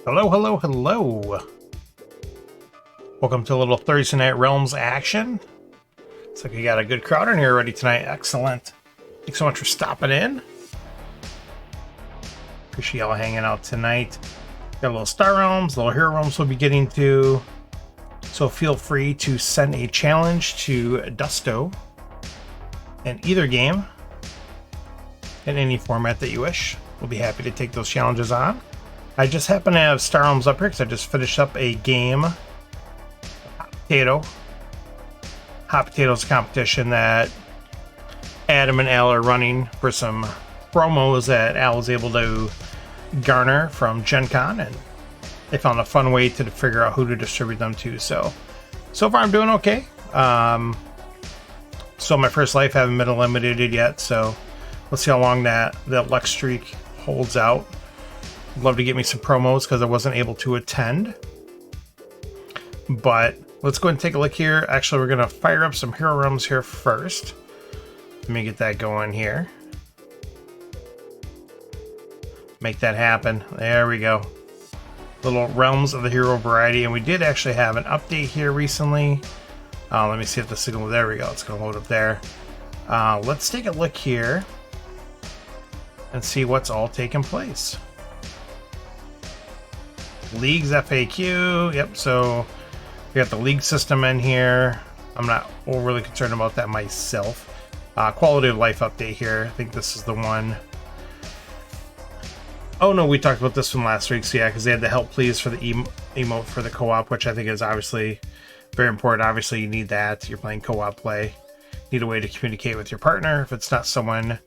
Hello, hello, hello. Welcome to a little Thursday Night Realms action. Looks like we got a good crowd in here already tonight. Excellent. Thanks so much for stopping in. Appreciate y'all hanging out tonight. Got a little Star Realms, little Hero Realms we'll be getting to. So feel free to send a challenge to Dusto in either game in any format that you wish. We'll be happy to take those challenges on. I just happen to have Star Realms up here because I just finished up a game. Hot Potato. Hot Potato's competition that Adam and Al are running for some promos that Al was able to garner from Gen Con, and they found a fun way to figure out who to distribute them to. So far I'm doing okay. So my first life haven't been eliminated yet, so let's see how long that luck streak holds out. I'd love to get me some promos because I wasn't able to attend. But let's go ahead and take a look here. Actually, we're going to fire up some Hero Realms here first. Let me get that going here. Make that happen. There we go. Little Realms of the Hero variety. And we did actually have an update here recently. Let me see if the signal... There we go. It's going to load up there. Let's take a look here and see what's all taking place. Leagues FAQ. Yep, so we got the league system in here. I'm not overly concerned about that myself. Quality of life update here. I think this is the one. Oh no, we talked about this one last week. So yeah, because they had the help please for the emote for the co-op, which I think is obviously very important. Obviously you need that. You're playing co-op play. Need a way to communicate with your partner if it's not someone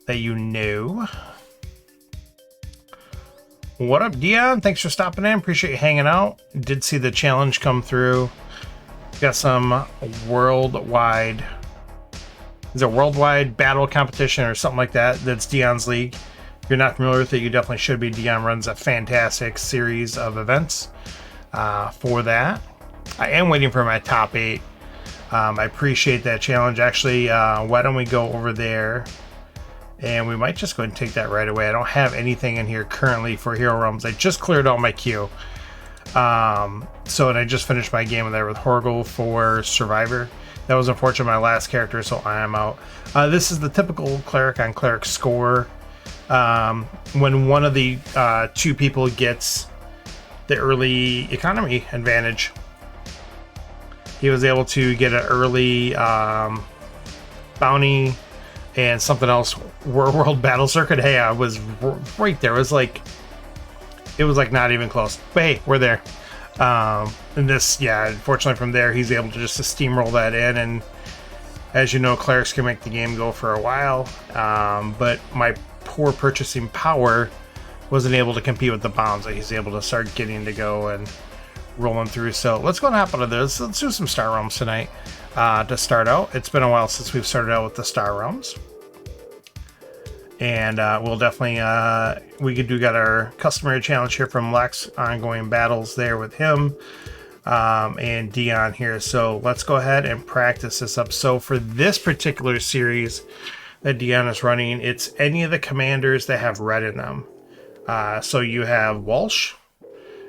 that you know. What up, Dion? Thanks for stopping in. Appreciate you hanging out. Did see the challenge come through. Got some worldwide... Is it a worldwide battle competition or something like that? That's Dion's league. If you're not familiar with it, you definitely should be. Dion runs a fantastic series of events for that. I am waiting for my top 8. I appreciate that challenge. Actually, why don't we go over there? And we might just go ahead and take that right away. I don't have anything in here currently for Hero Realms. I just cleared out my queue. And I just finished my game there with Horgel for Survivor. That was unfortunately my last character, so I am out. This is the typical cleric on cleric score. When one of the 2 people gets the early economy advantage, he was able to get an early bounty and something else, World Battle Circuit. Hey, I was right there. It was like not even close. But hey, we're there. And this, yeah, unfortunately from there, he's able to just steamroll that in. And as you know, clerics can make the game go for a while. But my poor purchasing power wasn't able to compete with the bombs that he's able to start getting to go and rolling through. So let's go and hop into this. Let's do some Star Realms tonight. To start out, it's been a while since we've started out with the Star Realms, and we'll definitely got our customary challenge here from Lex, ongoing battles there with him and Dion here. So let's go ahead and practice this up. So for this particular series that Dion is running, it's any of the commanders that have red in them. So you have Walsh,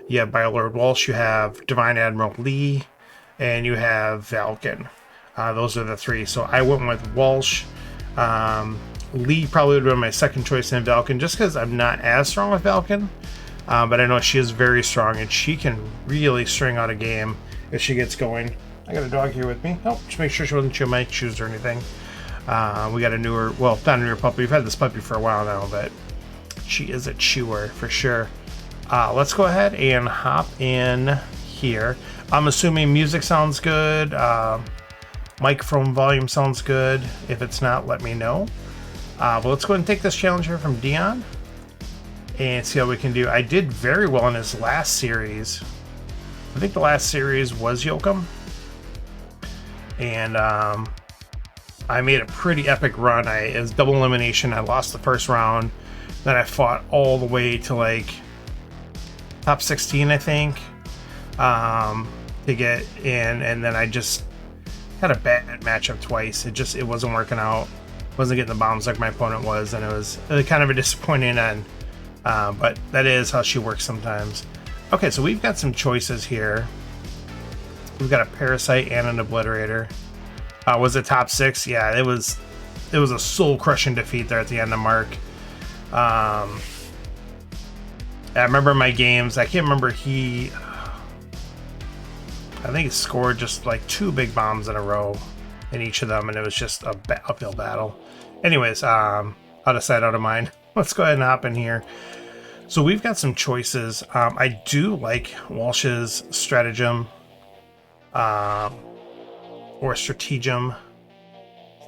you have Biolord Walsh, you have Divine Admiral Lee, and you have Valken. Those are the 3. So I went with Walsh. Lee probably would have been my second choice in Valken, just because I'm not as strong with Valken. But I know she is very strong, and she can really string out a game if she gets going. I got a dog here with me. Oh, just make sure she wasn't chewing my shoes or anything. We got a newer, well, not a newer puppy. We've had this puppy for a while now, but she is a chewer for sure. Let's go ahead and hop in here. I'm assuming music sounds good. Microphone volume sounds good. If it's not, let me know. But let's go ahead and take this challenge here from Dion and see how we can do. I did very well in his last series. I think the last series was Yoakum. And I made a pretty epic run. It was double elimination. I lost the first round. Then I fought all the way to like top 16, I think, to get in. And then I just had a bad matchup twice. It wasn't working out. Wasn't getting the bombs like my opponent was, and it was kind of a disappointing end. But that is how she works sometimes. Okay, so we've got some choices here. We've got a Parasite and an Obliterator. Was it top 6? Yeah, it was a soul-crushing defeat there at the end of Mark. I remember my games. I can't remember I think he scored just like 2 big bombs in a row in each of them, and it was just a uphill battle. Anyways, out of sight, out of mind. Let's go ahead and hop in here. So we've got some choices. I do like Walsh's Stratagem or Stratagem.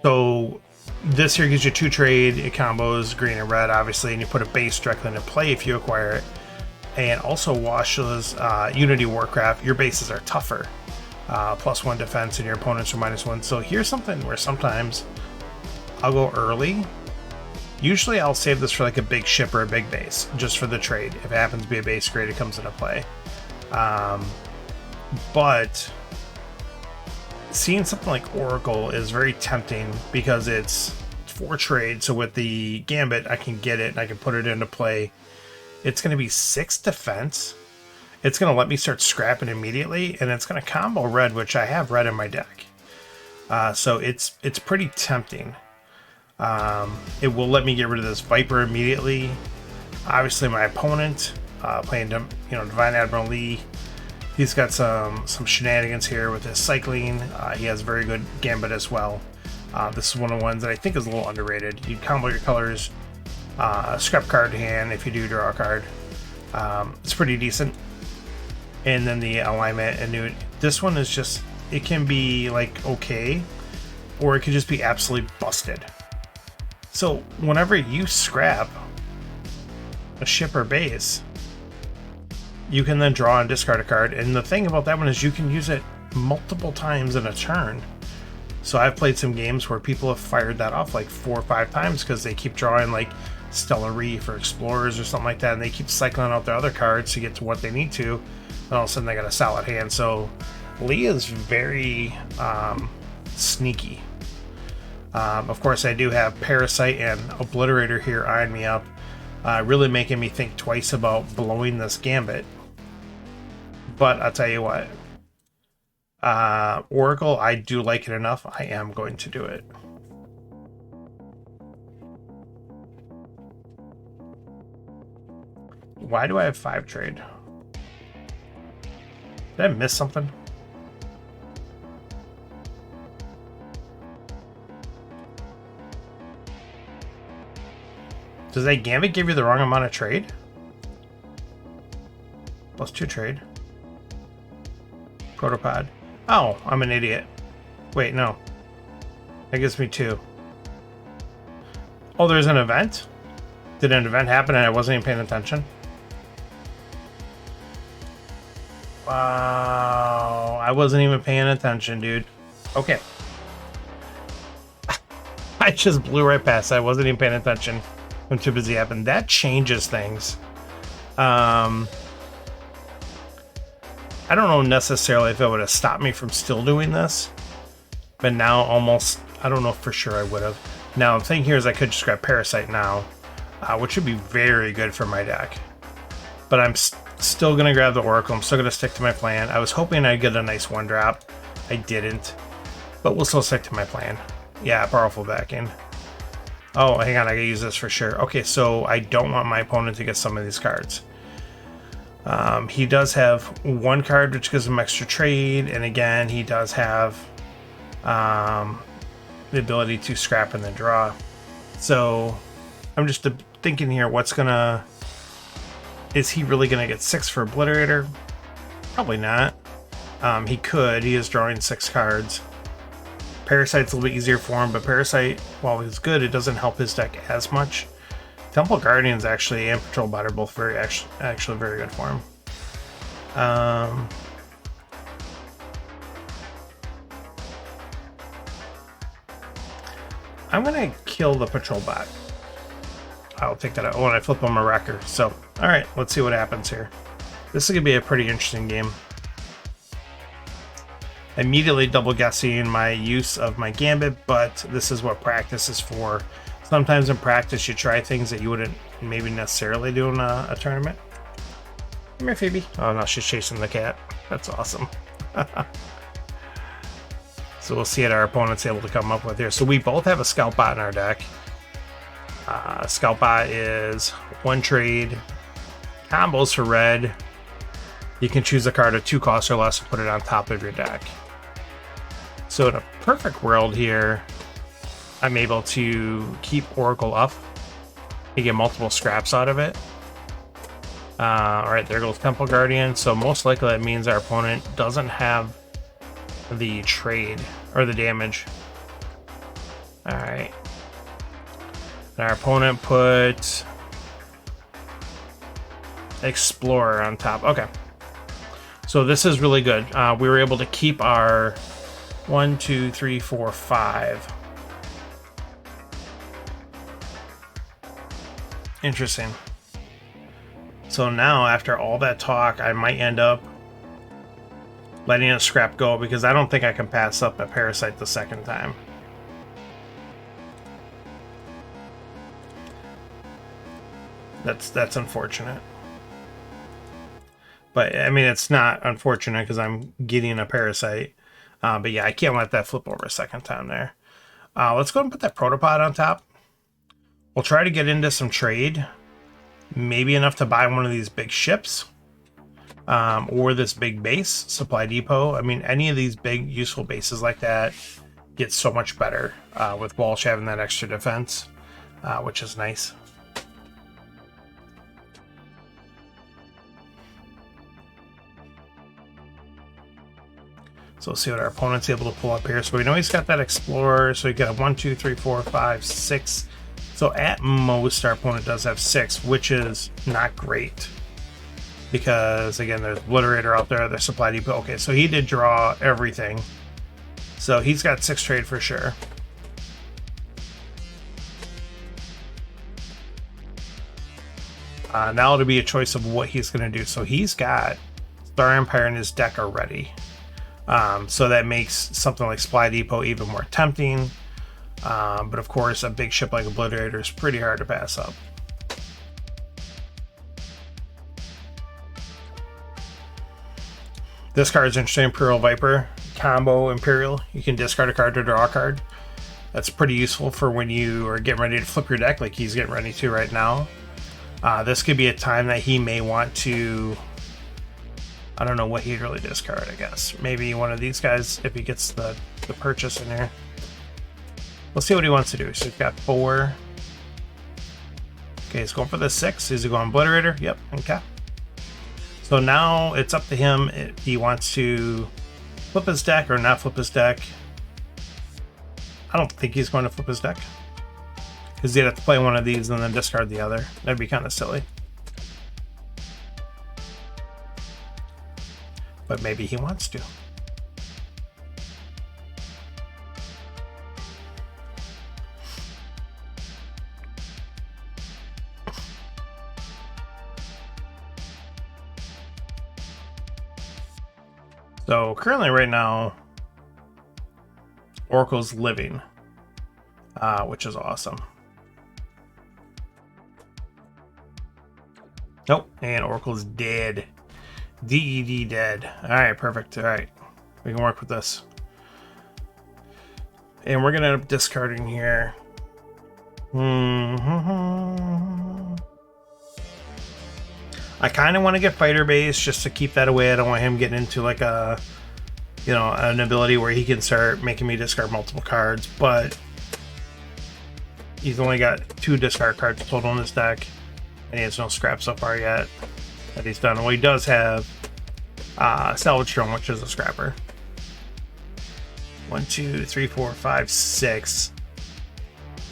So this here gives you 2 trade. It combos green and red, obviously, and you put a base directly into play if you acquire it. And also Walsh's Unity Warcraft, your bases are tougher. +1 defense and your opponents are -1. So here's something where sometimes I'll go early. Usually I'll save this for like a big ship or a big base, just for the trade. If it happens to be a base, great, it comes into play. But seeing something like Oracle is very tempting because it's 4 trade. So with the Gambit, I can get it and I can put it into play. It's going to be 6 defense. It's going to let me start scrapping immediately, and it's going to combo red, which I have red in my deck. So it's pretty tempting. It will let me get rid of this Viper immediately. Obviously, my opponent playing, Divine Admiral Lee, he's got some shenanigans here with his cycling. He has very good Gambit as well. This is one of the ones that I think is a little underrated. You combo your colors, scrap card to hand. If you do, draw a card. It's pretty decent. And then the alignment and this one is just, it can be like okay, or it could just be absolutely busted. So whenever you scrap a ship or base, you can then draw and discard a card. And the thing about that one is you can use it multiple times in a turn. So I've played some games where people have fired that off like 4 or 5 times because they keep drawing like Stellar Reef or Explorers or something like that, and they keep cycling out their other cards to get to what they need to, and all of a sudden they got a solid hand. So Lee is very sneaky. Of course, I do have Parasite and Obliterator here eyeing me up, really making me think twice about blowing this Gambit. But I'll tell you what, Oracle, I do like it enough. I am going to do it. Why do I have 5 trade? Did I miss something? Does that Gambit give you the wrong amount of trade? +2 trade. Protopod. Oh, I'm an idiot. Wait, no. That gives me 2. Oh, there's an event? Did an event happen and I wasn't even paying attention? Wow, I wasn't even paying attention, dude. Okay. I just blew right past. I wasn't even paying attention. I'm too busy happening. That changes things. I don't know necessarily if it would have stopped me from still doing this, but now almost, I don't know for sure I would have. Now, the thing here is I could just grab Parasite now, which would be very good for my deck. But I'm still going to grab the Oracle. I'm still going to stick to my plan. I was hoping I'd get a nice 1-drop. I didn't. But we'll still stick to my plan. Yeah, powerful backing. Oh, hang on. I gotta use this for sure. Okay, so I don't want my opponent to get some of these cards. He does have 1 card, which gives him extra trade. And again, he does have the ability to scrap and then draw. So I'm just thinking here, what's going to... Is he really going to get 6 for Obliterator? Probably not. He could. He is drawing 6 cards. Parasite's a little bit easier for him, but Parasite, while he's good, it doesn't help his deck as much. Temple Guardians actually and Patrol Bot are both very actually very good for him. I'm going to kill the Patrol Bot. I'll take that out. Oh, and I flip him a wrecker. So, alright, let's see what happens here. This is going to be a pretty interesting game. Immediately double guessing my use of my Gambit, but this is what practice is for. Sometimes in practice you try things that you wouldn't maybe necessarily doing a tournament. Come here, Phoebe. Oh no, she's chasing the cat. That's awesome. So we'll see what our opponent's able to come up with here. So we both have a Scout Bot in our deck. Scout Bot is 1 trade, combos for red. You can choose a card of 2 costs or less and put it on top of your deck. So in a perfect world here, I'm able to keep Oracle up. You get multiple scraps out of it. Alright, there goes Temple Guardian. So most likely that means our opponent doesn't have the trade or the damage. Alright. Our opponent put Explorer on top. Okay. So this is really good. We were able to keep our 1, 2, 3, 4, 5. Interesting. So now, after all that talk, I might end up letting a scrap go because I don't think I can pass up a Parasite the second time. That's unfortunate. But, I mean, it's not unfortunate because I'm getting a Parasite. But yeah, I can't let that flip over a second time there. Let's go and put that Protopod on top. We'll try to get into some trade. Maybe enough to buy one of these big ships. Or this big base, Supply Depot. I mean, any of these big useful bases like that gets so much better with Walsh having that extra defense, which is nice. So we'll see what our opponent's able to pull up here. So we know he's got that Explorer. So we got a 1, 2, 3, 4, 5, 6. So at most, our opponent does have 6, which is not great. Because, again, there's Obliterator out there, there's Supply Depot. Okay, so he did draw everything. So he's got 6 trade for sure. Now it'll be a choice of what he's going to do. So he's got Star Empire in his deck already. So that makes something like Supply Depot even more tempting. But of course, a big ship like Obliterator is pretty hard to pass up. This card is interesting. Imperial Viper combo Imperial. You can discard a card to draw a card. That's pretty useful for when you are getting ready to flip your deck like he's getting ready to right now. This could be a time that he may want to... I don't know what he'd really discard, I guess. Maybe one of these guys if he gets the purchase in here. Let's see what he wants to do. So he's got 4. Okay, he's going for the 6. Is he going Obliterator? Yep, okay. So now it's up to him if he wants to flip his deck or not flip his deck. I don't think he's going to flip his deck. Because he'd have to play one of these and then discard the other. That'd be kind of silly. But maybe he wants to. So currently right now, Oracle's living, which is awesome. Nope, and Oracle's dead. DED dead. Alright, perfect. Alright, we can work with this. And we're going to end up discarding here. I kind of want to get Fighter Base just to keep that away. I don't want him getting into like a, you know, an ability where he can start making me discard multiple cards, but he's only got 2 discard cards total in his deck, and he has no scrap so far yet that he's done. Well, he does have Salvage Drone, which is a scrapper. 1, 2, 3, 4, 5, 6.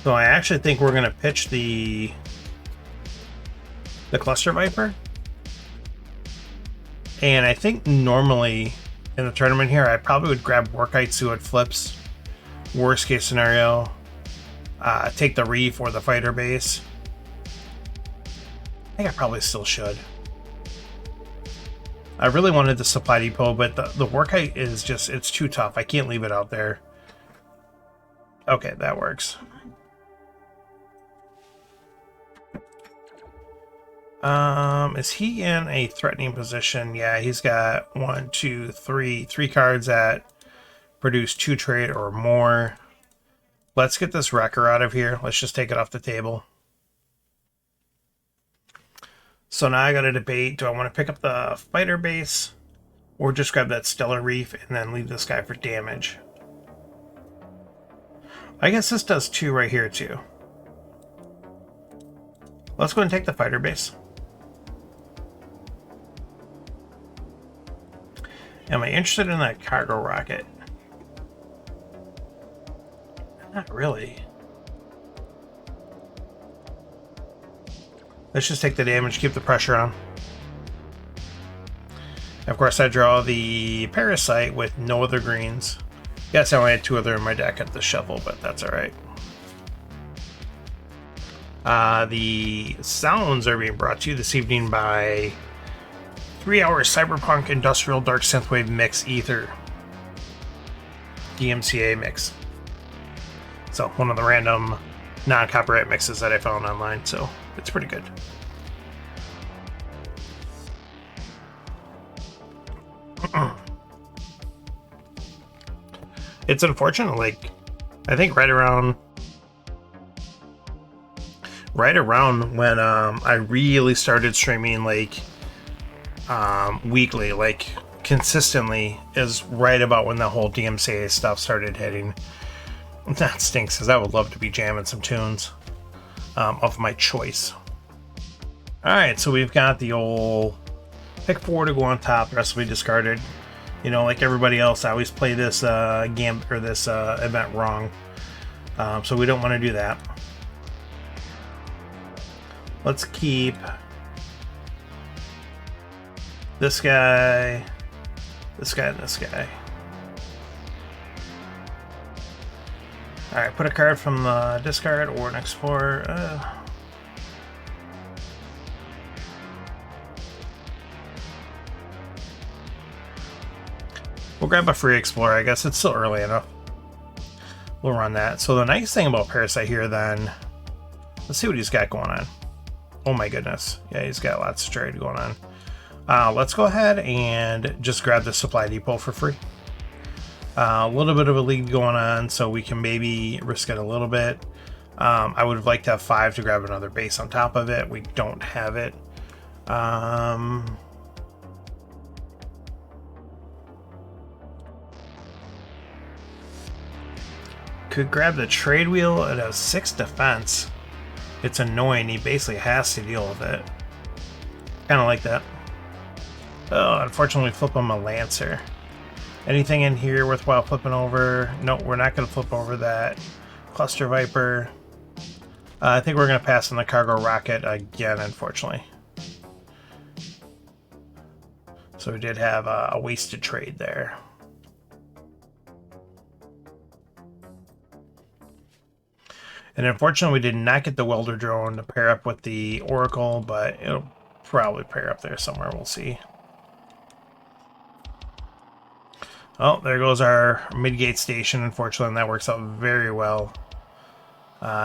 So I actually think we're going to pitch the Cluster Viper. And I think normally in the tournament here, I probably would grab Workite, see what flips. Worst case scenario, take the Reef or the Fighter Base. I think I probably still should. I really wanted the Supply Depot, but the Workite is just, it's too tough. I can't leave it out there. Okay, that works. Is he in a threatening position? Yeah, he's got 1, 2, 3 cards that produce 2 trade or more. Let's get this wrecker out of here. Let's just take it off the table. So now I got to debate, do I want to pick up the fighter base or just grab that stellar reef and then leave this guy for damage? I guess this does 2 right here too. Let's go and take the fighter base. Am I interested in that cargo rocket? Not really. Let's just take the damage, keep the pressure on. Of course, I draw the Parasite with no other greens. Yes, I only had 2 other in my deck at the shovel, but that's alright. The sounds are being brought to you this evening by 3 Hour Cyberpunk Industrial Dark Synthwave Mix Ether. DMCA mix. So, one of the random non-copyright mixes that I found online, so it's pretty good. It's unfortunate, like, I think right around when I really started streaming, like, weekly, like, consistently, is right about when the whole DMCA stuff started hitting. That stinks, because I would love to be jamming some tunes of my choice. Alright, so we've got the old pick 4 to go on top, the rest will be discarded. You know, like everybody else, I always play this event wrong. So we don't want to do that. Let's keep this guy, this guy, and this guy. Alright, put a card from the discard or an explorer. We'll grab a free explorer, I guess. It's still early enough. We'll run that. So the nice thing about Parasite here then, let's see what he's got going on. Oh my goodness. Yeah, he's got lots of trade going on. Let's go ahead and just grab the supply depot for free. A little bit of a lead going on, so we can maybe risk it a little bit. I would have liked to have 5 to grab another base on top of it. We don't have it. Could grab the trade wheel at a 6 defense. It's annoying. He basically has to deal with it. Kind of like that. Oh, unfortunately, flip him a Lancer. Anything in here worthwhile flipping over? No, we're not going to flip over that Cluster Viper. I think we're going to pass on the cargo rocket again, unfortunately. So we did have a wasted trade there. And unfortunately, we did not get the welder drone to pair up with the Oracle, but it'll probably pair up there somewhere. We'll see. Oh, there goes our mid-gate station, unfortunately, and that works out very well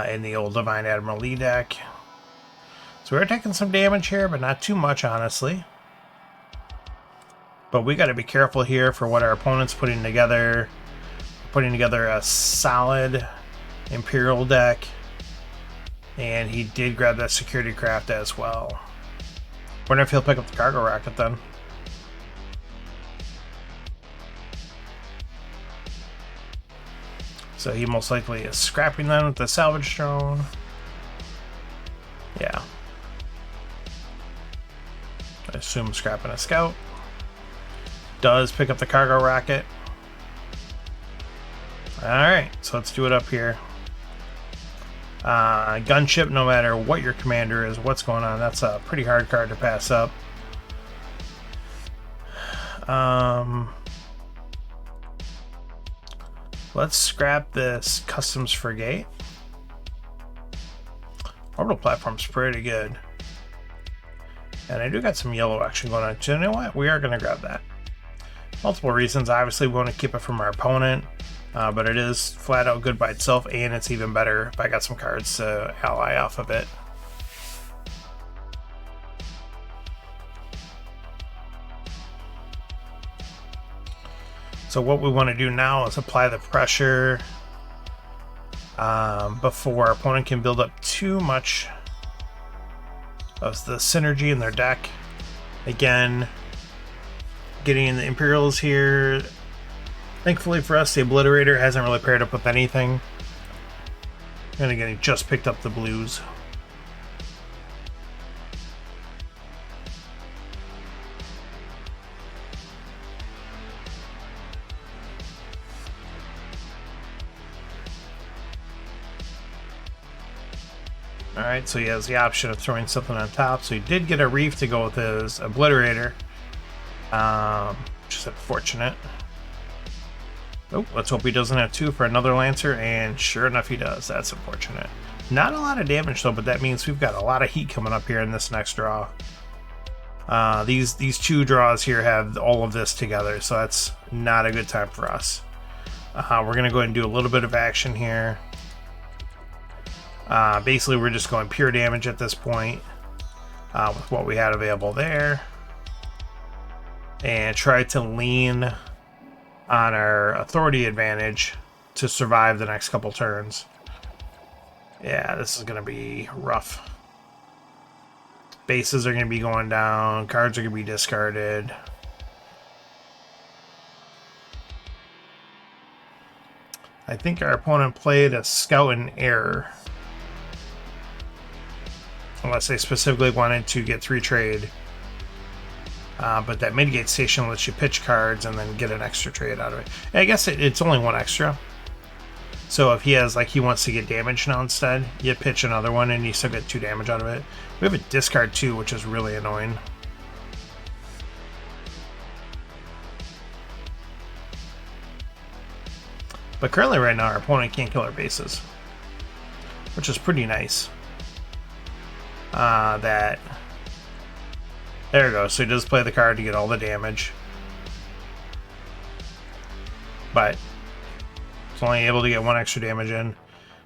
in the old Divine Admiral Lee deck. So we're taking some damage here, but not too much, honestly. But we got to be careful here for what our opponent's putting together. Putting together a solid Imperial deck, and he did grab that security craft as well. Wonder if he'll pick up the cargo rocket then. So he most likely is scrapping them with the salvage drone. Yeah. I assume scrapping a scout. Does pick up the cargo rocket. Alright, so let's do it up here. Gunship, no matter what your commander is, what's going on, that's a pretty hard card to pass up. Let's scrap this Customs Frigate. Orbital Platform's pretty good. And I do got some yellow action going on. So you know what? We are going to grab that. Multiple reasons. Obviously, we want to keep it from our opponent. But it is flat out good by itself, and it's even better if I got some cards to ally off of it. So what we want to do now is apply the pressure before our opponent can build up too much of the synergy in their deck. Again, getting in the Imperials here. Thankfully for us, the Obliterator hasn't really paired up with anything. And again, he just picked up the blues. Alright, so he has the option of throwing something on top. So he did get a Reef to go with his Obliterator. Which is unfortunate. Oh, let's hope he doesn't have 2 for another Lancer, and sure enough he does. That's unfortunate. Not a lot of damage though, but that means we've got a lot of heat coming up here in this next draw. These 2 draws here have all of this together, so that's not a good time for us. We're going to go ahead and do a little bit of action here. Basically, we're just going pure damage at this point with what we had available there. And try to lean on our authority advantage to survive the next couple turns. Yeah, this is going to be rough. Bases are going to be going down. Cards are going to be discarded. I think our opponent played a Scout in Error. Unless they specifically wanted to get 3 trade. But that mitigate station lets you pitch cards and then get an extra trade out of it. And I guess it's only 1 extra. So if he has, like, he wants to get damage now instead, you pitch another one and you still get 2 damage out of it. We have a discard 2, which is really annoying. But currently right now our opponent can't kill our bases, which is pretty nice. There we go. So he does play the card to get all the damage. But he's only able to get 1 extra damage in.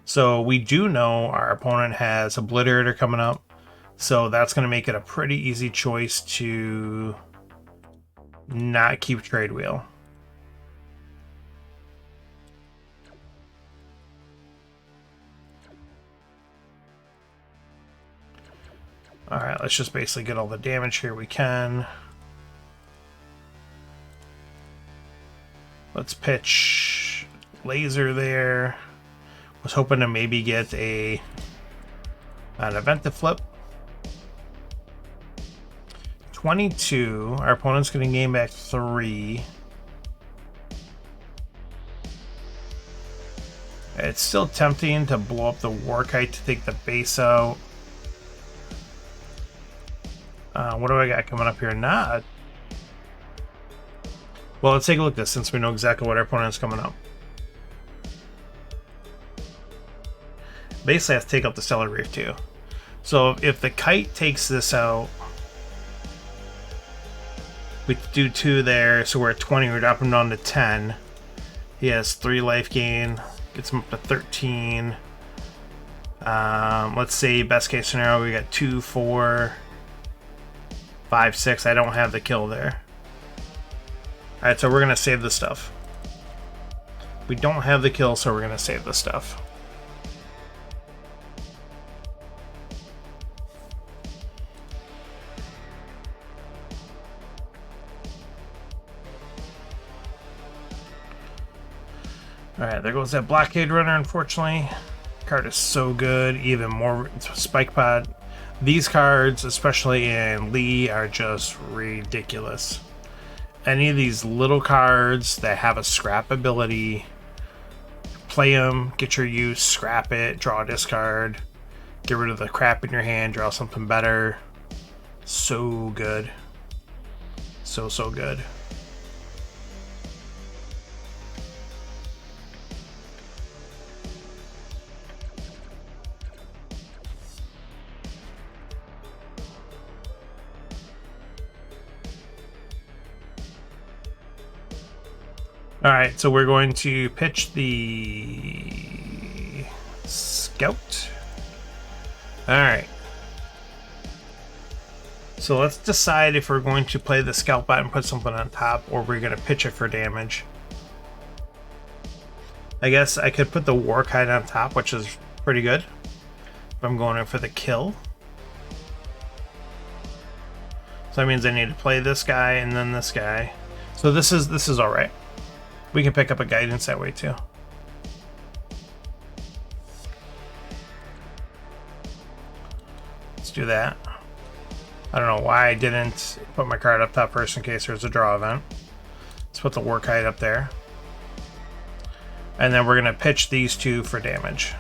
So we do know our opponent has Obliterator coming up. So that's going to make it a pretty easy choice to not keep Trade Wheel. Alright, let's just basically get all the damage here we can. Let's pitch Laser there. Was hoping to maybe get an event to flip. 22. Our opponent's going to gain back 3. It's still tempting to blow up the Warkite to take the base out. What do I got coming up here? Not. Well, let's take a look at this since we know exactly what our opponent's coming up. Basically, I have to take out the Stellar Reef too. So if the Kite takes this out, we do 2 there, so we're at 20. We drop him down to 10. He has 3 life gain, gets him up to 13. Let's say best case scenario, we got 2, 4, 5, 6. I don't have the kill there. Alright, so we're going to save the stuff. We don't have the kill, so we're going to save the stuff. Alright, there goes that Blockade Runner, unfortunately. Card is so good, even more Spike Pod. These cards, especially in Lee, are just ridiculous. Any of these little cards that have a scrap ability, play them, get your use, scrap it, draw a discard, get rid of the crap in your hand, draw something better. So good. So good. Alright, so we're going to pitch the Scout. Alright. So let's decide if we're going to play the Scout bot and put something on top, or we're going to pitch it for damage. I guess I could put the war kite on top, which is pretty good. If I'm going in for the kill. So that means I need to play this guy and then this guy. So this is all right. We can pick up a guidance that way too. Let's do that. I don't know why I didn't put my card up top first in case there's a draw event. Let's put the war kite up there. And then we're going to pitch these two for damage.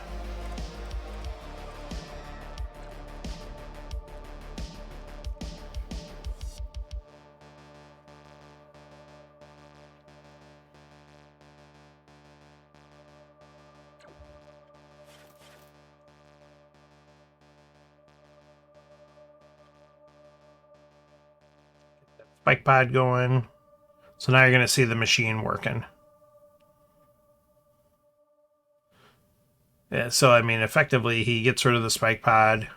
Spike pod going. So now you're going to see the machine working. Yeah, so I mean, effectively, he gets rid of the spike pod.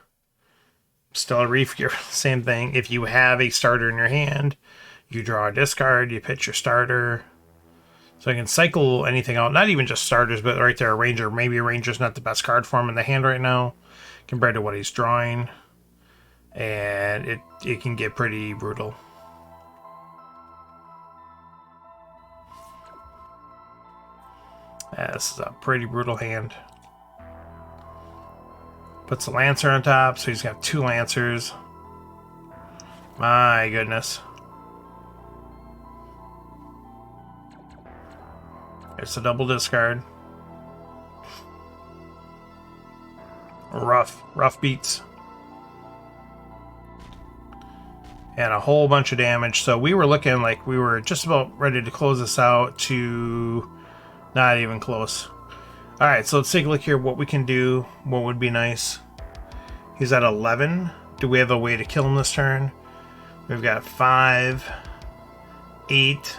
Still a reef gear, same thing. If you have a starter in your hand, you draw a discard, you pitch your starter. So I can cycle anything out, not even just starters, but right there, a ranger. Maybe a ranger's not the best card for him in the hand right now compared to what he's drawing. And it can get pretty brutal. Yeah, this is a pretty brutal hand. Puts a Lancer on top, so he's got 2 Lancers. My goodness. It's a double discard. Rough beats. And a whole bunch of damage. So we were looking like we were just about ready to close this out to not even close. Alright, so let's take a look here what we can do. What would be nice. He's at 11. Do we have a way to kill him this turn? We've got 5, 8,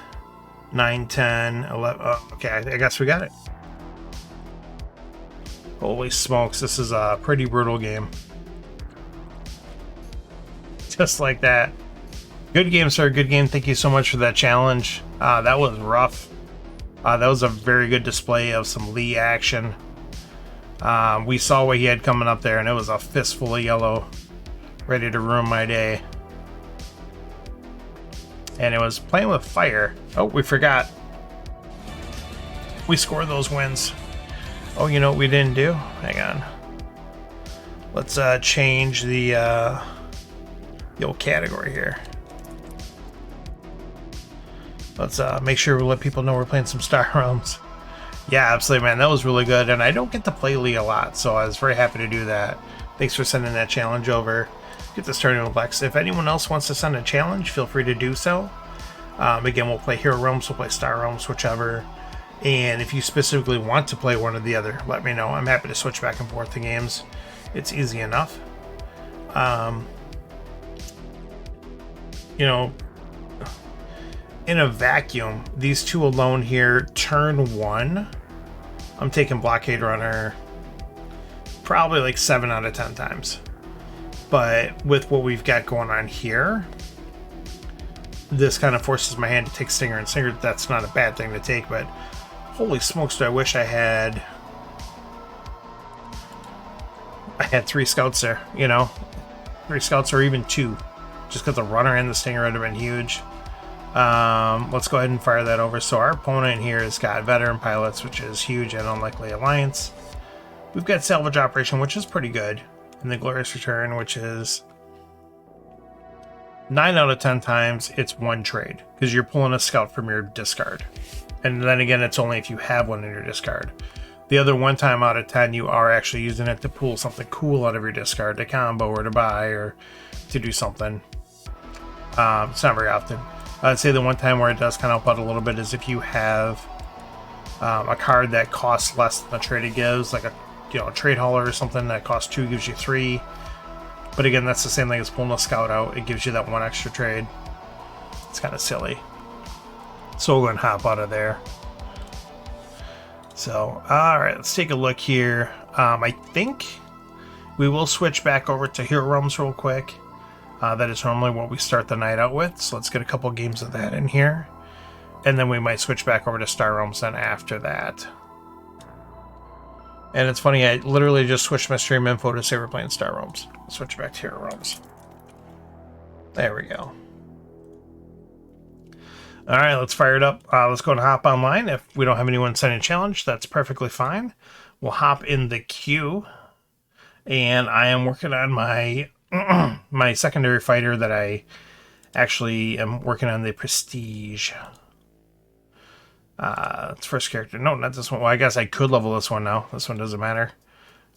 9, 10, 11. Oh, okay, I guess we got it. Holy smokes, this is a pretty brutal game. Just like that. Good game, sir. Good game. Thank you so much for that challenge. That was rough. That was a very good display of some Lee action. We saw what he had coming up there, and it was a fistful of yellow. Ready to ruin my day. And it was playing with fire. Oh, we forgot. We scored those wins. Oh, you know what we didn't do? Hang on. Let's change the old category here. Let's make sure we let people know we're playing some Star Realms. Yeah, absolutely, man. That was really good, and I don't get to play Lee a lot, so I was very happy to do that. Thanks for sending that challenge over. Get this started with Lex. If anyone else wants to send a challenge, feel free to do so. Again, we'll play Hero Realms, we'll play Star Realms, whichever. And if you specifically want to play one or the other, let me know. I'm happy to switch back and forth the games. It's easy enough. You know, in a vacuum, these two alone here, turn 1, I'm taking Blockade Runner probably like 7 out of 10 times. But with what we've got going on here, this kind of forces my hand to take Stinger. And Stinger, that's not a bad thing to take, but holy smokes, do I wish I had 3 scouts there, you know? 3 scouts or even 2. Just because the runner and the Stinger would have been huge. Let's go ahead and fire that over. So our opponent here has got veteran pilots, which is huge and unlikely alliance. We've got salvage operation, which is pretty good. And the glorious return, which is 9 out of 10 times it's 1 trade because you're pulling a scout from your discard. And then again, it's only if you have one in your discard. The other 1 time out of 10, you are actually using it to pull something cool out of your discard to combo or to buy or to do something. It's not very often. I'd say the 1 time where it does kind of help out a little bit is if you have a card that costs less than the trade it gives, like a trade hauler or something that costs 2 gives you 3. But again, that's the same thing as pulling a scout out. It gives you that 1 extra trade. It's kind of silly. So we'll go and hop out of there. So, alright, let's take a look here. I think we will switch back over to Hero Realms real quick. That is normally what we start the night out with. So let's get a couple games of that in here. And then we might switch back over to Star Realms then after that. And it's funny, I literally just switched my stream info to say we're playing Star Realms. Switch back to Hero Realms. There we go. All right, let's fire it up. Let's go and hop online. If we don't have anyone sending a challenge, that's perfectly fine. We'll hop in the queue. And I am working on my my secondary fighter that I actually am working on, the Prestige. It's first character. No, not this one. Well, I guess I could level this one now. This one doesn't matter.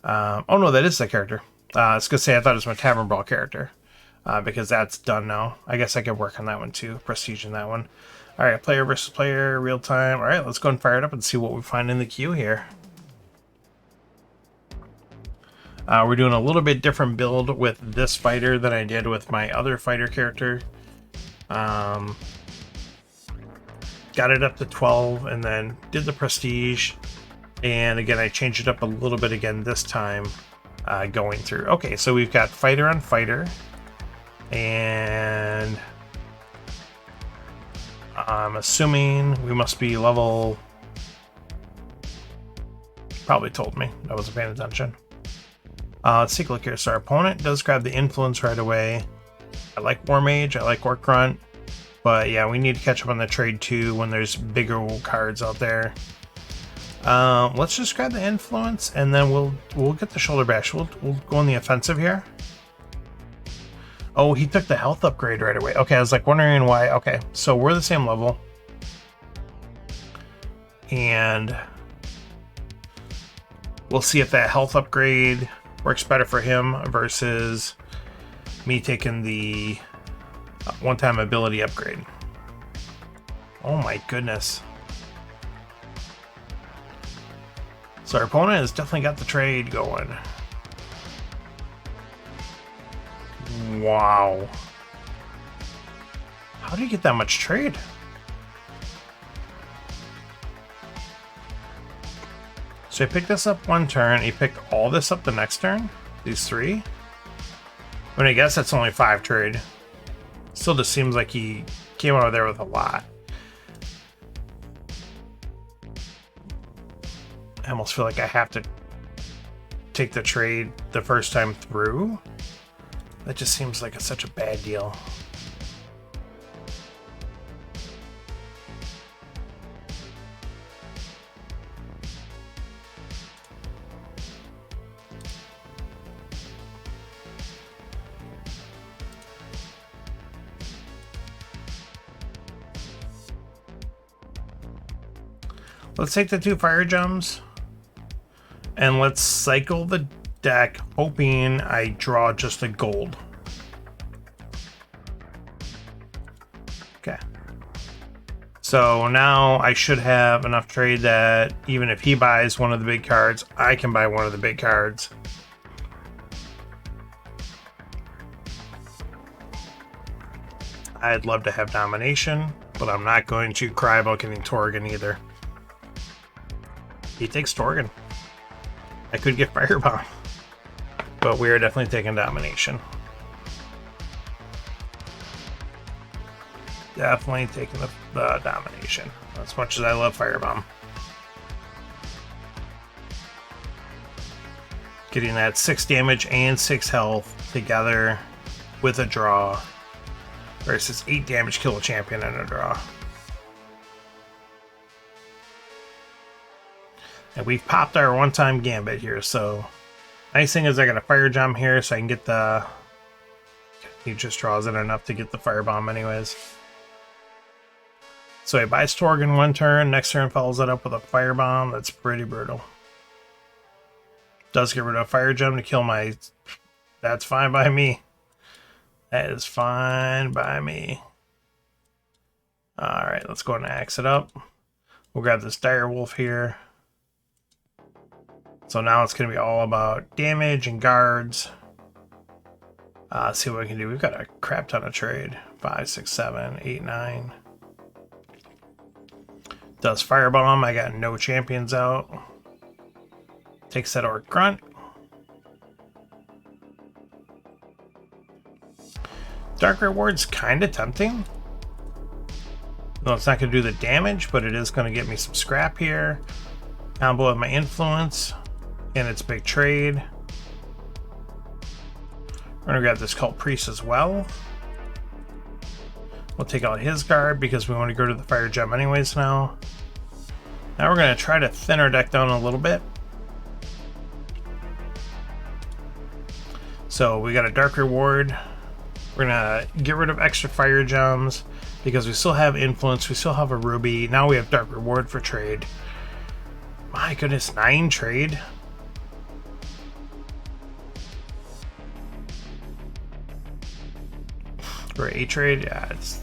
Oh, no, that is the character. I was going to say I thought it was my Tavern Brawl character. Because that's done now. I guess I could work on that one too. Prestige in that one. Alright, player versus player, real time. Alright, let's go and fire it up and see what we find in the queue here. We're doing a little bit different build with this fighter than I did with my other fighter character. Got it up to 12 and then did the Prestige. And again, I changed it up a little bit again this time going through. Okay, so we've got fighter on fighter. And I'm assuming we must be level... Probably told me. I wasn't paying attention. Let's take a look here. So our opponent does grab the influence right away. I like War Mage. I like Orc Grunt. But yeah, we need to catch up on the trade too when there's bigger cards out there. Let's just grab the influence and then we'll get the shoulder bash. We'll go on the offensive here. Oh, he took the health upgrade right away. Okay, I was like wondering why. Okay, so we're the same level. And we'll see if that health upgrade works better for him versus me taking the one-time ability upgrade. Oh my goodness. So our opponent has definitely got the trade going. Wow. How do you get that much trade? So I picked this up one turn. He picked all this up the next turn. These three. I mean, I guess that's only 5 trade. Still just seems like he came out of there with a lot. I almost feel like I have to take the trade the first time through. That just seems like such a bad deal. Let's take the 2 fire gems and let's cycle the deck, hoping I draw just a gold. Okay. So now I should have enough trade that even if he buys one of the big cards, I can buy one of the big cards. I'd love to have domination, but I'm not going to cry about getting Torrigan either. He takes Torrigan. I could get Firebomb. But we are definitely taking domination. Definitely taking the domination. As much as I love Firebomb. Getting that 6 damage and 6 health together with a draw. Versus 8 damage, kill a champion and a draw. And we've popped our one-time gambit here, so nice thing is I got a fire gem here, so I can get the... He just draws it enough to get the firebomb anyways. So he buys Torrigan one turn, next turn follows it up with a firebomb. That's pretty brutal. Does get rid of a fire gem to kill my... That's fine by me. That is fine by me. Alright, let's go and axe it up. We'll grab this dire wolf here. So now it's going to be all about damage and guards. Let's see what we can do. We've got a crap ton of trade. 5, 6, 7, 8, 9. Does Firebomb. I got no champions out. Takes that Orc Grunt. Dark Reward's kind of tempting. No, it's not going to do the damage, but it is going to get me some scrap here. Combo with my influence. and its big trade. We're gonna grab this Cult Priest as well. We'll take out his guard because we want to go to the Fire Gem anyways now. Now we're gonna try to thin our deck down a little bit. So we got a Dark Reward. We're gonna get rid of extra Fire Gems because we still have Influence, we still have a Ruby. Now we have Dark Reward for trade. My goodness, 9 trade. Or 8 trade, yeah. It's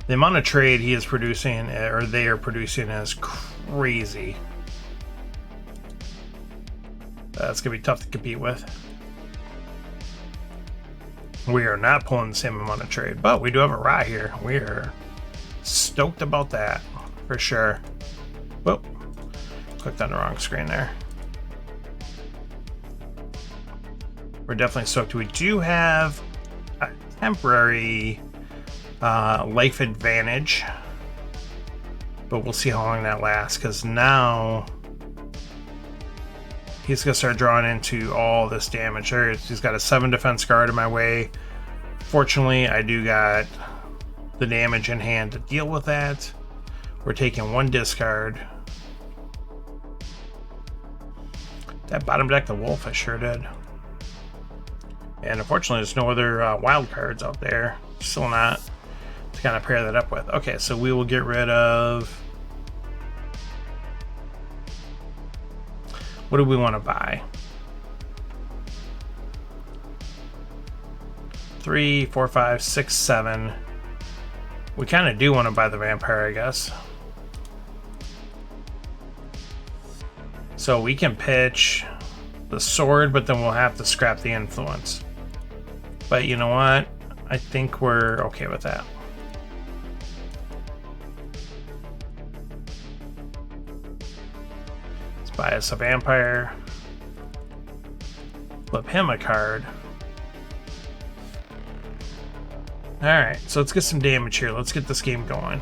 the amount of trade he is producing, or they are producing, is crazy. That's gonna be tough to compete with. We are not pulling the same amount of trade, but we do have a Ra here. We are stoked about that, for sure. Whoop. Clicked on the wrong screen there. We're definitely stoked. We do have a temporary life advantage, but we'll see how long that lasts, because now he's gonna start drawing into all this damage. He's got a 7 defense guard in my way. Fortunately, I do got the damage in hand to deal with that. We're taking 1 discard. That bottom deck the Wolf, I sure did. And unfortunately, there's no other wild cards out there. Still not to kind of pair that up with. Okay, so we will get rid of... What do we want to buy? 3, 4, 5, 6, 7. We kind of do want to buy the Vampire, I guess. So we can pitch the Sword, but then we'll have to scrap the Influence. But you know what? I think we're okay with that. Let's buy us a Vampire. Flip him a card. Alright, so let's get some damage here. Let's get this game going.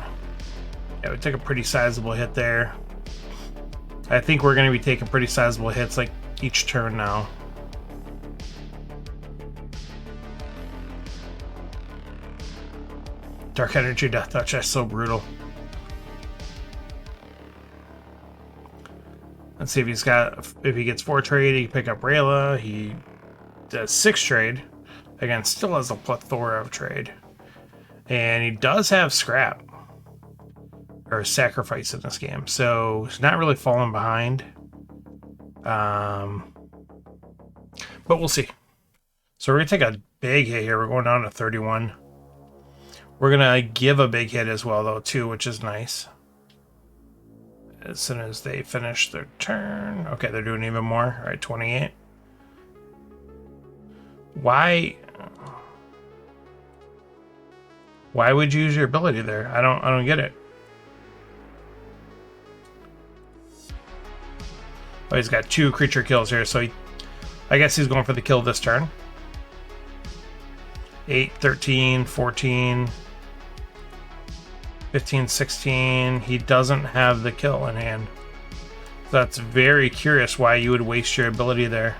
Yeah, we took a pretty sizable hit there. I think we're going to be taking pretty sizable hits like each turn now. Dark Energy Death Touch, that's so brutal. Let's see if if he gets 4 trade, he can pick up Rayla. He does 6 trade. Again, still has a plethora of trade. And he does have scrap or sacrifice in this game, so he's not really falling behind. But we'll see. So we're gonna take a big hit here. We're going down to 31. We're gonna give a big hit as well, though, too, which is nice. As soon as they finish their turn. Okay, they're doing even more. All right, 28. Why would you use your ability there? I don't get it. Oh, he's got 2 creature kills here, so I guess he's going for the kill this turn. 8, 13, 14, 15, 16. He doesn't have the kill in hand. That's very curious why you would waste your ability there.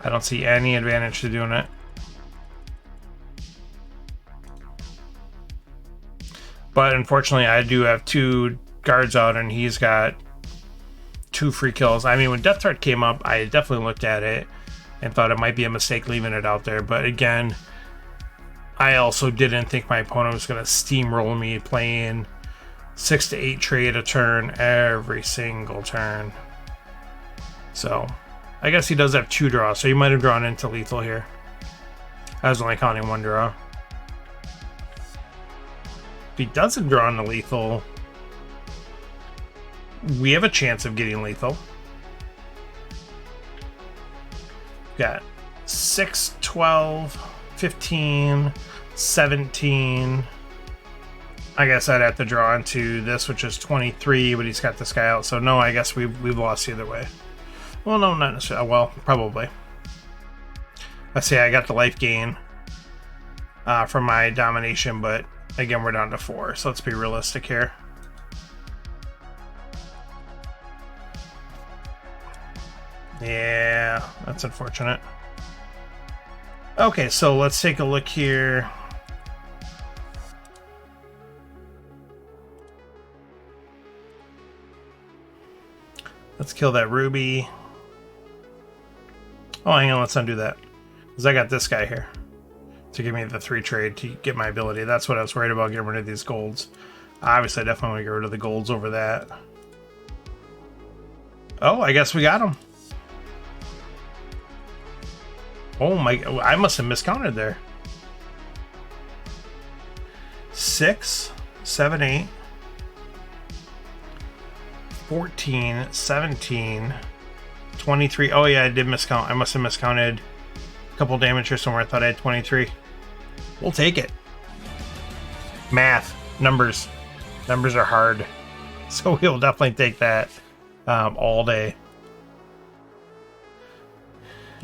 I don't see any advantage to doing it. But unfortunately, I do have 2 guards out, and he's got 2 free kills. I mean, when Death Threat came up, I definitely looked at it and thought it might be a mistake leaving it out there. But again, I also didn't think my opponent was going to steamroll me playing 6 to 8 trade a turn every single turn. So I guess he does have 2 draws, so he might have drawn into lethal here. I was only counting 1 draw. If he doesn't draw into lethal, we have a chance of getting lethal. Got 6, 12, 15, 17. I guess I'd have to draw into this, which is 23, but he's got this guy out. So no, I guess we've lost either way. Well, no, not necessarily. Well, probably. Let's see, I got the life gain from my domination, but again, we're down to 4. So let's be realistic here. Yeah, that's unfortunate. Okay, so let's take a look here. Let's kill that ruby. Oh, hang on, let's undo that. Because I got this guy here to give me the 3 trade to get my ability. That's what I was worried about, getting rid of these golds. Obviously, I definitely want to get rid of the golds over that. Oh, I guess we got him. Oh my, I must have miscounted there. 6, 7, 8, 14, 17, 23. Oh yeah, I did miscount. I must have miscounted a couple damage here somewhere. I thought I had 23. We'll take it. Math, numbers. Numbers are hard. So we'll definitely take that all day.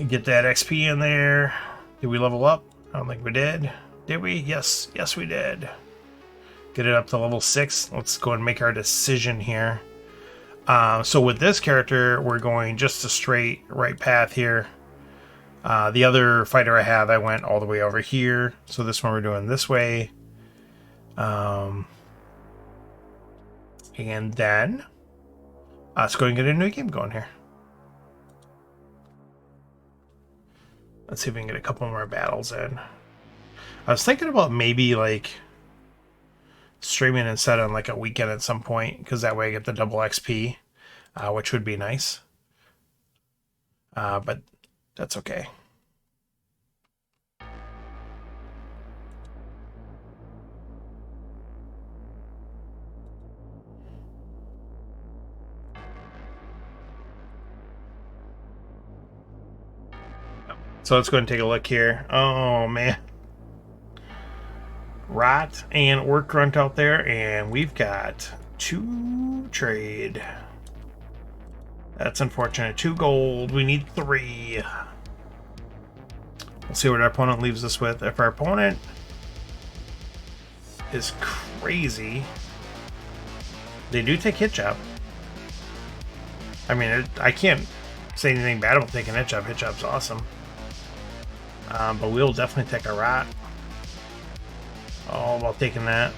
Get that XP in there. Did we level up? I don't think we did. Did we? Yes. Yes, we did. Get it up to level 6. Let's go and make our decision here. So with this character, we're going just a straight right path here. The other fighter I have, I went all the way over here. So this one we're doing this way. And then let's go and get a new game going here. Let's see if we can get a couple more battles in. I was thinking about maybe like streaming instead on like a weekend at some point, because that way I get the double XP, which would be nice. But that's okay. So let's go and take a look here. Oh man. Rot and Orc Grunt out there, and we've got 2 trade. That's unfortunate. 2 gold. We need 3. We'll see what our opponent leaves us with. If our opponent is crazy, they do take hit job. I mean, I can't say anything bad about taking hit job. Hit job's awesome. But we'll definitely take a rot. All about taking that.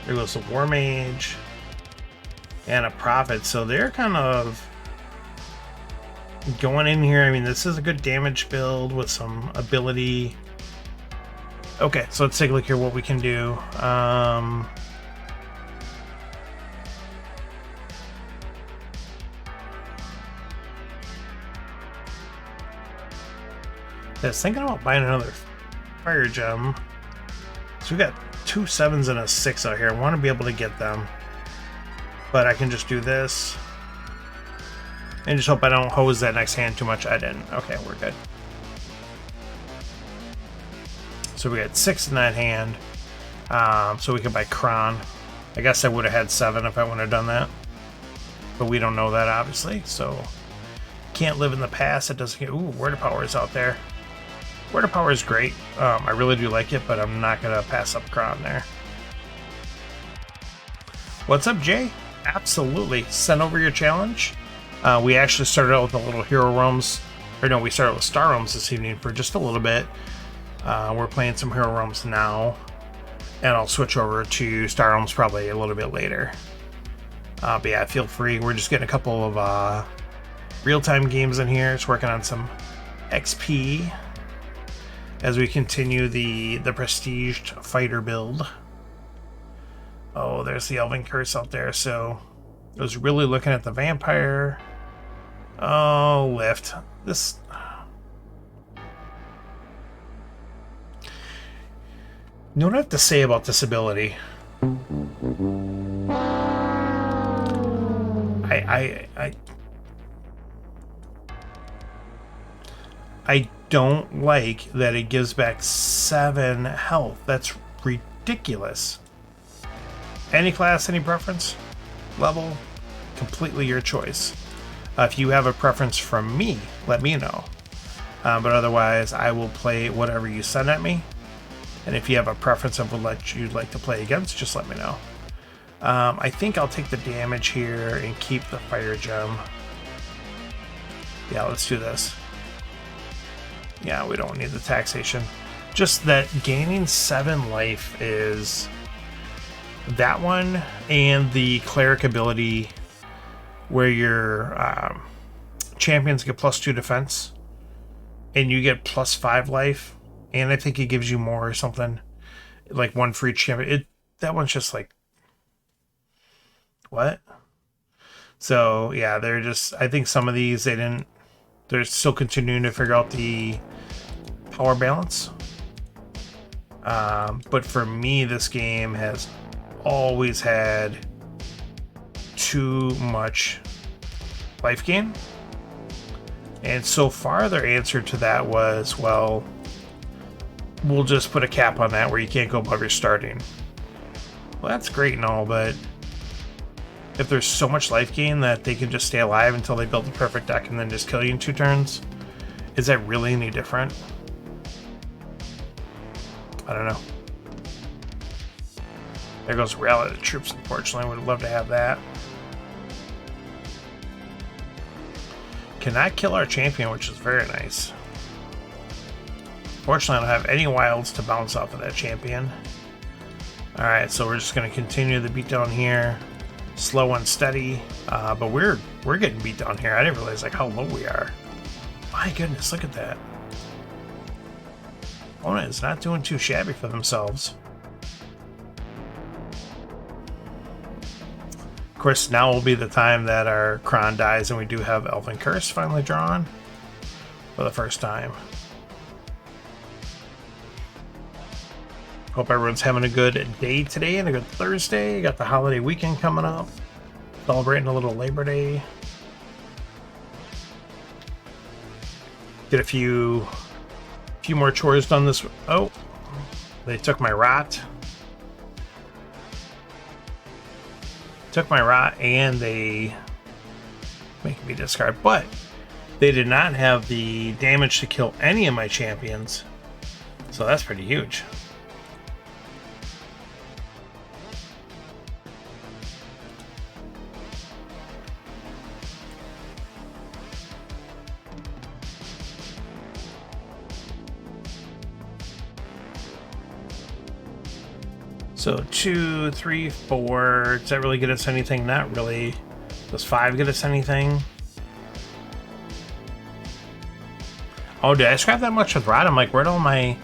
There goes a War Mage and a Prophet. So they're kind of going in here. I mean, this is a good damage build with some ability. Okay, so let's take a look here what we can do. I was thinking about buying another fire gem. So we got 2 7s and a 6 out here. I want to be able to get them, but I can just do this and just hope I don't hose that next hand too much. I didn't. Okay, we're good. So we got 6 in that hand. So we could buy Kron. I guess I would have had 7 if I wouldn't have done that, but we don't know that obviously. So can't live in the past. It doesn't get. Ooh, Word of Power is out there. Word of Power is great. I really do like it, but I'm not gonna pass up Kron there. What's up, Jay? Absolutely. Send over your challenge. We actually started out with the little Hero Realms, or no, we started with Star Realms this evening for just a little bit. We're playing some Hero Realms now, and I'll switch over to Star Realms probably a little bit later. But yeah, feel free. We're just getting a couple of real-time games in here. It's working on some XP as we continue the prestiged fighter build. Oh, there's the Elven Curse out there. So I was really looking at the vampire. Oh, lift. This. You know what I have to say about this ability? I don't like that it gives back 7 health. That's ridiculous. Any class, any preference? Level? Completely your choice. If you have a preference from me, let me know. But otherwise, I will play whatever you send at me. And if you have a preference of what you'd like to play against, just let me know. I think I'll take the damage here and keep the fire gem. Yeah, let's do this. Yeah, we don't need the taxation. Just that gaining 7 life is that one, and the cleric ability where your champions get +2 defense and you get +5 life, and I think it gives you more or something, like 1 for each champion. That one's just like, what? So yeah, they're just, I think some of these they're still continuing to figure out the power balance. But for me, this game has always had too much life gain. And so far, their answer to that was, well, we'll just put a cap on that where you can't go above your starting. Well, that's great and all, but if there's so much life gain that they can just stay alive until they build the perfect deck and then just kill you in 2 turns, is that really any different? I don't know. There goes Rally the Troops, unfortunately. Would love to have that. Cannot kill our champion, which is very nice. Fortunately, I don't have any wilds to bounce off of that champion. Alright, so we're just going to continue the beatdown here. Slow and steady. But we're getting beat down here. I didn't realize like how low we are. My goodness, look at that. Opponent is not doing too shabby for themselves. Of course, now will be the time that our Kron dies and we do have Elven Curse finally drawn for the first time. Hope everyone's having a good day today and a good Thursday. Got the holiday weekend coming up. Celebrating a little Labor Day. Get a few more chores done this. Oh, they took my rot. Took my rot and they make me discard, but they did not have the damage to kill any of my champions, so that's pretty huge. So 2, 3, 4. Does that really get us anything? Not really. Does 5 get us anything? Oh, did I scrap that much with Rod? I'm like, where'd all my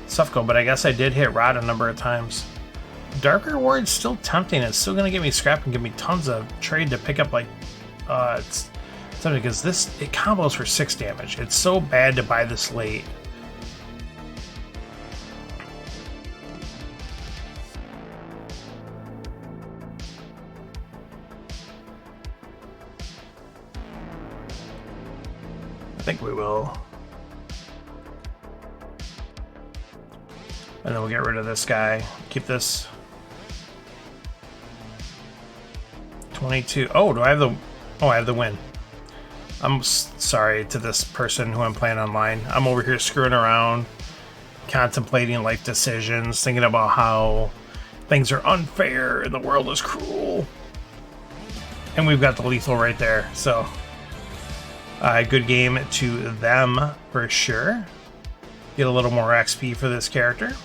stuff go? But I guess I did hit Rod a number of times. Dark Reward's still tempting. It's still gonna give me scrap and give me tons of trade to pick up, like, it's something, because it combos for 6 damage. It's so bad to buy this late. I think we will. And then we'll get rid of this guy. Keep this. 22. Oh, do I have the... Oh, I have the win. I'm sorry to this person who I'm playing online. I'm over here screwing around, contemplating life decisions, thinking about how things are unfair and the world is cruel. And we've got the lethal right there, so... good game to them for sure. Get a little more XP for this character.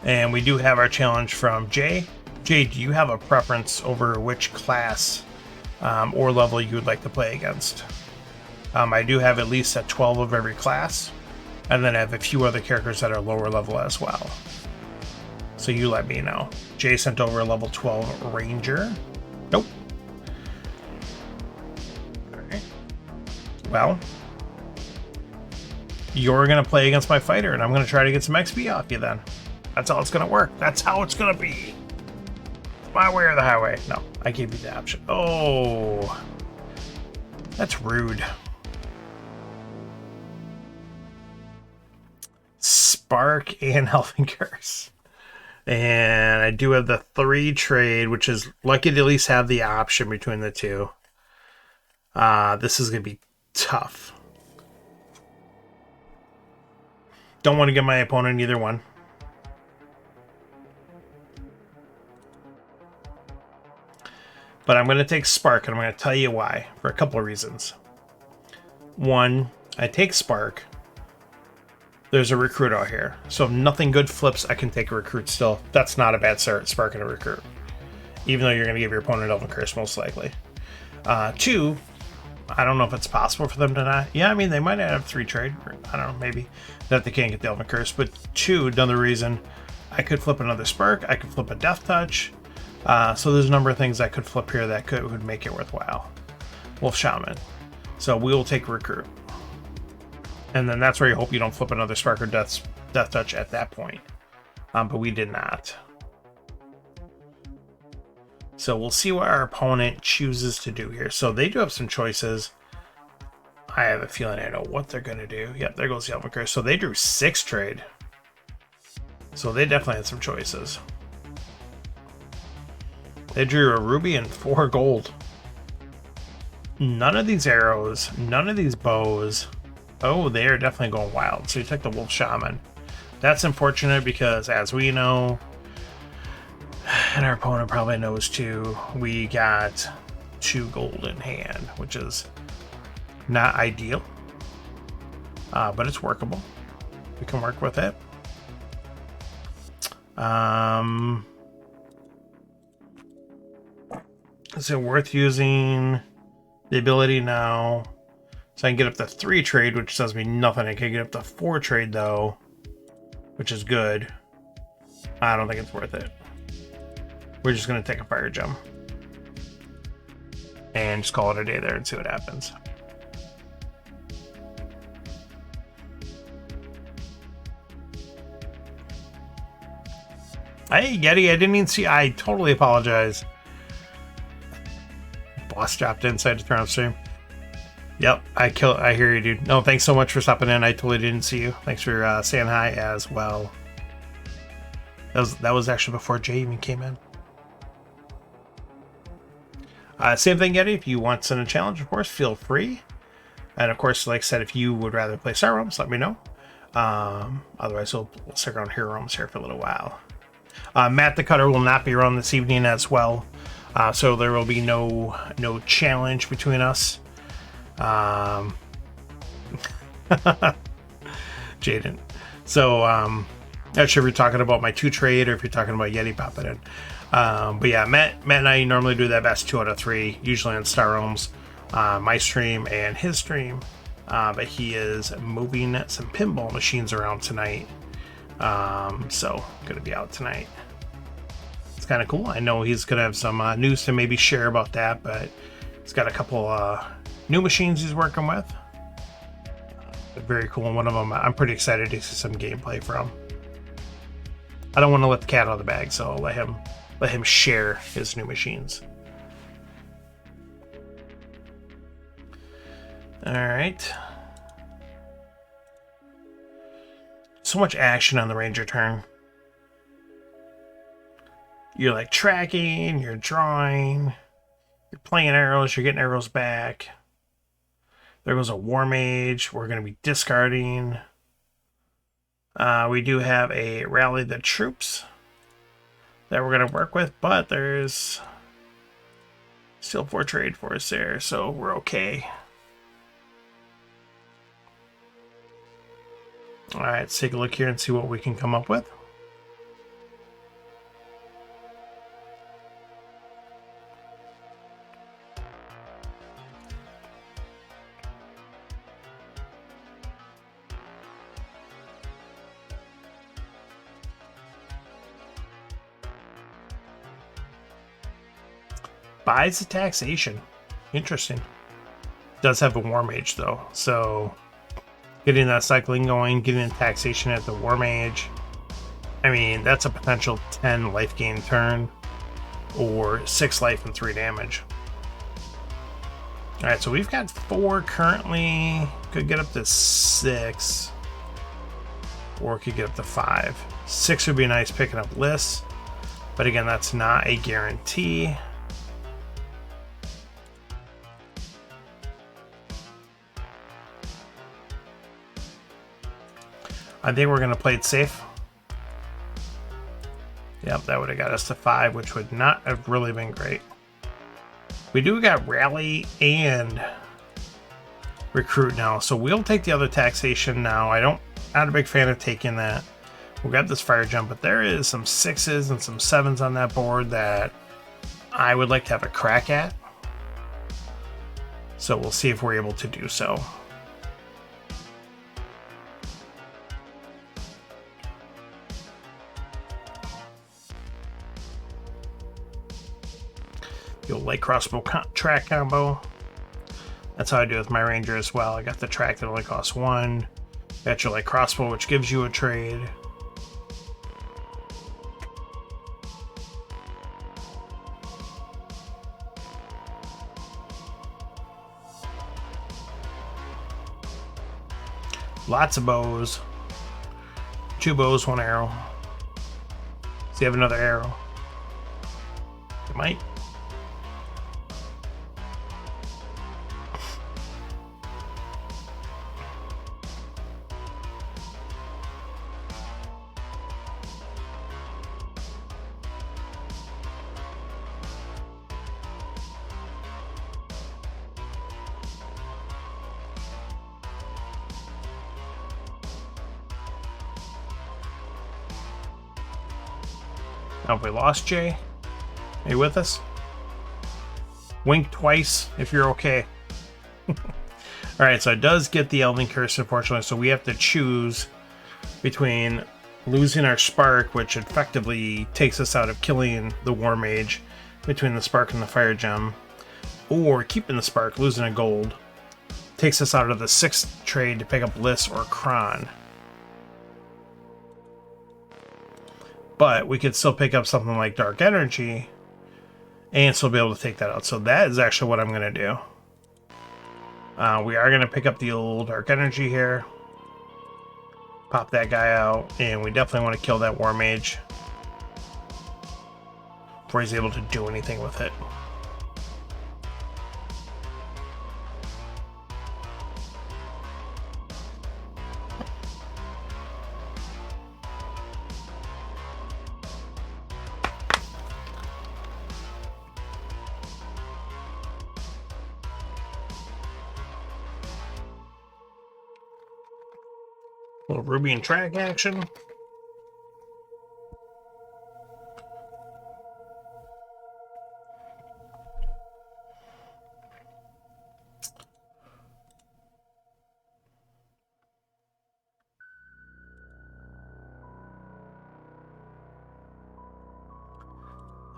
And we do have our challenge from Jay. Jay, do you have a preference over which class or level you would like to play against? I do have at least a 12 of every class, and then I have a few other characters that are lower level as well. So you let me know. Jay sent over a level 12 Ranger. Nope. Well, you're going to play against my fighter, and I'm going to try to get some XP off you then. That's how it's going to work. That's how it's going to be. My way or the highway. No, I gave you the option. Oh, that's rude. Spark and Elven Curse. And I do have the 3 trade, which is lucky to at least have the option between the two. This is going to be tough. Don't want to give my opponent either one. But I'm going to take Spark, and I'm going to tell you why, for a couple of reasons. One, I take Spark. There's a recruit out here. So if nothing good flips, I can take a recruit still. That's not a bad start, Spark and a recruit. Even though you're going to give your opponent Elven Curse, most likely. 2, I don't know if it's possible for them to not. Yeah, I mean, they might have 3 trade. I don't know, maybe. That they can't get the Elven Curse. But 2, another reason, I could flip another Spark. I could flip a Death Touch. So there's a number of things I could flip here that would make it worthwhile. Wolf Shaman. So we will take Recruit. And then that's where you hope you don't flip another Spark or Death Touch at that point. But we did not. So we'll see what our opponent chooses to do here. So they do have some choices. I have a feeling I know what they're going to do. Yep, there goes the Elven Curse. So they drew 6 trade. So they definitely had some choices. They drew a ruby and 4 gold. None of these arrows, none of these bows. Oh, they are definitely going wild. So you took the Wolf Shaman. That's unfortunate because, as we know, and our opponent probably knows too, we got 2 gold in hand, which is not ideal. But it's workable. We can work with it. Is it worth using the ability now? So I can get up to 3 trade, which does me nothing. I can get up to 4 trade, though, which is good. I don't think it's worth it. We're just going to take a Fire Gem. And just call it a day there and see what happens. Hey, Yeti, I didn't even see. I totally apologize. Boss dropped inside the turnip stream. Yep, I hear you, dude. No, thanks so much for stopping in. I totally didn't see you. Thanks for saying hi as well. That was actually before Jay even came in. Same thing, Yeti. If you want to send a challenge, of course, feel free. And of course, like I said, if you would rather play Star Realms, let me know. Otherwise, we'll stick around Hero Realms here for a little while. Matt the Cutter will not be around this evening as well. So there will be no challenge between us. Jaden. So not sure if you're talking about my 2 trade or if you're talking about Yeti popping in. But yeah, Matt and I normally do that best 2 out of 3, usually on Star Realms, my stream and his stream. But he is moving some pinball machines around tonight. So gonna be out tonight. It's kind of cool. I know he's gonna have some news to maybe share about that, but he's got a couple new machines he's working with. Very cool. And one of them I'm pretty excited to see some gameplay from. I don't want to let the cat out of the bag, so I'll let him share his new machines. All right. So much action on the Ranger turn. You're like tracking, you're drawing, you're playing arrows, you're getting arrows back. There goes a War Mage. We're going to be discarding. We do have a Rally the Troops that we're going to work with, but there's still 4 trade for us there, so we're okay. All right, let's take a look here and see what we can come up with. Buys the taxation. Interesting. Does have a War Mage though, so getting that cycling going, getting the taxation at the War Mage. I mean, that's a potential 10 life gain turn, or 6 life and 3 damage. Alright, so we've got 4 currently. Could get up to 6. or it could get up to 5. 6 would be nice picking up lists, but again, that's not a guarantee. I think we're going to play it safe. Yep, that would have got us to 5, which would not have really been great. We do got Rally and Recruit now, so we'll take the other taxation now. Not a big fan of taking that. We'll grab this Fire Jump, but there is some 6s and some 7s on that board that I would like to have a crack at. So we'll see if we're able to do so. You'll light crossbow track combo. That's how I do it with my ranger as well. I got the track that only costs 1. Got your light crossbow, which gives you a trade. Lots of bows. 2 bows, 1 arrow. Does he have another arrow? He might. Now, if we lost Jay, are you with us? Wink twice if you're okay. Alright, so it does get the Elven Curse, unfortunately, so we have to choose between losing our Spark, which effectively takes us out of killing the War Mage, between the Spark and the Fire Gem, or keeping the Spark, losing a gold, takes us out of the 6th trade to pick up Liss or Kron. But we could still pick up something like Dark Energy and still be able to take that out. So that is actually what I'm going to do. We are going to pick up the old Dark Energy here. Pop that guy out. And we definitely want to kill that War Mage before he's able to do anything with it. Little Ruby and track action.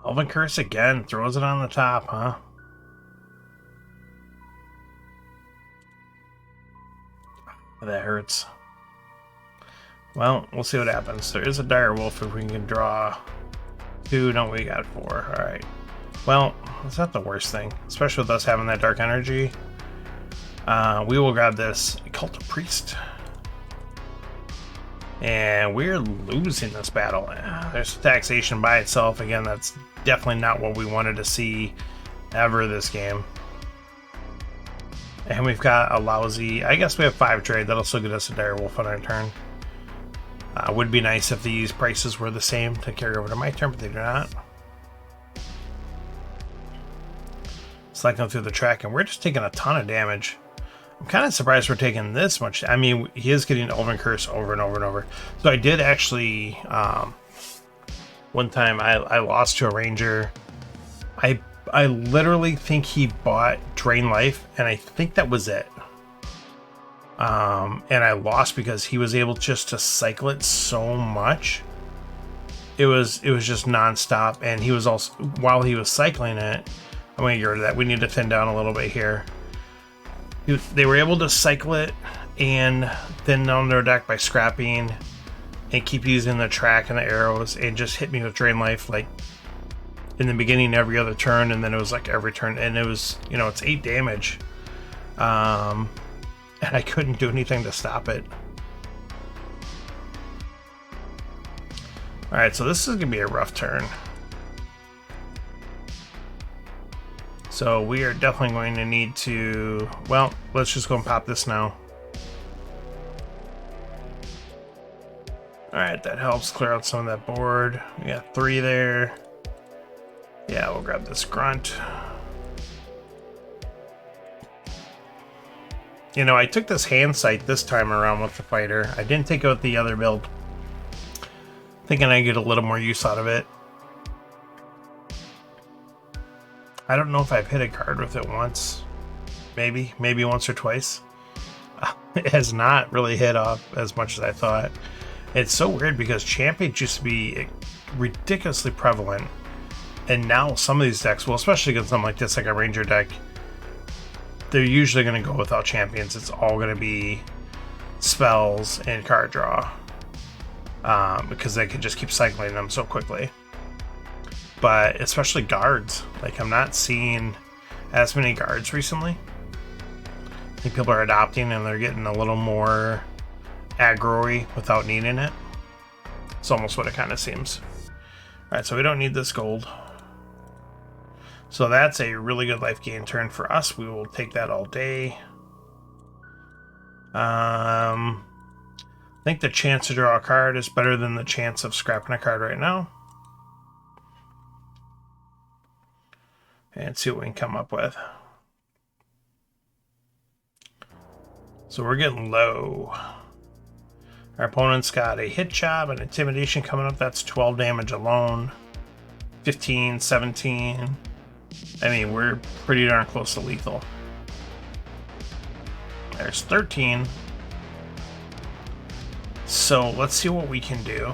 Elven Curse again, throws it on the top, huh? That hurts. Well, we'll see what happens. There is a dire wolf if we can draw 2. No, we got 4. Alright. Well, it's not the worst thing, especially with us having that dark energy. We will grab this Cult of Priest. And we're losing this battle. There's taxation by itself. Again, that's definitely not what we wanted to see ever this game. And we've got a lousy... I guess we have 5 trade. That'll still get us a dire wolf on our turn. Would be nice if these prices were the same to carry over to my turn, but they do not. Cycling through the track, and we're just taking a ton of damage. I'm kind of surprised we're taking this much. I mean, he is getting Elven Curse over and over and over. So I did actually, one time I lost to a ranger. I literally think he bought Drain Life, and I think that was it. And I lost because he was able just to cycle it so much. It was just nonstop, and he was also, while he was cycling it, I'm gonna get rid of that. We need to thin down a little bit here. They were able to cycle it and thin down their deck by scrapping and keep using the track and the arrows and just hit me with Drain Life like in the beginning every other turn, and then it was like every turn, and it was, you know, it's 8 damage. And I couldn't do anything to stop it. Alright, so this is going to be a rough turn. So we are definitely going to need to... Well, let's just go and pop this now. Alright, that helps clear out some of that board. We got 3 there. Yeah, we'll grab this grunt. You know, I took this hand sight this time around with the fighter. I didn't take out the other build, thinking I'd get a little more use out of it. I don't know if I've hit a card with it once. Maybe once or twice. It has not really hit off as much as I thought. It's so weird because champions used to be ridiculously prevalent. And now some of these decks, well, especially against something like this, like a Ranger deck, they're usually going to go without champions. It's all going to be spells and card draw. Because they can just keep cycling them so quickly. But especially guards. Like, I'm not seeing as many guards recently. I think people are adopting and they're getting a little more aggro-y without needing it. It's almost what it kind of seems. Alright, so we don't need this gold. So that's a really good life gain turn for us. We will take that all day. I think the chance to draw a card is better than the chance of scrapping a card right now. And see what we can come up with. So we're getting low. Our opponent's got a hit job and intimidation coming up. That's 12 damage alone. 15, 17. I mean, we're pretty darn close to lethal. There's 13. So let's see what we can do.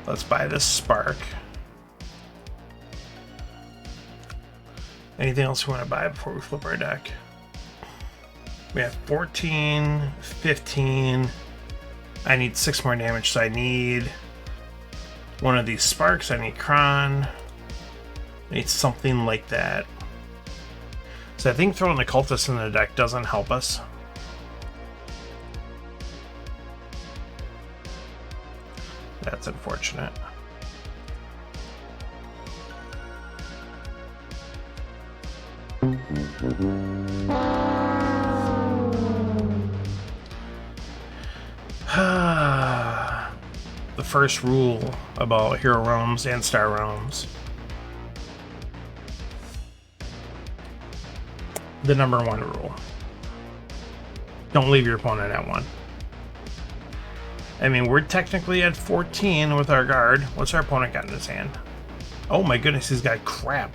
Let's buy this spark. Anything else we want to buy before we flip our deck? We have 14, 15. I need 6 more damage, so I need one of these sparks. I need Kron. I need something like that. So I think throwing the cultist in the deck doesn't help us. That's unfortunate. The first rule about Hero Realms and Star Realms. The number 1 rule. Don't leave your opponent at 1. I mean, we're technically at 14 with our guard. What's our opponent got in his hand? Oh my goodness, he's got crap.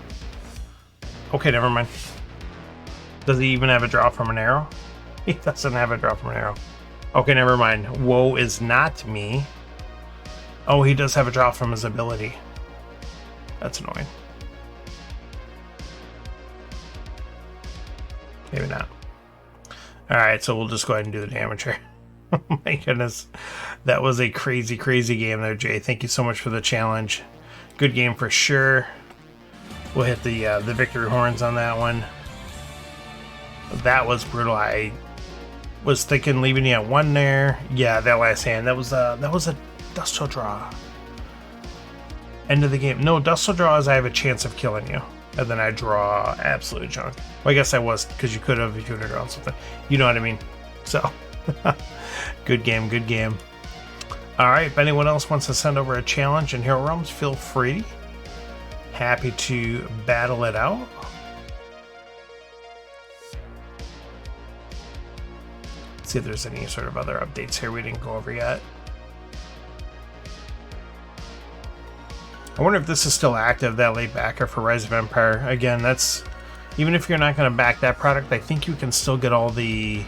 Okay, never mind. Does he even have a draw from an arrow? He doesn't have a draw from an arrow. Okay, never mind. Woe is not me. Oh, he does have a draw from his ability. That's annoying. Maybe not. Alright, so we'll just go ahead and do the damage here. Oh my goodness. That was a crazy, crazy game there, Jay. Thank you so much for the challenge. Good game for sure. We'll hit the victory horns on that one. That was brutal. I was thinking leaving you at 1 there. Yeah, that last hand. That was a Dusto draw. End of the game. No, Dusto draw is I have a chance of killing you. And then I draw absolute junk. Well, I guess I was, because you could have if you would have drawn something. You know what I mean. So, good game, good game. Alright, if anyone else wants to send over a challenge in Hero Realms, feel free. Happy to battle it out. Let's see if there's any sort of other updates here we didn't go over yet. I wonder if this is still active, that late backer for Rise of Empire. Again, that's... Even if you're not going to back that product, I think you can still get all the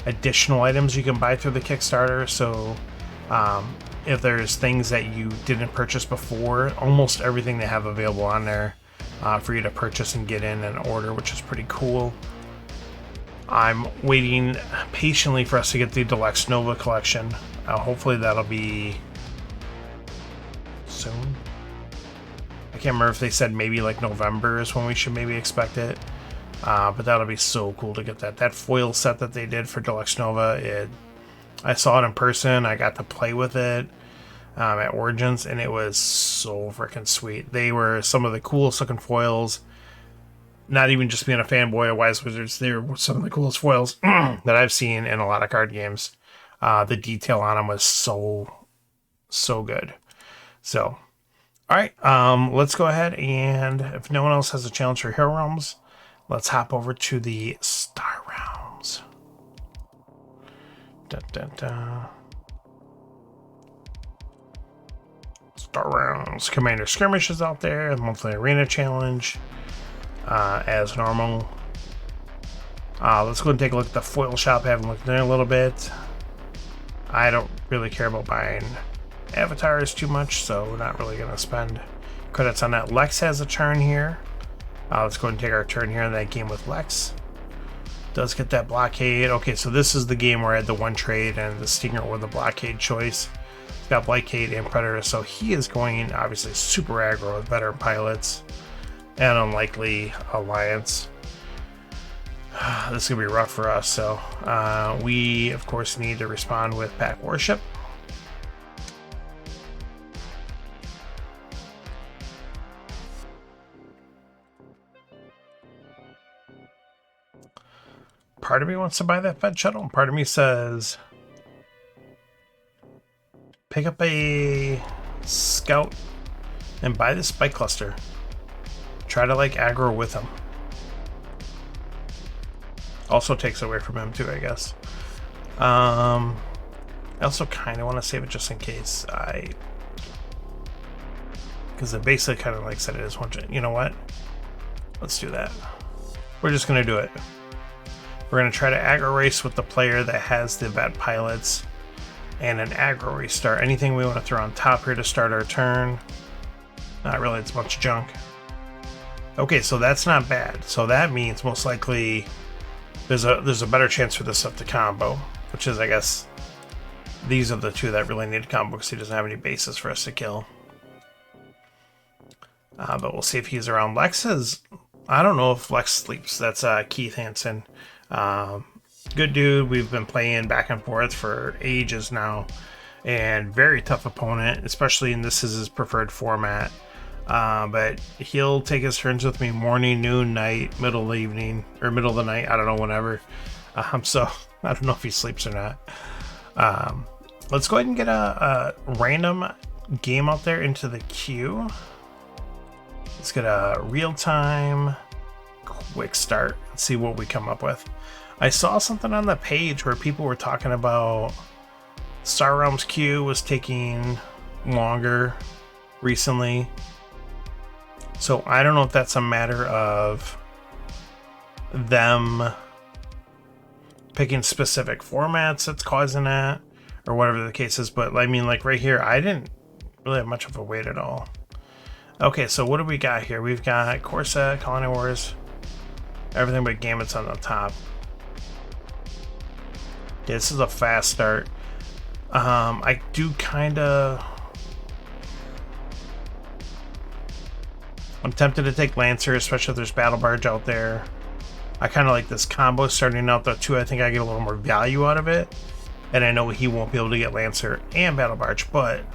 additional items you can buy through the Kickstarter. So, if there's things that you didn't purchase before, almost everything they have available on there for you to purchase and get in and order, which is pretty cool. I'm waiting patiently for us to get the Deluxe Nova collection. Hopefully that'll be soon. I can't remember if they said maybe like November is when we should maybe expect it. But that'll be so cool to get that. That foil set that they did for Deluxe Nova, I saw it in person. I got to play with it at Origins, and it was so freaking sweet. They were some of the coolest looking foils. Not even just being a fanboy of Wise Wizards, they were some of the coolest foils that I've seen in a lot of card games. The detail on them was so good. So, all right, let's go ahead, and if no one else has a challenge for Hero Realms, let's hop over to the Star Realms. Dun, dun, dun. Star Realms. Commander Skirmish is out there. The monthly arena challenge. As normal. Let's go and take a look at the foil shop. I haven't looked in there a little bit. I don't really care about buying avatars too much, so we're not really going to spend credits on that. Lex has a turn here. Let's go and take our turn here in that game with Lex. Does get that blockade. Okay, so this is the game where I had the one trade and the Stinger or the blockade choice. He's got blockade and predator, so he is going obviously super aggro with better pilots and unlikely alliance. This is gonna be rough for us, so we of course need to respond with Pack Warship. Part of me wants to buy that Fed shuttle, and part of me says pick up a scout and buy the spike cluster. Try to like aggro with him. Also takes away from him too, I guess. I also kind of want to save it just in case because it basically kind of like said it is one. You know what? Let's do that. We're just gonna do it. We're gonna try to aggro race with the player that has the vet pilots and an aggro restart. Anything we want to throw on top here to start our turn. Not really, it's a bunch of junk. Okay, so that's not bad. So that means most likely there's a better chance for this stuff to combo, which is, I guess, these are the two that really need to combo because he doesn't have any bases for us to kill. But we'll see if he's around. Lex is, I don't know if Lex sleeps. That's Keith Hansen. Good dude. We've been playing back and forth for ages now, and very tough opponent, especially in this is his preferred format. But he'll take his turns with me morning, noon, night, middle of the evening, or middle of the night. I don't know, whenever. So I don't know if he sleeps or not. Let's go ahead and get a random game out there into the queue. Let's get a real-time quick start and see what we come up with. I saw something on the page where people were talking about Star Realms queue was taking longer recently. So I don't know if that's a matter of them picking specific formats that's causing that, or whatever the case is. But I mean, like right here, I didn't really have much of a wait at all. Okay, so what do we got here? We've got Corset, Colony Wars, everything but Gambits on the top. Yeah, this is a fast start. I do kind of... I'm tempted to take Lancer, especially if there's Battle Barge out there. I kind of like this combo starting out though too. I think I get a little more value out of it. And I know he won't be able to get Lancer and Battle Barge, but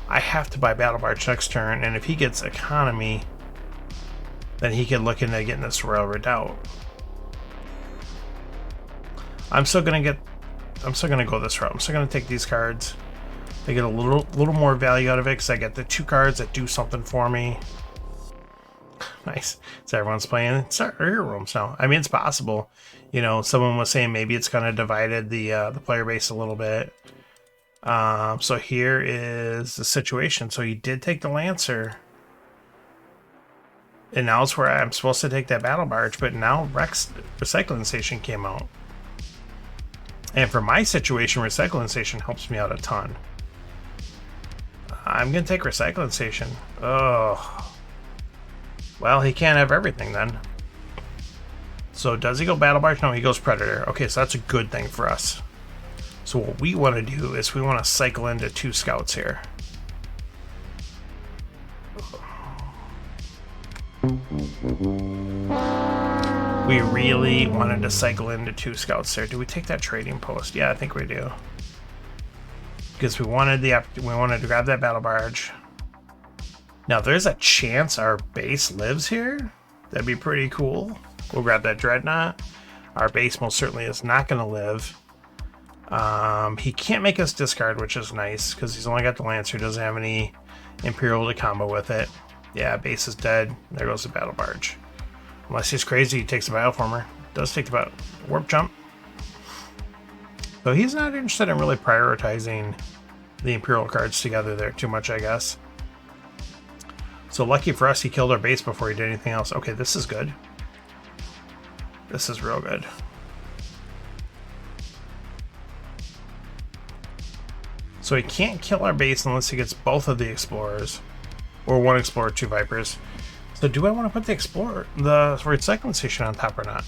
I have to buy Battle Barge next turn. And if he gets economy, then he can look into getting this Royal Redoubt. I'm still gonna go this route. I'm still gonna take these cards. I get a little more value out of it because I get the two cards that do something for me. Nice. So everyone's playing Star Realms now. I mean, it's possible. You know, someone was saying maybe it's kind of divided the player base a little bit. So here is the situation. So he did take the Lancer. And now it's where I'm supposed to take that Battle Barge, but now Rex Recycling Station came out. And for my situation, Recycling Station helps me out a ton. I'm going to take Recycling Station. Oh. Well, he can't have everything then. So does he go Battle Barge? No, he goes Predator. Okay, so that's a good thing for us. So what we want to do is we want to cycle into 2 scouts here. We really wanted to cycle into 2 scouts there. Do we take that trading post? Yeah, I think we do. because we wanted to grab that battle barge. Now, there's a chance our base lives here. That'd be pretty cool. We'll grab that dreadnought. Our base most certainly is not going to live. He can't make us discard, which is nice, because he's only got the Lancer. Doesn't have any Imperial to combo with it. Yeah, base is dead. There goes the battle barge. Unless he's crazy, he takes the Bioformer. Does take the warp jump. So he's not interested in really prioritizing the Imperial cards together there too much, I guess. So lucky for us, he killed our base before he did anything else. Okay, this is good. This is real good. So he can't kill our base unless he gets both of the Explorers. Or one Explorer, 2 Vipers. So do I want to put the recycling station on top or not?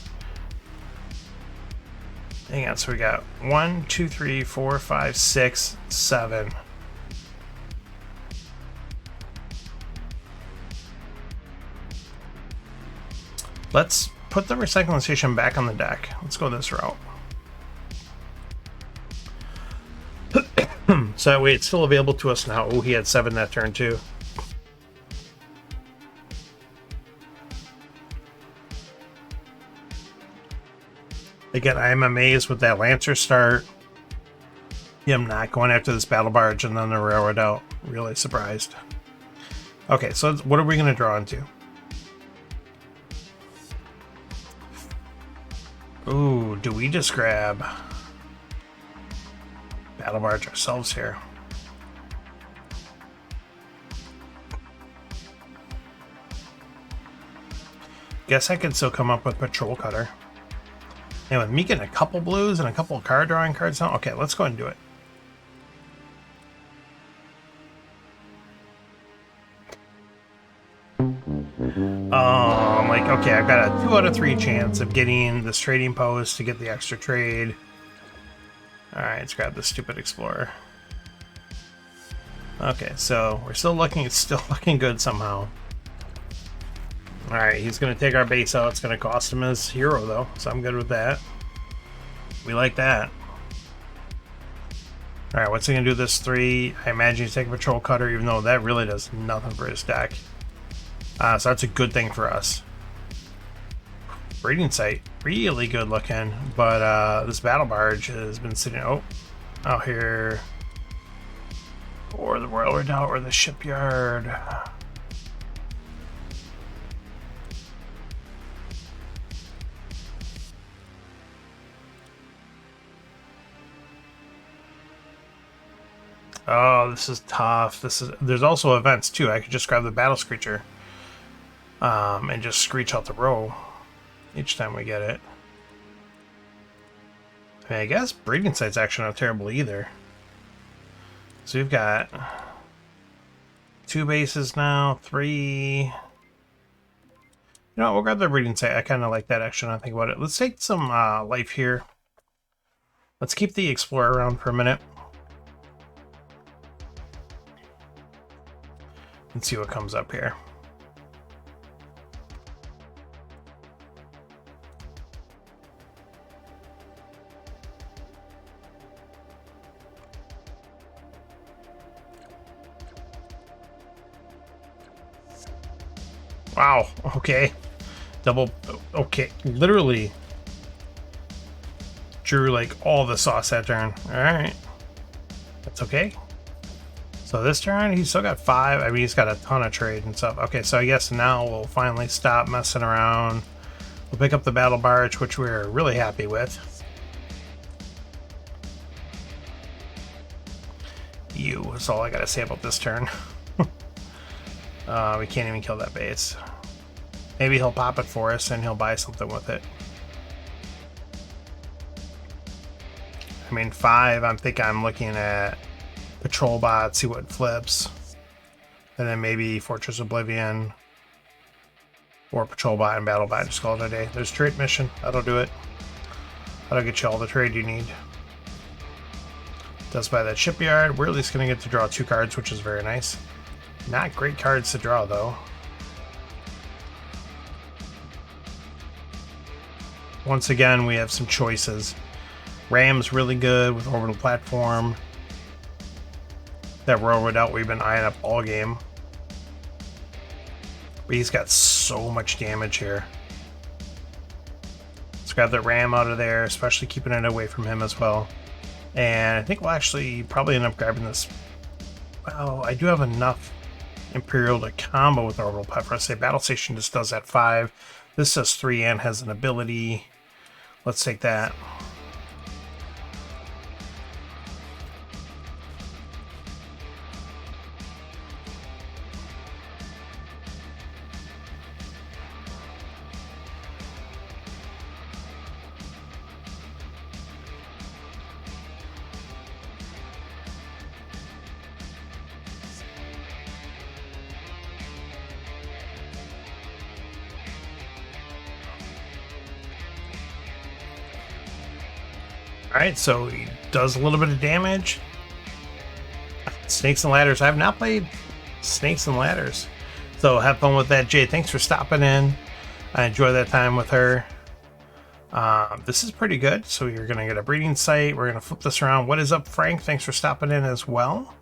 Hang on, so we got 1, 2, 3, 4, 5, 6, 7. Let's put the recycling station back on the deck. Let's go this route. So that way it's still available to us now. Oh, he had 7 that turn too. Again, I am amazed with that Lancer start. Him not going after this battle barge and then the railroad out. Really surprised. Okay, so what are we going to draw into? Ooh, do we just grab battle barge ourselves here? Guess I could still come up with Patrol Cutter. And with me getting a couple blues and a couple of card drawing cards now, okay, let's go ahead and do it. I'm like, okay, I've got a 2 out of 3 chance of getting this trading post to get the extra trade. Alright, let's grab this stupid Explorer. Okay, so we're still looking, it's still looking good somehow. Alright, he's going to take our base out. It's going to cost him his hero, though, so I'm good with that. We like that. Alright, what's he going to do this 3? I imagine he's taking Patrol Cutter, even though that really does nothing for his deck. So that's a good thing for us. Breeding Site, really good looking, but this Battle Barge has been sitting out here. Or the Royal Redoubt or the Shipyard. Oh, this is tough. There's also events too. I could just grab the Battle Screecher. And just screech out the row each time we get it. I mean, I guess Breeding Site's actually not terrible either. So we've got 2 bases now, 3. You know what, we'll grab the Breeding Site. I kind of like that action. I think about it. Let's take some life here. Let's keep the Explorer around for a minute. And see what comes up here. Wow, okay. Okay, literally drew like all the sauce that turn. Alright. That's okay. So this turn, he's still got 5. I mean, he's got a ton of trade and stuff. Okay, so I guess now we'll finally stop messing around. We'll pick up the Battle Barge, which we're really happy with. That's all I gotta say about this turn. We can't even kill that base. Maybe he'll pop it for us and he'll buy something with it. I mean, 5, I think I'm looking at Patrol Bot, see what flips. And then maybe Fortress Oblivion. Or Patrol Bot and Battle Bot, just call it a day. There's trade mission, that'll do it. That'll get you all the trade you need. Does buy that Shipyard. We're at least going to get to draw 2 cards, which is very nice. Not great cards to draw, though. Once again, we have some choices. Ram's really good with Orbital Platform. That Royal Redoubt we've been eyeing up all game. But he's got so much damage here. Let's grab the ram out of there, especially keeping it away from him as well. And I think we'll actually probably end up grabbing this. Well, I do have enough Imperial to combo with Orbital Pet for us. Say Battle Station just does that 5. This does 3 and has an ability. Let's take that. Alright, so he does a little bit of damage. Snakes and Ladders. I have not played Snakes and Ladders. So have fun with that, Jay. Thanks for stopping in. I enjoy that time with her. This is pretty good. So you're going to get a breeding site. We're going to flip this around. What is up, Frank? Thanks for stopping in as well.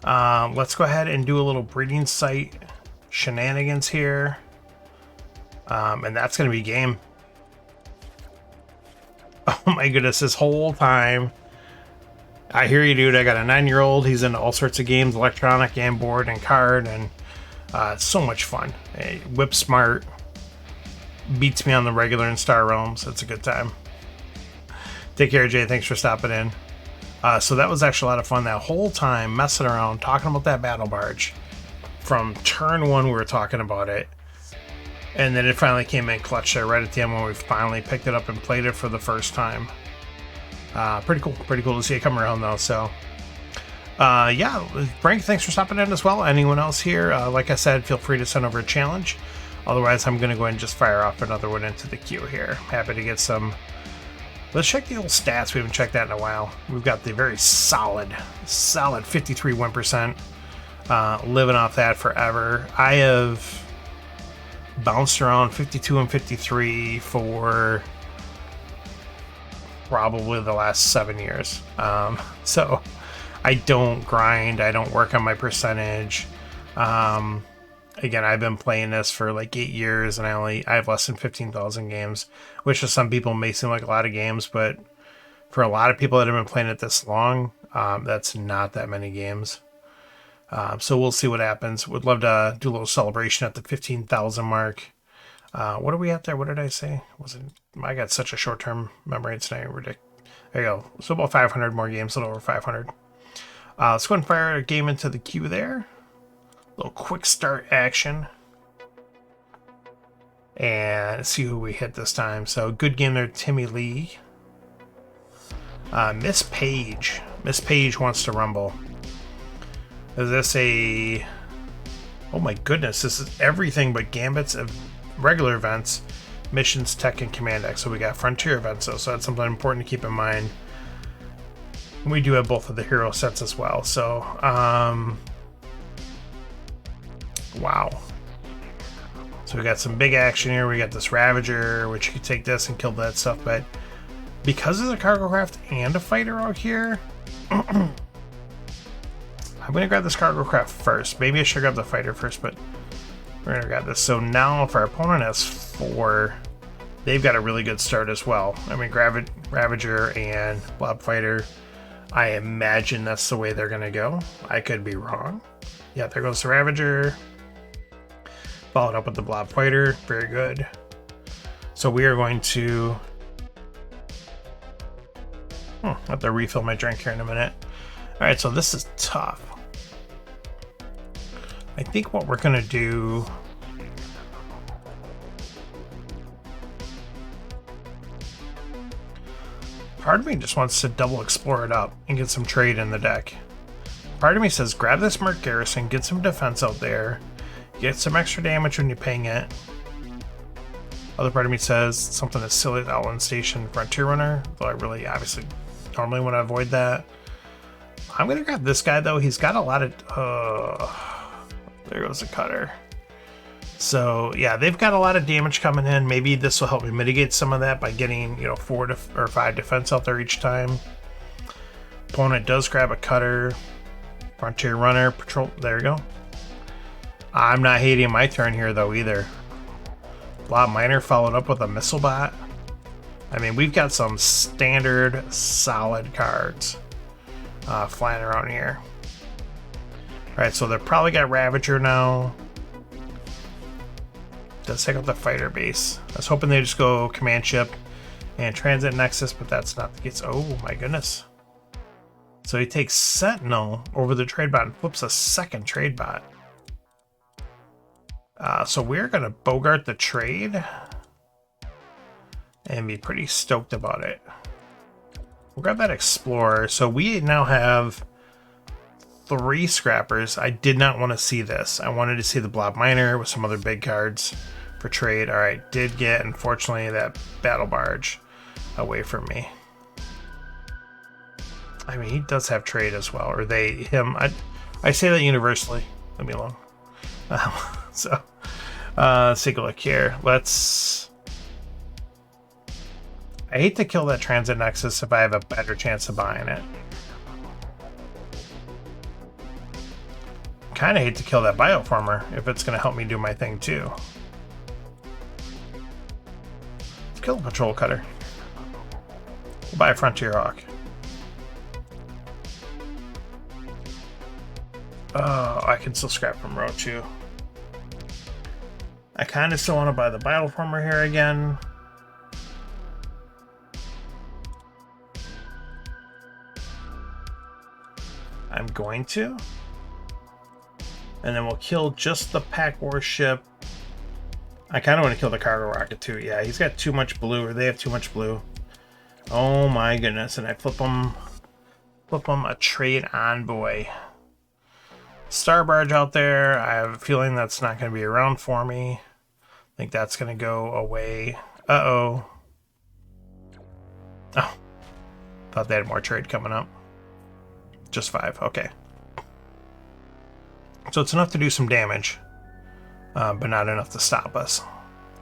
Let's go ahead and do a little breeding site shenanigans here. And that's going to be game. Oh my goodness, this whole time. I hear you, dude. I got a 9-year-old. He's into all sorts of games, electronic and board and card, and it's so much fun. Hey, whip smart. Beats me on the regular in Star Realms. It's a good time. Take care, Jay. Thanks for stopping in. So that was actually a lot of fun that whole time, messing around, talking about that battle barge. From turn 1, we were talking about it. And then it finally came in clutch there right at the end when we finally picked it up and played it for the first time. Pretty cool to see it come around though. So yeah, Frank, thanks for stopping in as well. Anyone else here, like I said, feel free to send over a challenge. Otherwise, I'm going to go ahead and just fire off another one into the queue here. Happy to get some. Let's check the old stats. We haven't checked that in a while. We've got the very solid 53 win%. Living off that forever. I have bounced around 52 and 53 for probably the last 7 years. So I don't grind. I don't work on my percentage. Again, I've been playing this for like 8 years, and I have less than 15,000 games, which to some people may seem like a lot of games, but for a lot of people that have been playing it this long, that's not that many games. So we'll see what happens. Would love to do a little celebration at the 15,000 mark. What are we at there? What did I say? I got such a short-term memory tonight. Ridiculous. There you go. So about 500 more games, a little over 500. Let's go and fire a game into the queue there. Little quick start action. And see who we hit this time. So good game there, Timmy Lee. Miss Page. Miss Page wants to rumble. Is this a... Oh my goodness, this is everything but gambits of regular events, missions, tech, and command decks. So we got frontier events, so that's something important to keep in mind. We do have both of the hero sets as well. So, wow. So we got some big action here. We got this Ravager, which you could take this and kill that stuff, but because there's a cargo craft and a fighter out here, I'm going to grab this cargo craft first. Maybe I should grab the fighter first, but we're going to grab this. So now if our opponent has 4, they've got a really good start as well. I mean, Ravager and Blob Fighter, I imagine that's the way they're going to go. I could be wrong. Yeah, there goes the Ravager. Followed up with the Blob Fighter. Very good. So we are going to... I'll have to refill my drink here in a minute. Alright, so this is tough. I think what we're going to do... Part of me just wants to double explore it up and get some trade in the deck. Part of me says grab this Merc Garrison, get some defense out there, get some extra damage when you ping it. Other part of me says something as silly as Outland Station Frontier Runner, though I really obviously normally want to avoid that. I'm going to grab this guy though. He's got a lot of... there goes the cutter. So yeah, they've got a lot of damage coming in. Maybe this will help me mitigate some of that by getting, 4 or 5 defense out there each time. Opponent does grab a cutter. Frontier Runner Patrol. There we go. I'm not hating my turn here, though, either. Blob Miner followed up with a Missile Bot. I mean, we've got some standard, solid cards flying around here. Alright, so they've probably got Ravager now. Let's take out the fighter base. I was hoping they just go Command Ship and Transit Nexus, but that's not the case. Oh my goodness. So he takes Sentinel over the trade bot and flips a second trade bot. So we're going to Bogart the trade and be pretty stoked about it. We'll grab that Explorer. So we now have 3 scrappers. I did not want to see this. I wanted to see the Blob Miner with some other big cards for trade. All right, did get, unfortunately, that Battle Barge away from me. I mean, he does have trade as well, or they, him. I say that universally. Leave me alone. Let's take a look here. I hate to kill that Transit Nexus if I have a better chance of buying it. Kind of hate to kill that Bioformer if it's going to help me do my thing too. Let's kill the Patrol Cutter. We'll buy a Frontier Hawk. Oh, I can still scrap from Rochu. I kind of still want to buy the Bioformer here again. I'm going to. And then we'll kill just the Pack Warship. I kind of want to kill the Cargo Rocket too. Yeah, he's got too much blue, or they have too much blue. Oh my goodness. And I flip them a Trade Envoy. Star Barge out there. I have a feeling that's not going to be around for me. I think that's going to go away. Uh-oh. Oh. Thought they had more trade coming up. Just 5. Okay. So it's enough to do some damage, but not enough to stop us.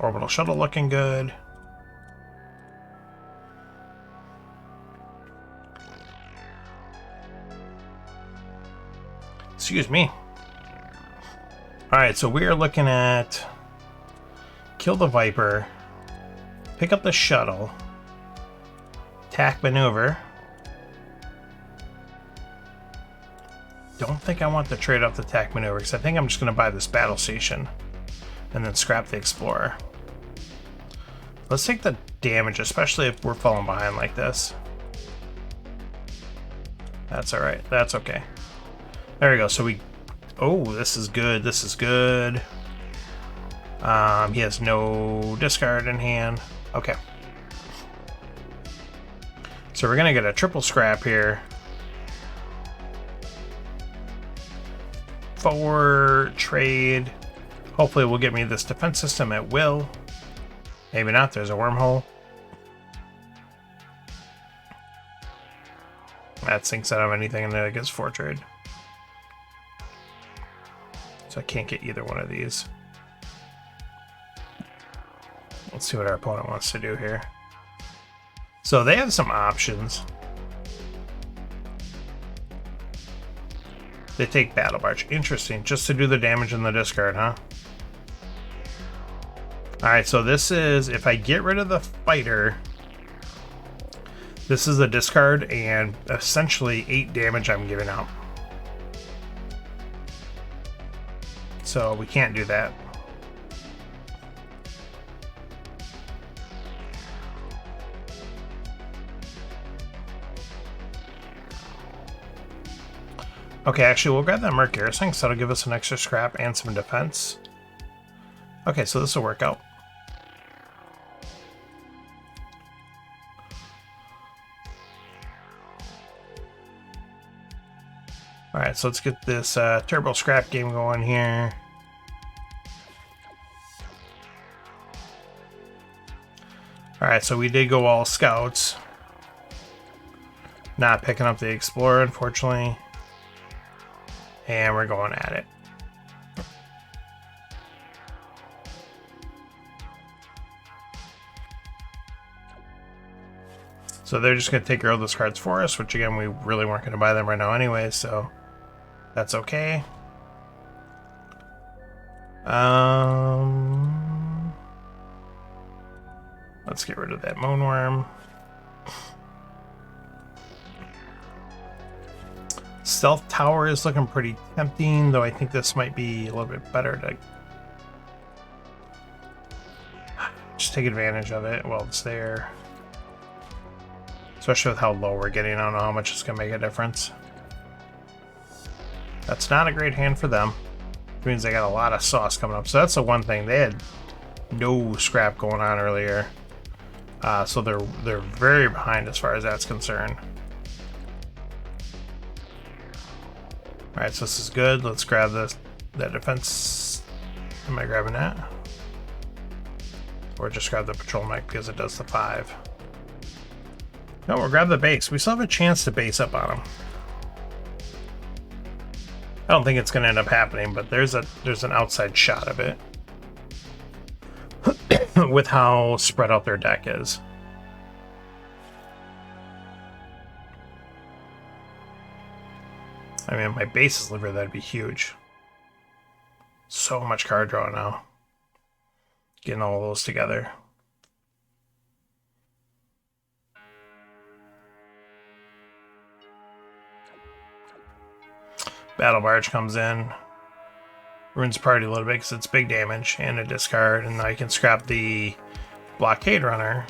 Orbital Shuttle looking good. Excuse me. Alright, so we are looking at kill the Viper, pick up the shuttle, attack maneuver. Don't think I want to trade off the attack maneuver because I think I'm just going to buy this battle station and then scrap the Explorer. Let's take the damage, especially if we're falling behind like this. That's alright. That's okay. There we go. So we... Oh, this is good. This is good. He has no discard in hand. Okay. So we're going to get a triple scrap here. Forward trade. Hopefully we'll get me this defense system at will. Maybe not. There's a wormhole. That sinks out of anything and then it gets 4 trade. So I can't get either one of these. Let's see what our opponent wants to do here. So they have some options. They take Battle Barge. Interesting. Just to do the damage in the discard, huh? Alright, so this is... If I get rid of the fighter... This is a discard and essentially 8 damage I'm giving out. So we can't do that. Okay, actually, we'll grab that Merc Garrison, so that'll give us an extra scrap and some defense. Okay, so this will work out. Alright, so let's get this turbo scrap game going here. Alright, so we did go all scouts. Not picking up the Explorer, unfortunately. And we're going at it. So they're just going to take care of those cards for us, which again, we really weren't going to buy them right now anyway, so That's okay. Let's get rid of that moonworm. Stealth tower is looking pretty tempting, though I think this might be a little bit better to just take advantage of it while it's there. Especially with how low we're getting, I don't know how much it's going to make a difference. That's not a great hand for them. It means they got a lot of sauce coming up. So that's the one thing. They had no scrap going on earlier. So they're very behind as far as that's concerned. Alright, so this is good. Let's grab that defense. Am I grabbing that? Or just grab the patrol mech because it does the 5. No, we'll grab the base. We still have a chance to base up on them. I don't think it's going to end up happening, but there's an outside shot of it. With how spread out their deck is. I mean, if my base is liver, that'd be huge. So much card draw now. Getting all those together. Battle Barge comes in. Ruins party a little bit because it's big damage and a discard, and I can scrap the Blockade Runner.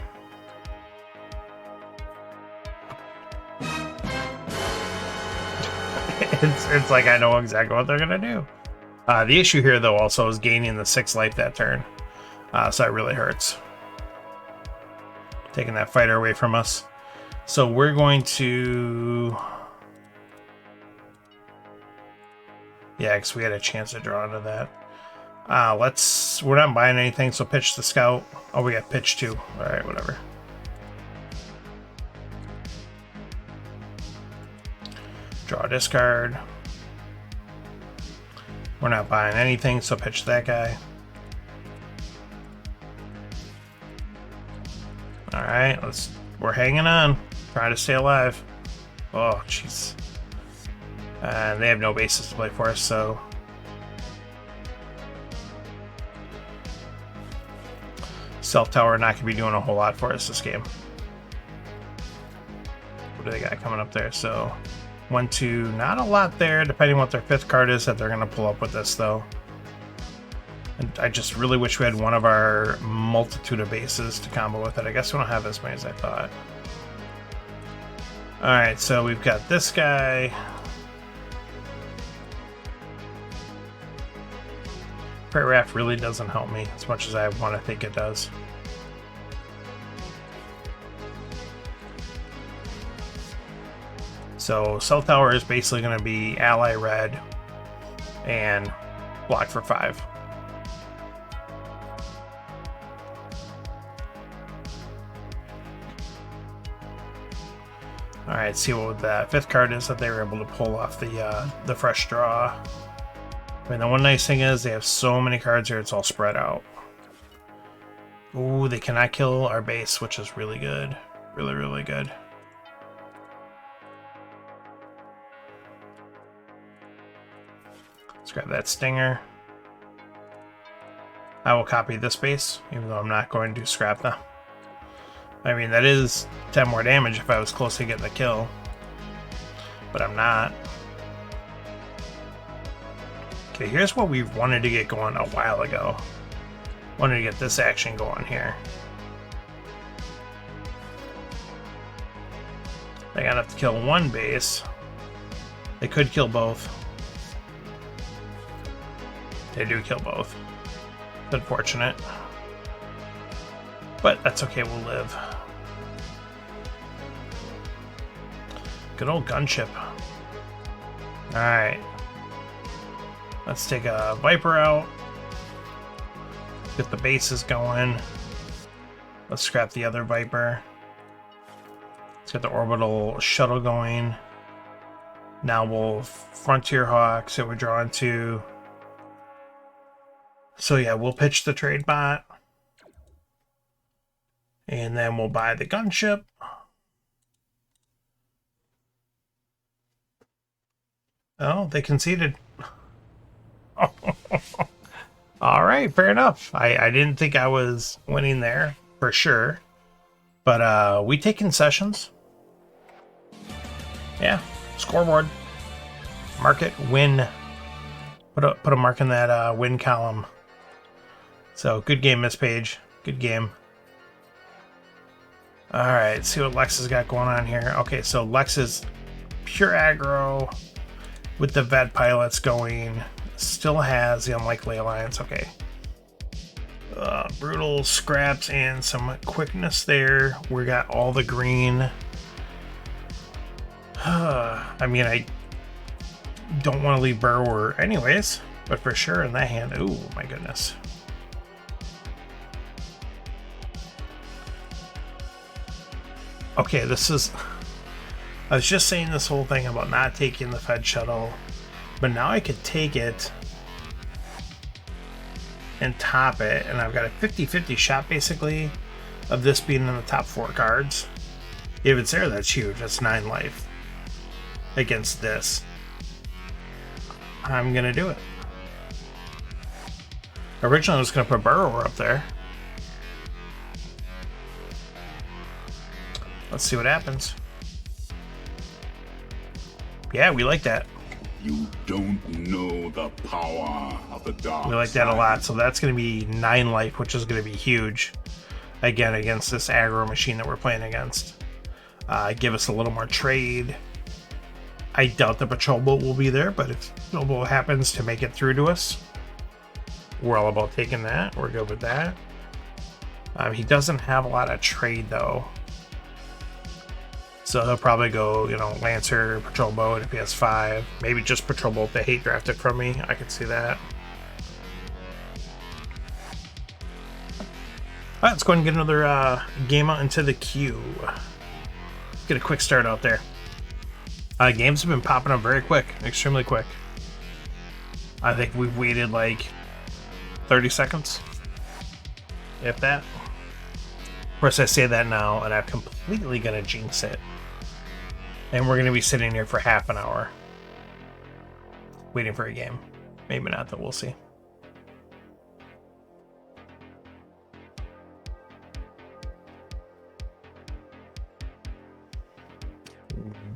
It's like I know exactly what they're gonna do. The issue here, though, also is gaining the 6 life that turn, so that really hurts. Taking that fighter away from us. So we're going to... Yeah, because we had a chance to draw into that. We're not buying anything, so pitch the scout. Oh, we got pitch too. Alright, whatever. Draw a discard. We're not buying anything, so pitch that guy. Alright, we're hanging on. Trying to stay alive. Oh, jeez. And they have no bases to play for us, so... Stealth Tower not going to be doing a whole lot for us this game. What do they got coming up there? So, 1, 2, not a lot there, depending on what their 5th card is that they're going to pull up with this, though. And I just really wish we had one of our multitude of bases to combo with it. I guess we don't have as many as I thought. Alright, so we've got this guy... Prairie Raft really doesn't help me as much as I want to think it does. So Stealth Tower is basically going to be ally red and block for 5. Alright, see what that 5th card is that they were able to pull off the fresh draw. I mean, the one nice thing is they have so many cards here, it's all spread out. Ooh, they cannot kill our base, which is really good. Really, really good. Let's grab that stinger. I will copy this base, even though I'm not going to scrap them. I mean, that is 10 more damage if I was close to getting the kill. But I'm not. Okay, here's what we wanted to get going a while ago. Wanted to get this action going here. They got enough to kill one base. They could kill both. They do kill both. It's unfortunate. But that's okay, we'll live. Good old gunship. Alright. Let's take a Viper out. Get the bases going. Let's scrap the other Viper. Let's get the orbital shuttle going. Now we'll Frontier Hawk, so we're drawn to. So yeah, we'll pitch the trade bot. And then we'll buy the gunship. Oh, they conceded. All right, fair enough. I didn't think I was winning there for sure, but we take concessions. Yeah, scoreboard, mark it, win. Put a mark in that win column. So good game, Miss Page. Good game. All right, see what Lex has got going on here. Okay, so Lex is pure aggro with the vet pilots going. Still has the unlikely alliance. Okay. Brutal scraps and some quickness there. We got all the green. I mean, I don't want to leave Burrower anyways, but for sure in that hand. Oh my goodness. Okay, this is... I was just saying this whole thing about not taking the Fed shuttle, but now I could take it and top it, and I've got a 50-50 shot basically of this being in the top 4 cards. If it's there, that's huge. That's 9 life against this. I'm gonna do it. Originally I was gonna put Burrower up there. Let's see what happens. Yeah, we like that. You don't know the power of the dark. We like that a lot. So that's going to be 9 life, which is going to be huge. Again, against this aggro machine that we're playing against. Give us a little more trade. I doubt the patrol boat will be there, but if patrol boat happens to make it through to us, we're all about taking that. We're good with that. He doesn't have a lot of trade though. So he'll probably go, you know, Lancer, Patrol Boat if he has 5. Maybe just Patrol Boat they hate drafted from me. I could see that. Alright, let's go ahead and get another game out into the queue. Let's get a quick start out there. Games have been popping up very quick, extremely quick. I think we've waited like 30 seconds, if that. Of course, I say that now, and I'm completely gonna jinx it. And we're gonna be sitting here for half an hour, waiting for a game. Maybe not, though. We'll see.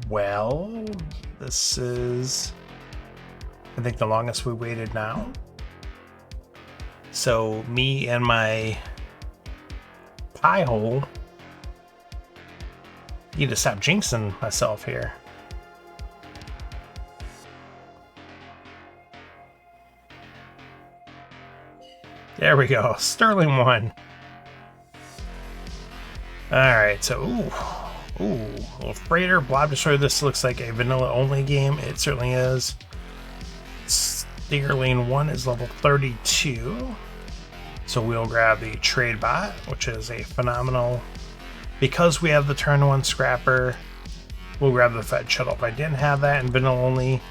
Well, this is, I think, the longest we waited now. So me and my pie hole need to stop jinxing myself here. There we go. Sterling won. Alright, so well, Freighter, Blob Destroyer. This looks like a vanilla only game. It certainly is. Sterling 1 is level 32. So we'll grab the Trade Bot, which is a phenomenal. Because we have the turn 1 Scrapper, we'll grab the Fed Shuttle. If I didn't have that in vanilla only,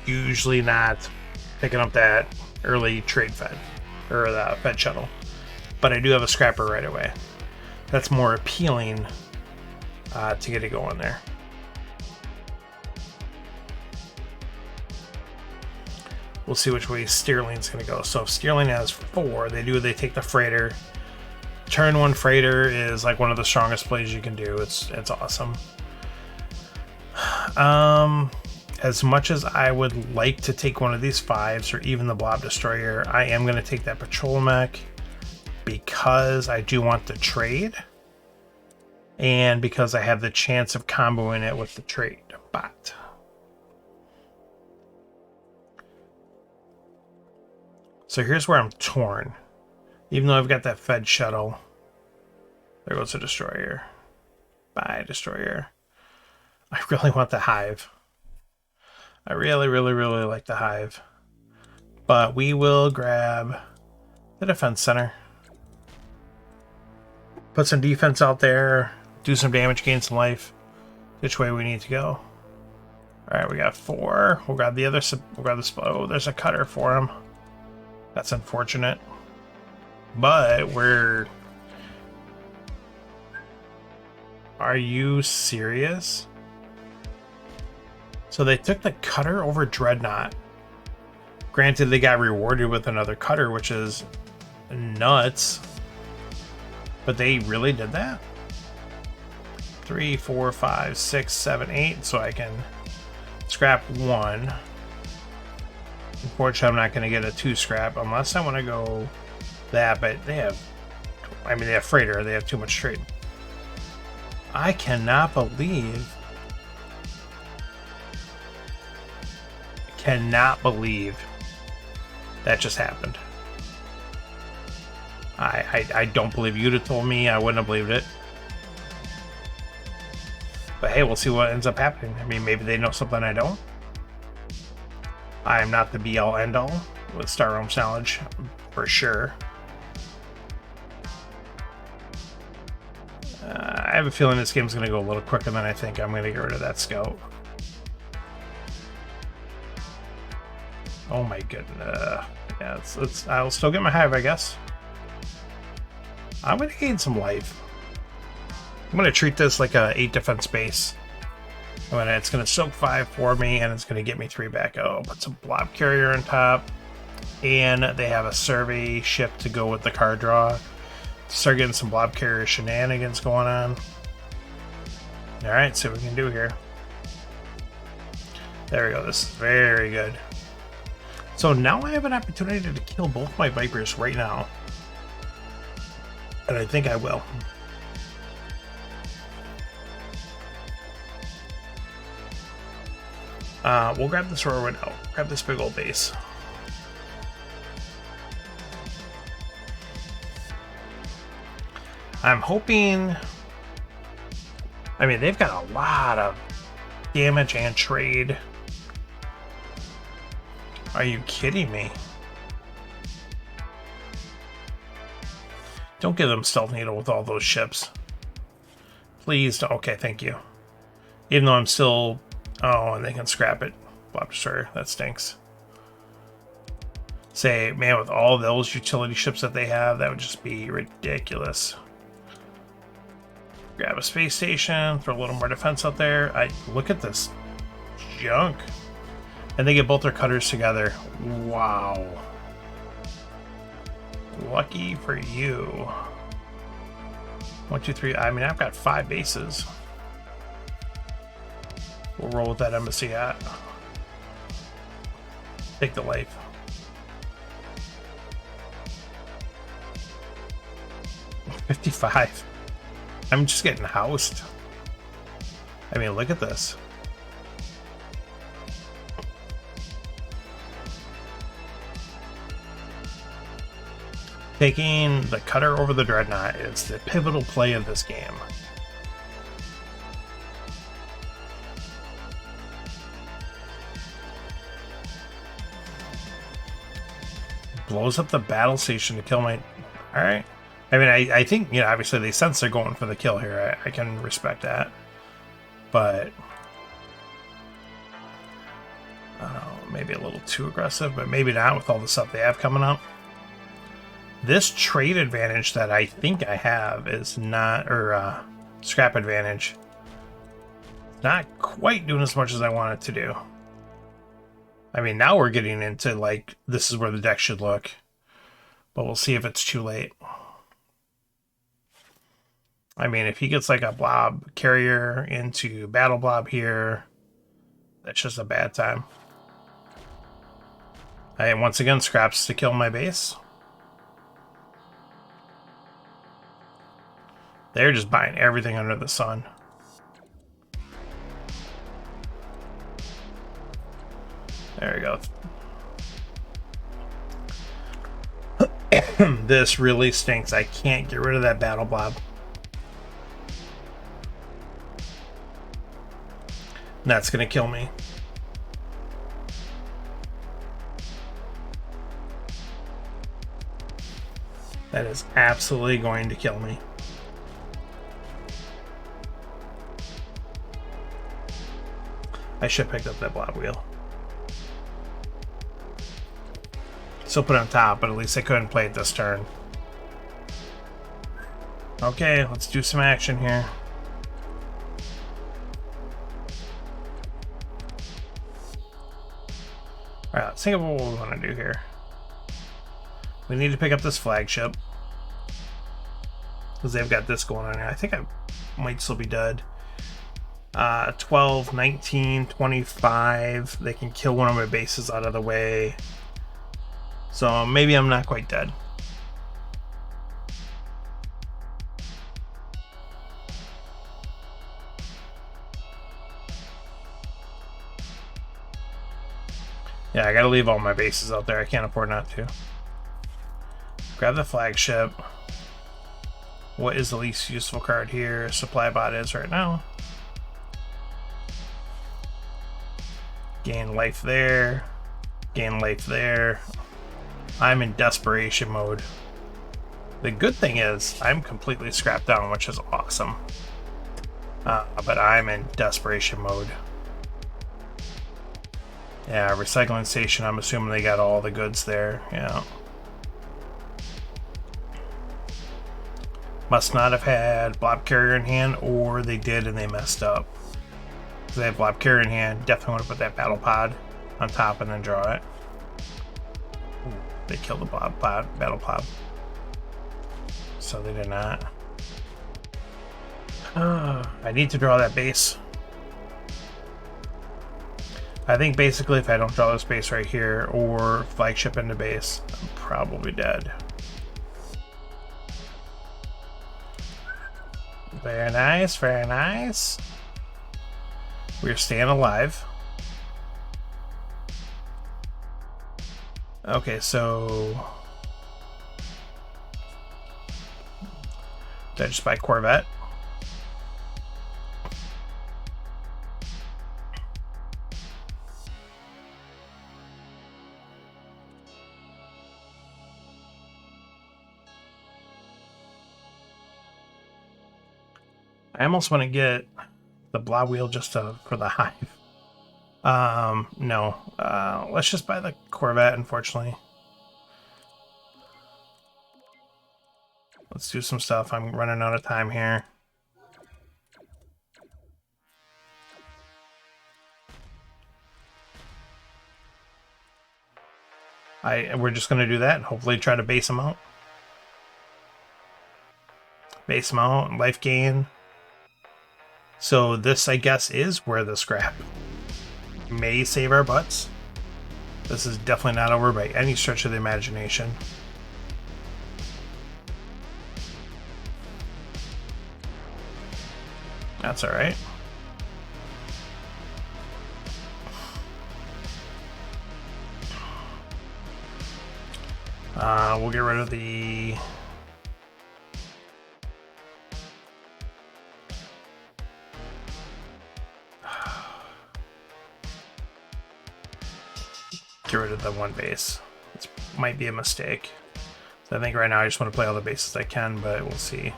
usually not picking up that early Trade Fed, or the Fed Shuttle. But I do have a Scrapper right away. That's more appealing to get it going there. We'll see which way Sterling's going to go. So if Sterling has 4, they take the Freighter. Turn 1 Freighter is like one of the strongest plays you can do. It's awesome. As much as I would like to take one of these 5s or even the Blob Destroyer, I am going to take that Patrol Mech because I do want the trade and because I have the chance of comboing it with the Trade Bot. So here's where I'm torn. Even though I've got that Fed Shuttle. There goes the Destroyer. Bye, Destroyer. I really want the Hive. I really, really, really like the Hive. But we will grab the Defense Center. Put some defense out there. Do some damage, gain some life. Which way we need to go. Alright, we got 4. We'll grab the other. We'll grab the. Oh, there's a cutter for him. That's unfortunate. But we're... Are you serious? So they took the cutter over Dreadnought. Granted, they got rewarded with another cutter, which is nuts. But they really did that? 3, 4, 5, 6, 7, 8. So I can scrap 1. Unfortunately, I'm not going to get a 2 scrap unless I want to go that. But they have, I mean, they have freighter. They have too much trade. I cannot believe that just happened. I don't believe you'd have told me. I wouldn't have believed it. But hey, we'll see what ends up happening. I mean, maybe they know something I don't. I am not the be-all, end-all with Star Realms knowledge, for sure. I have a feeling this game's going to go a little quicker than I think. I'm going to get rid of that scout. Oh my goodness. Yeah, I'll still get my hive, I guess. I'm going to gain some life. I'm going to treat this like a 8 defense base. It's going to soak 5 for me, and it's going to get me 3 back. Oh, put some blob carrier on top. And they have a survey ship to go with the card draw. Start getting some blob carrier shenanigans going on. Alright, see what we can do here. There we go. This is very good. So now I have an opportunity to kill both my Vipers right now. And I think I will. We'll grab this Roarwind out. Grab this big old base. I'm hoping... I mean, they've got a lot of damage and trade. Are you kidding me? Don't give them Stealth Needle with all those ships. Please don't. Okay, thank you. Even though I'm still... Oh, and they can scrap it. Blob Destroyer. That stinks. Say, man, with all those utility ships that they have, that would just be ridiculous. Grab a space station, throw a little more defense out there. Look at this junk. And they get both their cutters together. Wow. Lucky for you. 1, 2, 3. I mean, I've got 5 bases. We'll roll with that embassy at. Take the life. $55. I'm just getting housed. I mean, look at this. Taking the cutter over the Dreadnought is the pivotal play of this game. Blows up the battle station to kill my... Alright. I mean, I think, you know, obviously they sense they're going for the kill here. I can respect that. But... maybe a little too aggressive, but maybe not with all the stuff they have coming up. This trade advantage that I think I have is not... Or, scrap advantage. Not quite doing as much as I want it to do. I mean, now we're getting into, like, this is where the deck should look. But we'll see if it's too late. I mean, if he gets, like, a blob carrier into battle blob here, that's just a bad time. I once again scraps to kill my base. They're just buying everything under the sun. There we go. This really stinks. I can't get rid of that battle blob. That's gonna kill me. That is absolutely going to kill me. I should have picked up that blob wheel. Still put it on top, but at least I couldn't play it this turn. Okay, let's do some action here. Alright, let's think of what we want to do here. We need to pick up this flagship. Because they've got this going on here. I think I might still be dead. 12, 19, 25. They can kill one of my bases out of the way. So maybe I'm not quite dead. Yeah, I gotta leave all my bases out there. I can't afford not to. Grab the flagship. What is the least useful card here? Supply bot is right now. Gain life there. Gain life there. I'm in desperation mode. The good thing is I'm completely scrapped down, which is awesome. But I'm in desperation mode. Yeah, recycling station, I'm assuming they got all the goods there. Yeah. Must not have had blob carrier in hand, or they did and they messed up. If they have blob carrier in hand, definitely want to put that battle pod on top and then draw it. Ooh, they killed the battle pod. So they did not. I need to draw that base. I think basically if I don't draw this base right here or flagship into base, I'm probably dead. Very nice, very nice. We're staying alive. Okay, so did I just buy Corvette? I almost want to get the blob wheel just for the hive. No. Let's just buy the Corvette, unfortunately. Let's do some stuff. I'm running out of time here. We're just going to do that and hopefully try to base them out. Base them out, life gain. So this, I guess, is where the scrap may save our butts. This is definitely not over by any stretch of the imagination. That's all right. We'll get rid of the... Get rid of the one base. This might be a mistake. So I think right now I just want to play all the bases I can, but we'll see.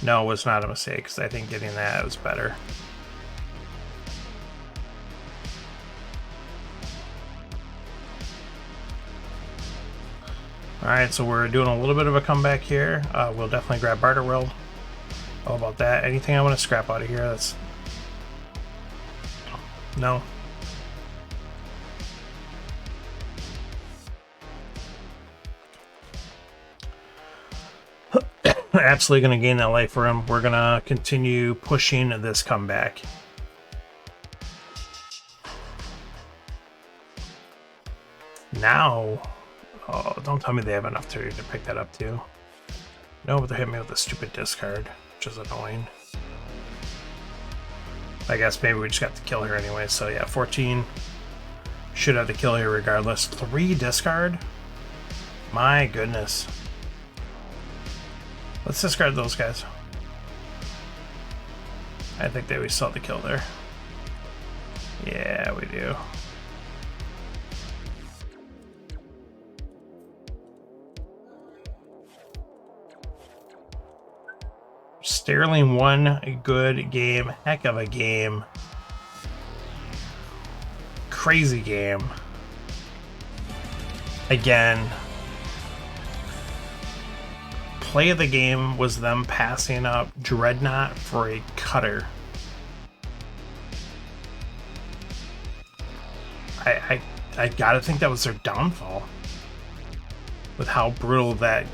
No, it was not a mistake, because I think getting that was better. Alright, so we're doing a little bit of a comeback here. We'll definitely grab Barter World. How about that? Anything I want to scrap out of here? That's... No. Absolutely going to gain that life for him. We're going to continue pushing this comeback. Now, oh, don't tell me they have enough to pick that up too. No, but they're hitting me with a stupid discard, which is annoying. I guess maybe we just got to kill her anyway. So yeah, 14. Should have to kill her regardless. 3 discard? My goodness. Let's discard those guys. I think that we still have to kill there. Yeah, we do. Sterling won a good game. Heck of a game. Crazy game. Again. Play of the game was them passing up Dreadnought for a cutter. I gotta think that was their downfall with how brutal that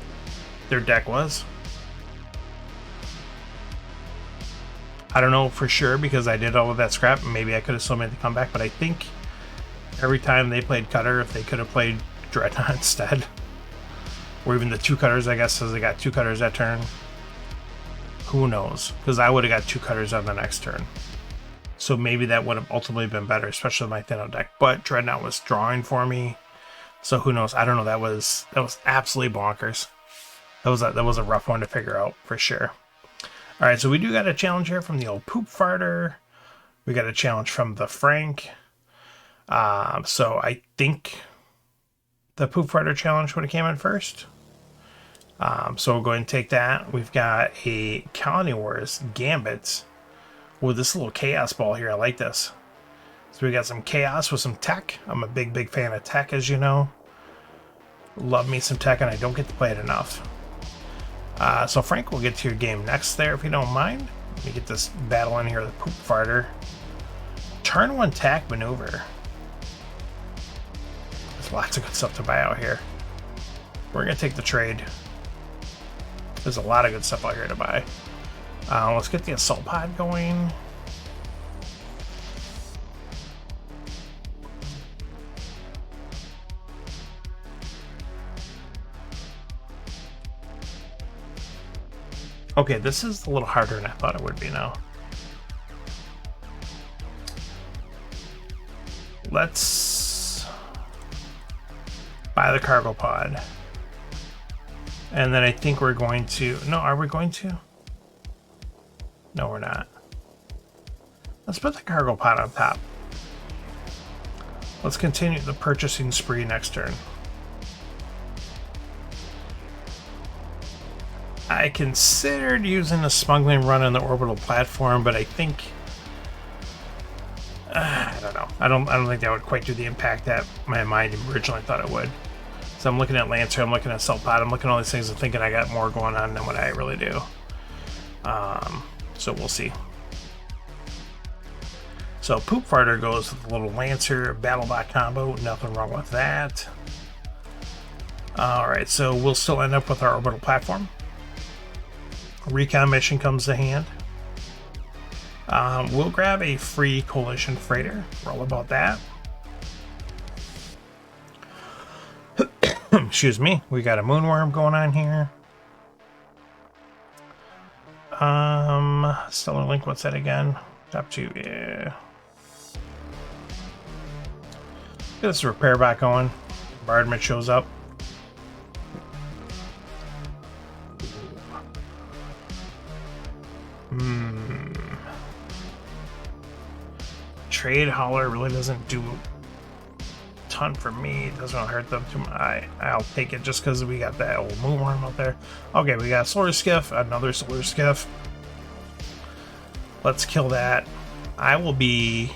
their deck was. I don't know for sure because I did all of that scrap. Maybe I could have still made the comeback, but I think every time they played Cutter, if they could have played Dreadnought instead, or even the 2 cutters, I guess, because they got 2 cutters that turn. Who knows? Because I would have got 2 cutters on the next turn. So maybe that would have ultimately been better, especially with my Thin Out deck. But Dreadnought was drawing for me. So who knows? I don't know. That was absolutely bonkers. That was a rough one to figure out for sure. All right, so we do got a challenge here from the old Poop Farter. We got a challenge from the Frank. So I think the Poop Farter challenge would have came in first. So we'll go ahead and take that. We've got a Colony Wars Gambit with this little Chaos Ball here. I like this. So we got some Chaos with some tech. I'm a big fan of tech, as you know. Love me some tech, and I don't get to play it enough. So Frank, we'll get to your game next there, if you don't mind. Let me get this battle in here, the Poop Farter. Turn 1 tech maneuver. There's lots of good stuff to buy out here. We're going to take the trade. There's a lot of good stuff out here to buy. Let's get the Assault Pod going. Okay, this is a little harder than I thought it would be now. Let's buy the cargo pod. And then I think we're going to... No, are we going to? No, we're not. Let's put the cargo pod on top. Let's continue the purchasing spree next turn. I considered using a smuggling run on the orbital platform, but I think... I don't know. I don't think that would quite do the impact that my mind originally thought it would. So I'm looking at Lancer, I'm looking at Assault Pod, I'm looking at all these things and thinking I got more going on than what I really do. So we'll see. So Poop Farter goes with a little Lancer BattleBot combo. Nothing wrong with that. Alright, so we'll still end up with our orbital platform. Recon mission comes to hand. We'll grab a free Coalition Freighter. We're all about that. Excuse me. We got a Moonworm going on here. Stellar Link, what's that again? Top 2, yeah. Get this repair bot going. Bardman shows up. Trade Hauler really doesn't do a ton for me. It doesn't really hurt them too much. I'll take it just because we got that old Moonworm out there. Okay, we got a Solar Skiff, another Solar Skiff. Let's kill that. I will be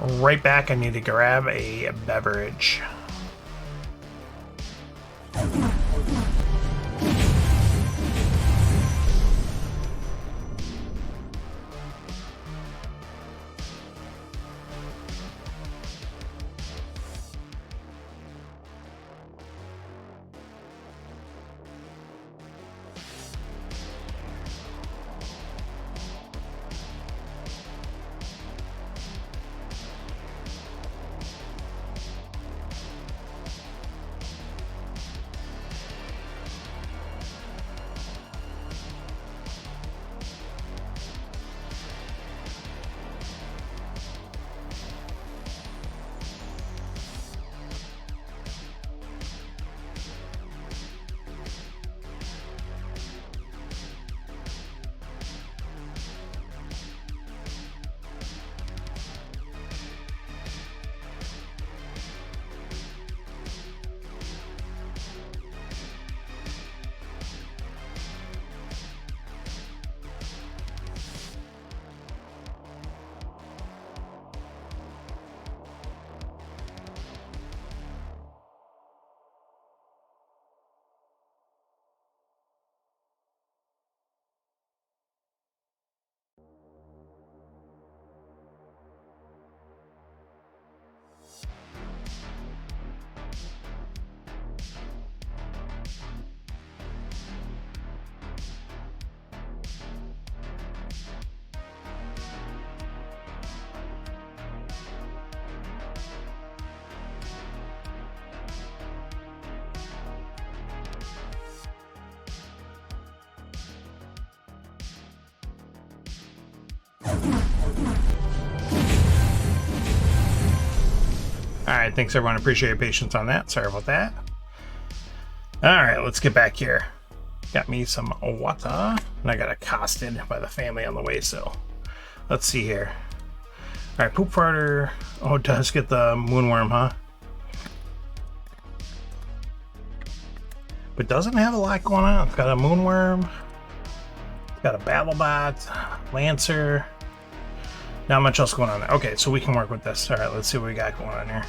right back. I need to grab a beverage. Alright, thanks everyone. Appreciate your patience on that. Sorry about that. Alright, let's get back here. Got me some water, and I got accosted by the family on the way, so let's see here. Alright, poop farter. Oh, it does get the moonworm, huh? But doesn't have a lot going on. It's got a moonworm, it's got a battlebot, lancer. Not much else going on there. Okay, so we can work with this. Alright, let's see what we got going on here.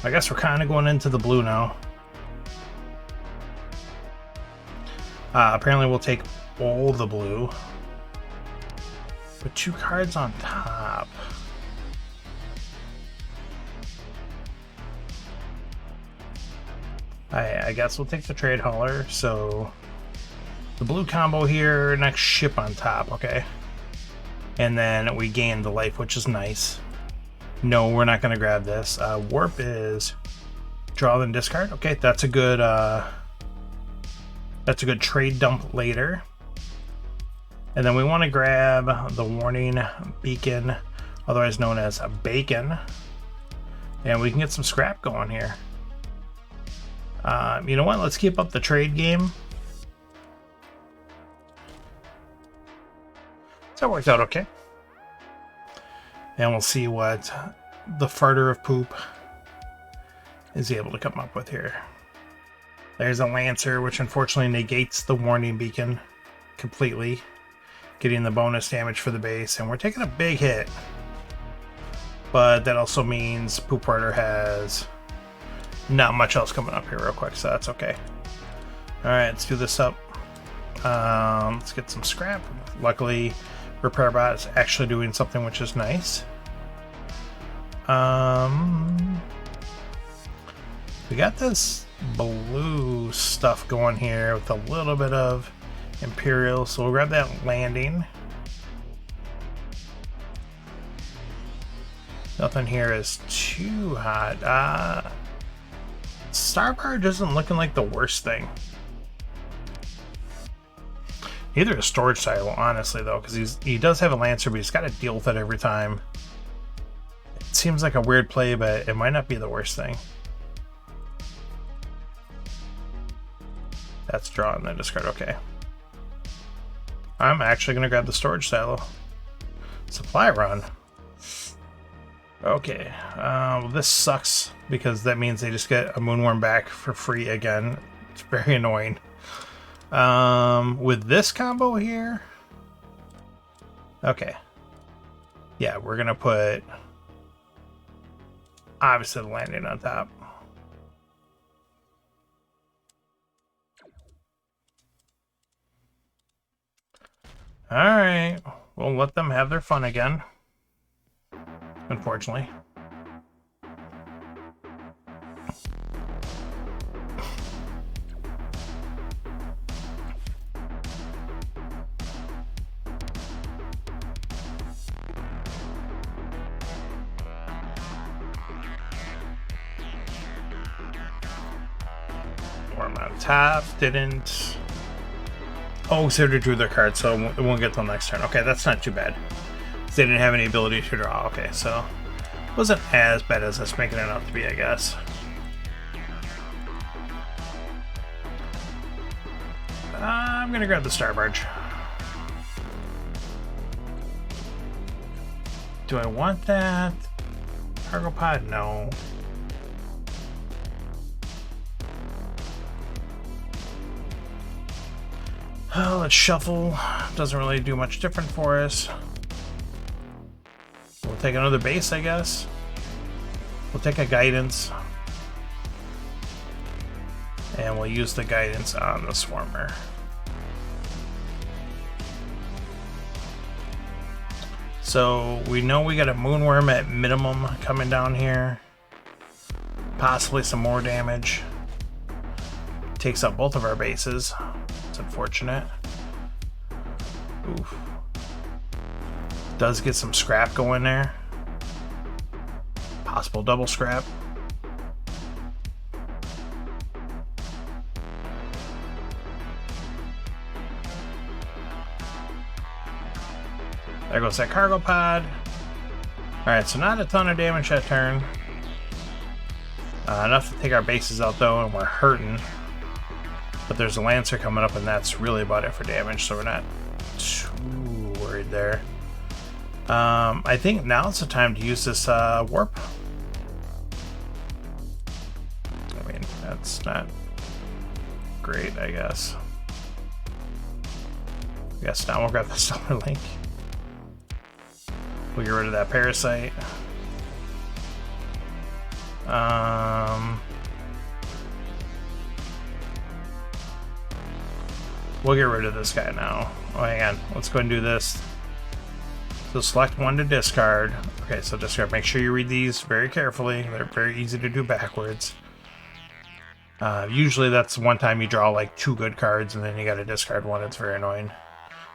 I guess we're kind of going into the blue now. Apparently we'll take all the blue. Put 2 cards on top. I guess we'll take the trade hauler. So the blue combo here, next ship on top, okay. And then we gain the life, which is nice. No, we're not going to grab this. Warp is draw then discard. Okay, that's a good trade dump later. And then we want to grab the warning beacon, otherwise known as a bacon. And we can get some scrap going here. You know what? Let's keep up the trade game. So that worked out okay. And we'll see what the farter of poop is able to come up with here. There's a Lancer, which unfortunately negates the warning beacon completely, getting the bonus damage for the base, and we're taking a big hit. But that also means poop farter has not much else coming up here real quick, so that's okay. Alright, let's do this up. Let's get some scrap. Luckily, Repair Bot is actually doing something which is nice. We got this blue stuff going here with a little bit of Imperial, so we'll grab that landing. Nothing here is too hot. Starbarge isn't looking like the worst thing. Neither is storage silo, honestly, though, because he does have a Lancer, but he's got to deal with it every time. It seems like a weird play, but it might not be the worst thing. That's draw and then discard. Okay. I'm actually going to grab the storage silo. Supply run. Okay. Well, this sucks because that means they just get a Moonworm back for free again. It's very annoying. With this combo here. Okay. Yeah, we're going to put obviously the landing on top. Alright, we'll let them have their fun again. Unfortunately. Warm on top, didn't. Oh, so they drew their card, so it won't get till next turn. Okay, that's not too bad. They didn't have any ability to draw. Okay, so it wasn't as bad as it's making it out to be, I guess. I'm gonna grab the Starbarge. Do I want that? Cargo pod? No. Oh, let's shuffle. Doesn't really do much different for us. We'll take another base, I guess. We'll take a guidance. And we'll use the guidance on the Swarmer. So we know we got a Moonworm at minimum coming down here. Possibly some more damage. Takes out both of our bases. It's unfortunate. Oof. Does get some scrap going there. Possible double scrap. There goes that cargo pod. Alright, so not a ton of damage that turn. Enough to take our bases out though, and we're hurting. But there's a Lancer coming up, and that's really about it for damage, so we're not too worried there. I think now's the time to use this warp. I mean, that's not great, I guess. Yes, now we'll grab the Stellar Link. We'll get rid of that Parasite. We'll get rid of this guy now. Oh, hang on. Let's go and do this. So select one to discard. Okay, so discard. Make sure you read these very carefully. They're very easy to do backwards. Usually that's one time you draw like 2 good cards and then you got to discard one. It's very annoying.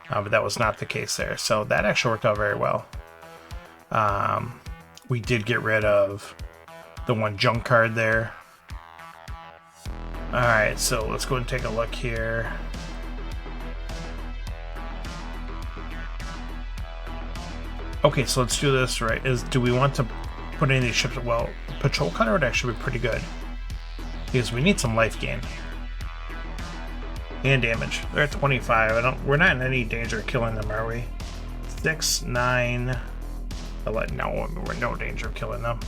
But that was not the case there. So that actually worked out very well. We did get rid of the one junk card there. Alright, so let's go and take a look here. Okay, so let's do this, right? Do we want to put any of these ships? Well, Patrol Cutter would actually be pretty good. Because we need some life gain. And damage. They're at 25. We're not in any danger of killing them, are we? 6, 9... No, we're in no danger of killing them.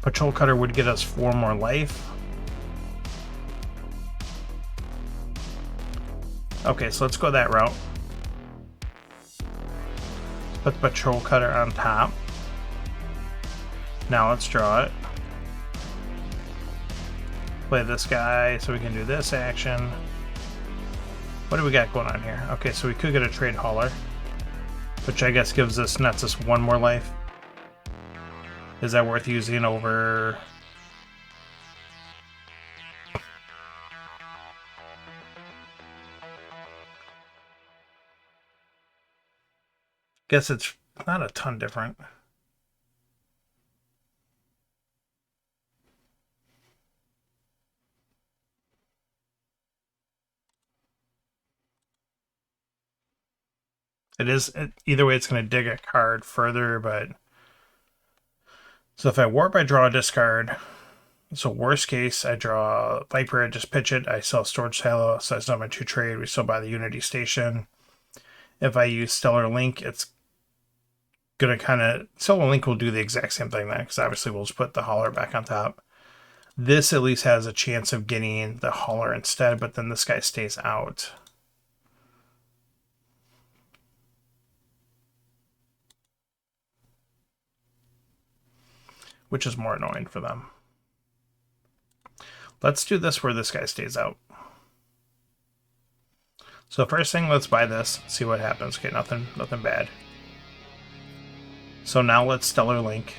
Patrol Cutter would get us 4 more life. Okay, so let's go that route. Put the Patrol Cutter on top. Now let's draw it. Play this guy so we can do this action. What do we got going on here? Okay, so we could get a trade hauler, which I guess gives us nets us 1 more life. Is that worth using over? Guess it's not a ton different. Either way, it's going to dig a card further, but... So if I warp, I draw a discard. So worst case, I draw Viper, I just pitch it. I sell Storage Silo, so it's number 2 trade. We still buy the Unity Station. If I use Stellar Link, it's going to kind of... Stellar Link will do the exact same thing then, because obviously we'll just put the hauler back on top. This at least has a chance of getting the hauler instead, but then this guy stays out. Which is more annoying for them. Let's do this where this guy stays out. So first thing, let's buy this, see what happens. Okay, nothing bad. So now let's Stellar Link.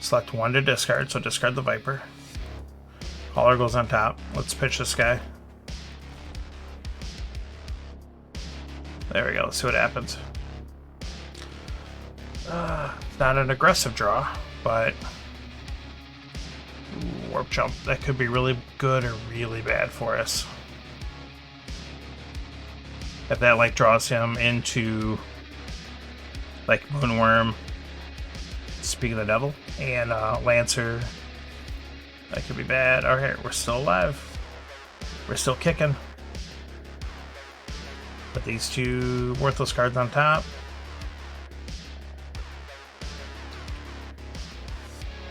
Select 1 to discard, so discard the Viper. Hauler goes on top. Let's pitch this guy. There we go, let's see what happens. Not an aggressive draw, but warp jump. That could be really good or really bad for us. If that like draws him into like Moonworm, Speak of the Devil, and Lancer, that could be bad. Alright, we're still alive. We're still kicking. Put these 2 worthless cards on top.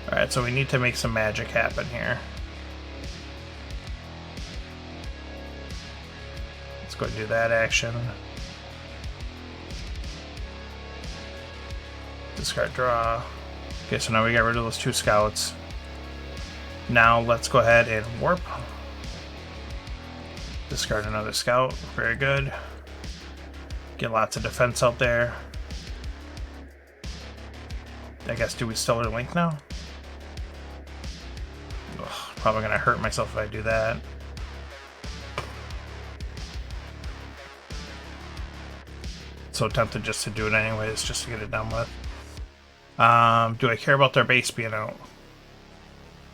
Alright, so we need to make some magic happen here. Let's go and do that action. Discard draw. Okay, so now we got rid of those 2 scouts. Now let's go ahead and warp. Discard another scout. Very good. Get lots of defense out there. I guess, do we Stellar Link now? Ugh, probably gonna hurt myself if I do that. So tempted just to do it anyways, just to get it done with. Do I care about their base being out?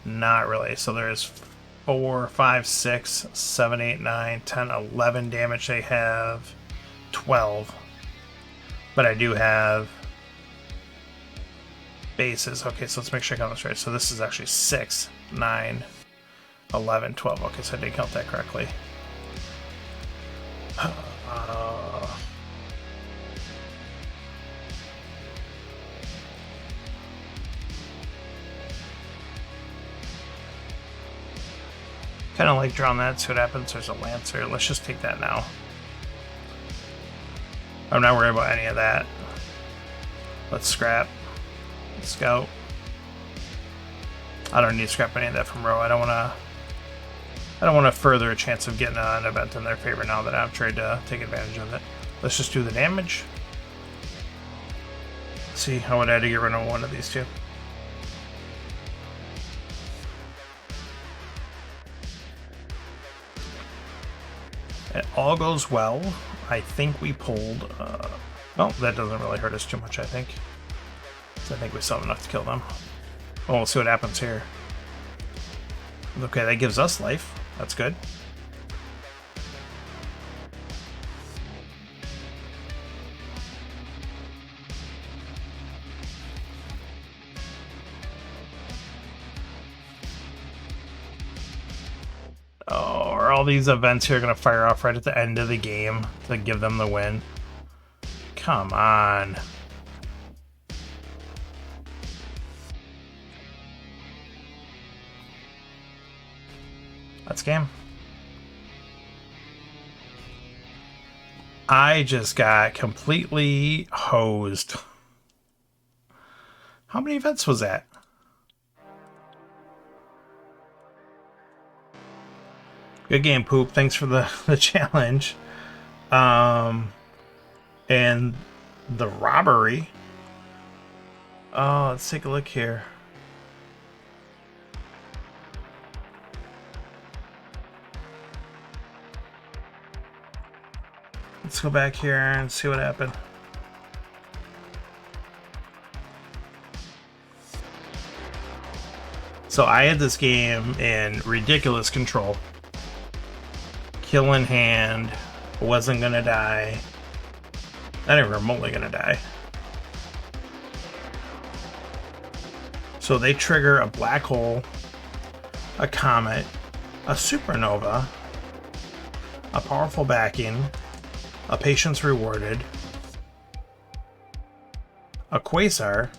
Not really. So there's 4, 5, 6, 7, 8, 9, 10, 11 damage. They have 12. But I do have bases. Okay, so let's make sure I count this right. So this is actually 6, 9, 11, 12. Okay, so I didn't count that correctly. Kind of like drawing that, see what happens. There's a Lancer. Let's just take that now. I'm not worried about any of that. Let's scrap. Scout. I don't need to scrap any of that from row. I don't want to further a chance of getting an event in their favor now that I've tried to take advantage of it. Let's just do the damage. Let's see how would I had to get rid of one of these two. It all goes well. I think we pulled... well, that doesn't really hurt us too much, I think. So I think we still have enough to kill them. Oh, we'll see what happens here. Okay, that gives us life. That's good. All these events here are going to fire off right at the end of the game to give them the win. Come on. That's game. I just got completely hosed. How many events was that? Good game, Poop. Thanks for the challenge. And the robbery. Oh, let's take a look here. Let's go back here and see what happened. So I had this game in ridiculous control. Kill in hand, wasn't gonna die. Not even remotely gonna die. So they trigger a black hole, a comet, a supernova, a powerful backing, a patience rewarded, a quasar,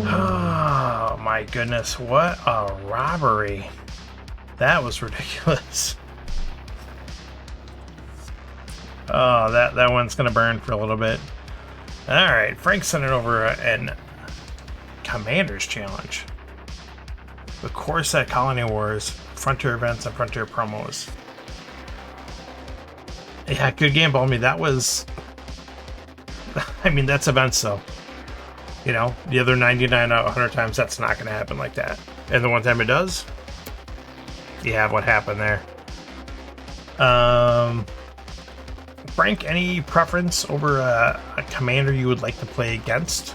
oh my goodness, what a robbery. That was ridiculous. Oh, that one's gonna burn for a little bit. Alright, Frank sent it over an Commander's Challenge. The core set Colony Wars, Frontier events, and Frontier promos. Yeah, good game, Balmy. That was... I mean, that's events, though. You know, the other 99 out of 100 times, that's not going to happen like that. And the one time it does, you have what happened there. Frank, any preference over a commander you would like to play against?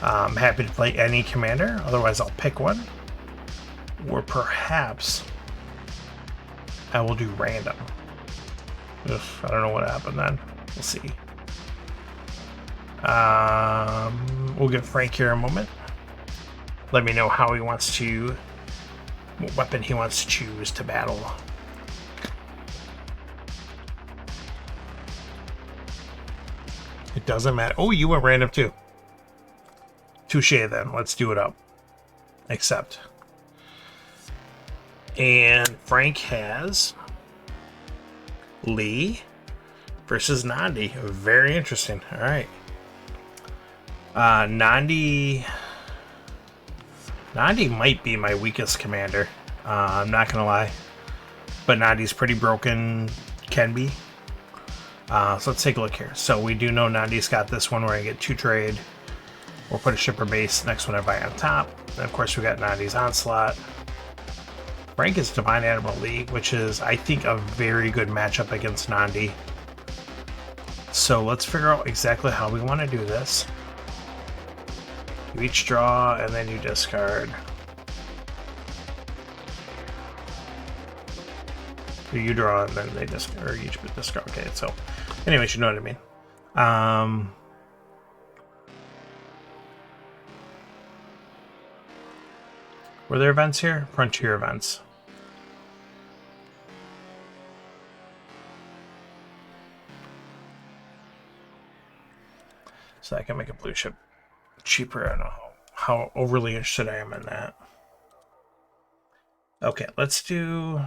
I'm happy to play any commander. Otherwise, I'll pick one. Or perhaps I will do random. Ugh, I don't know what happened then. We'll see. We'll give Frank here a moment. Let me know how he wants to, what weapon he wants to choose to battle. It doesn't matter. Oh, you went random too. Touche then. Let's do it up. Accept. And Frank has Lee versus Nandi. Very interesting. All right. Nandi might be my weakest commander. I'm not gonna lie, but Nandi's pretty broken. Can be. So let's take a look here. So we do know Nandi's got this one where I get 2 trade. We'll put a shipper base. Next one I buy on top. And of course we got Nandi's onslaught. Frank is Divine Animal League, which is, I think, a very good matchup against Nandi. So let's figure out exactly how we want to do this. You each draw, and then you discard. So you draw and then they discard, or each discard. Okay, so anyways, you know what I mean. Were there events here? Frontier events. So I can make a blue ship cheaper. I don't know how overly interested I am in that. Okay, let's do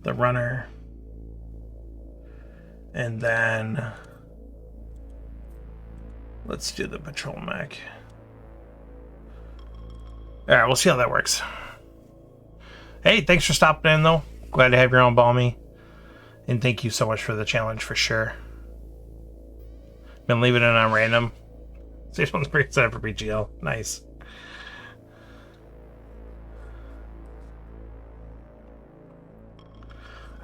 the runner. And then let's do the patrol mech. Alright, we'll see how that works. Hey, thanks for stopping in, though. Glad to have your own Balmy. And thank you so much for the challenge, for sure. Been leaving it on random. This one's pretty excited for PGL. Nice.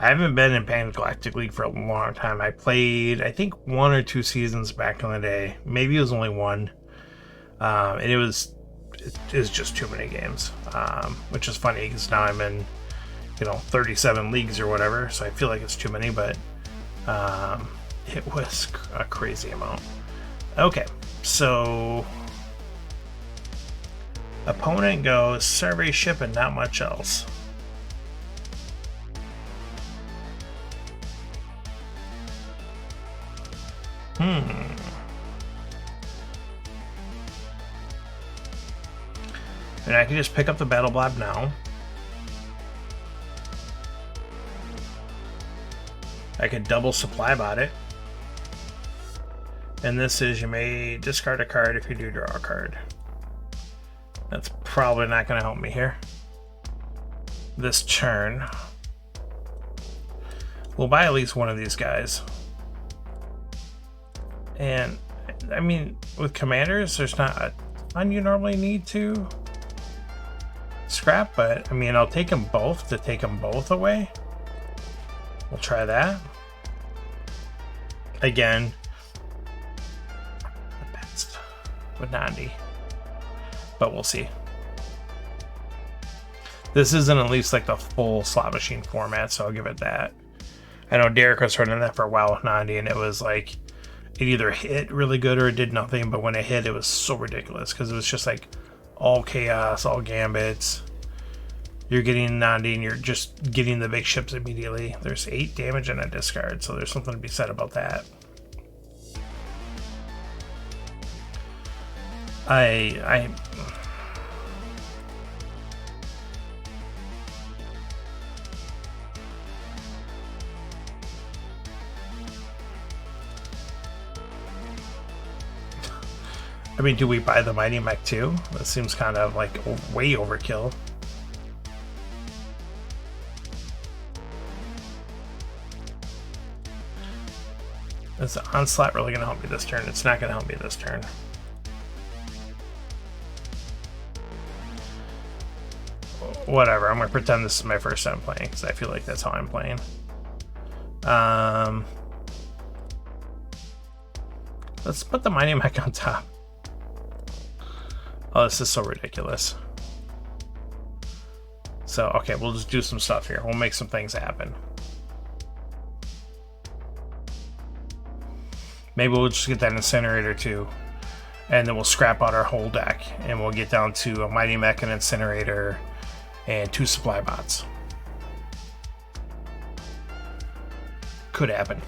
I haven't been in Pan-Galactic League for a long time. I played, I think, 1 or 2 seasons back in the day. Maybe it was only 1. And it was just too many games. Which is funny because now I'm in, 37 leagues or whatever. So I feel like it's too many, but it was a crazy amount. Okay, so opponent goes survey ship and not much else. And I can just pick up the battle blob now. I could double supply bot it. And this is, you may discard a card if you do draw a card. That's probably not going to help me here. This turn, we'll buy at least one of these guys. And, I mean, with commanders, there's not a ton you normally need to scrap, but, I mean, I'll take them both to take them both away. We'll try that. Again, the best with Nandi, but we'll see. This isn't at least like the full slot machine format, so I'll give it that. I know Derek was running that for a while with Nandi, and it was like, it either hit really good or it did nothing, but when it hit, it was so ridiculous, because it was just like all chaos, all gambits. You're getting Nandi and you're just getting the big ships immediately. There's 8 damage and a discard, so there's something to be said about that. I mean, do we buy the Mighty Mech too? That seems kind of like way overkill. Is the onslaught really going to help me this turn? It's not going to help me this turn. Whatever, I'm going to pretend this is my first time playing, because I feel like that's how I'm playing. Let's put the Mighty Mech on top. Oh, this is so ridiculous. So, okay, we'll just do some stuff here. We'll make some things happen. Maybe we'll just get that incinerator too, and then we'll scrap out our whole deck, and we'll get down to a Mighty Mech, an incinerator, and 2 supply bots. Could happen.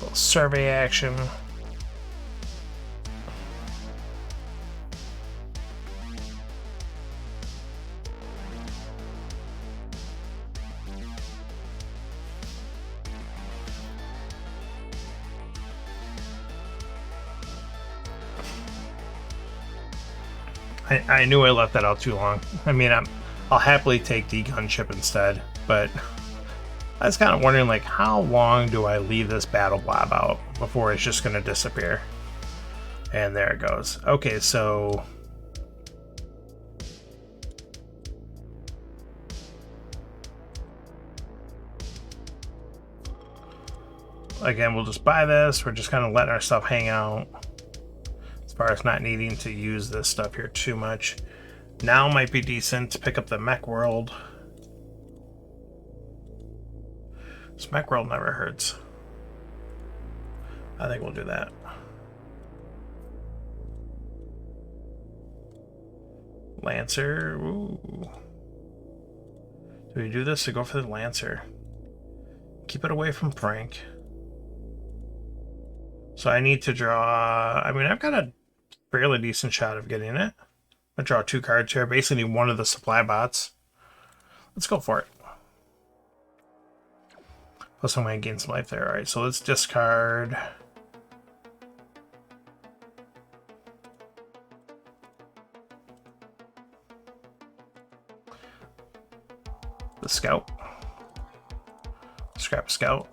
Little survey action. I knew I left that out too long. I mean, I'll happily take the gunship instead, but I was kind of wondering, like, how long do I leave this battle blob out before it's just going to disappear? And there it goes. Okay, so again, we'll just buy this. We're just kind of letting our stuff hang out as far as not needing to use this stuff here too much. Now might be decent to pick up the mech world. This mech world never hurts. I think we'll do that. Lancer. Ooh. Do we do this or go for the Lancer? Keep it away from Frank. So I need to draw... I mean, I've got a fairly decent shot of getting it. I draw 2 cards here. I basically need one of the supply bots. Let's go for it. Plus I'm going to gain some life there. Alright, so let's discard... the Scout. Scrap Scout.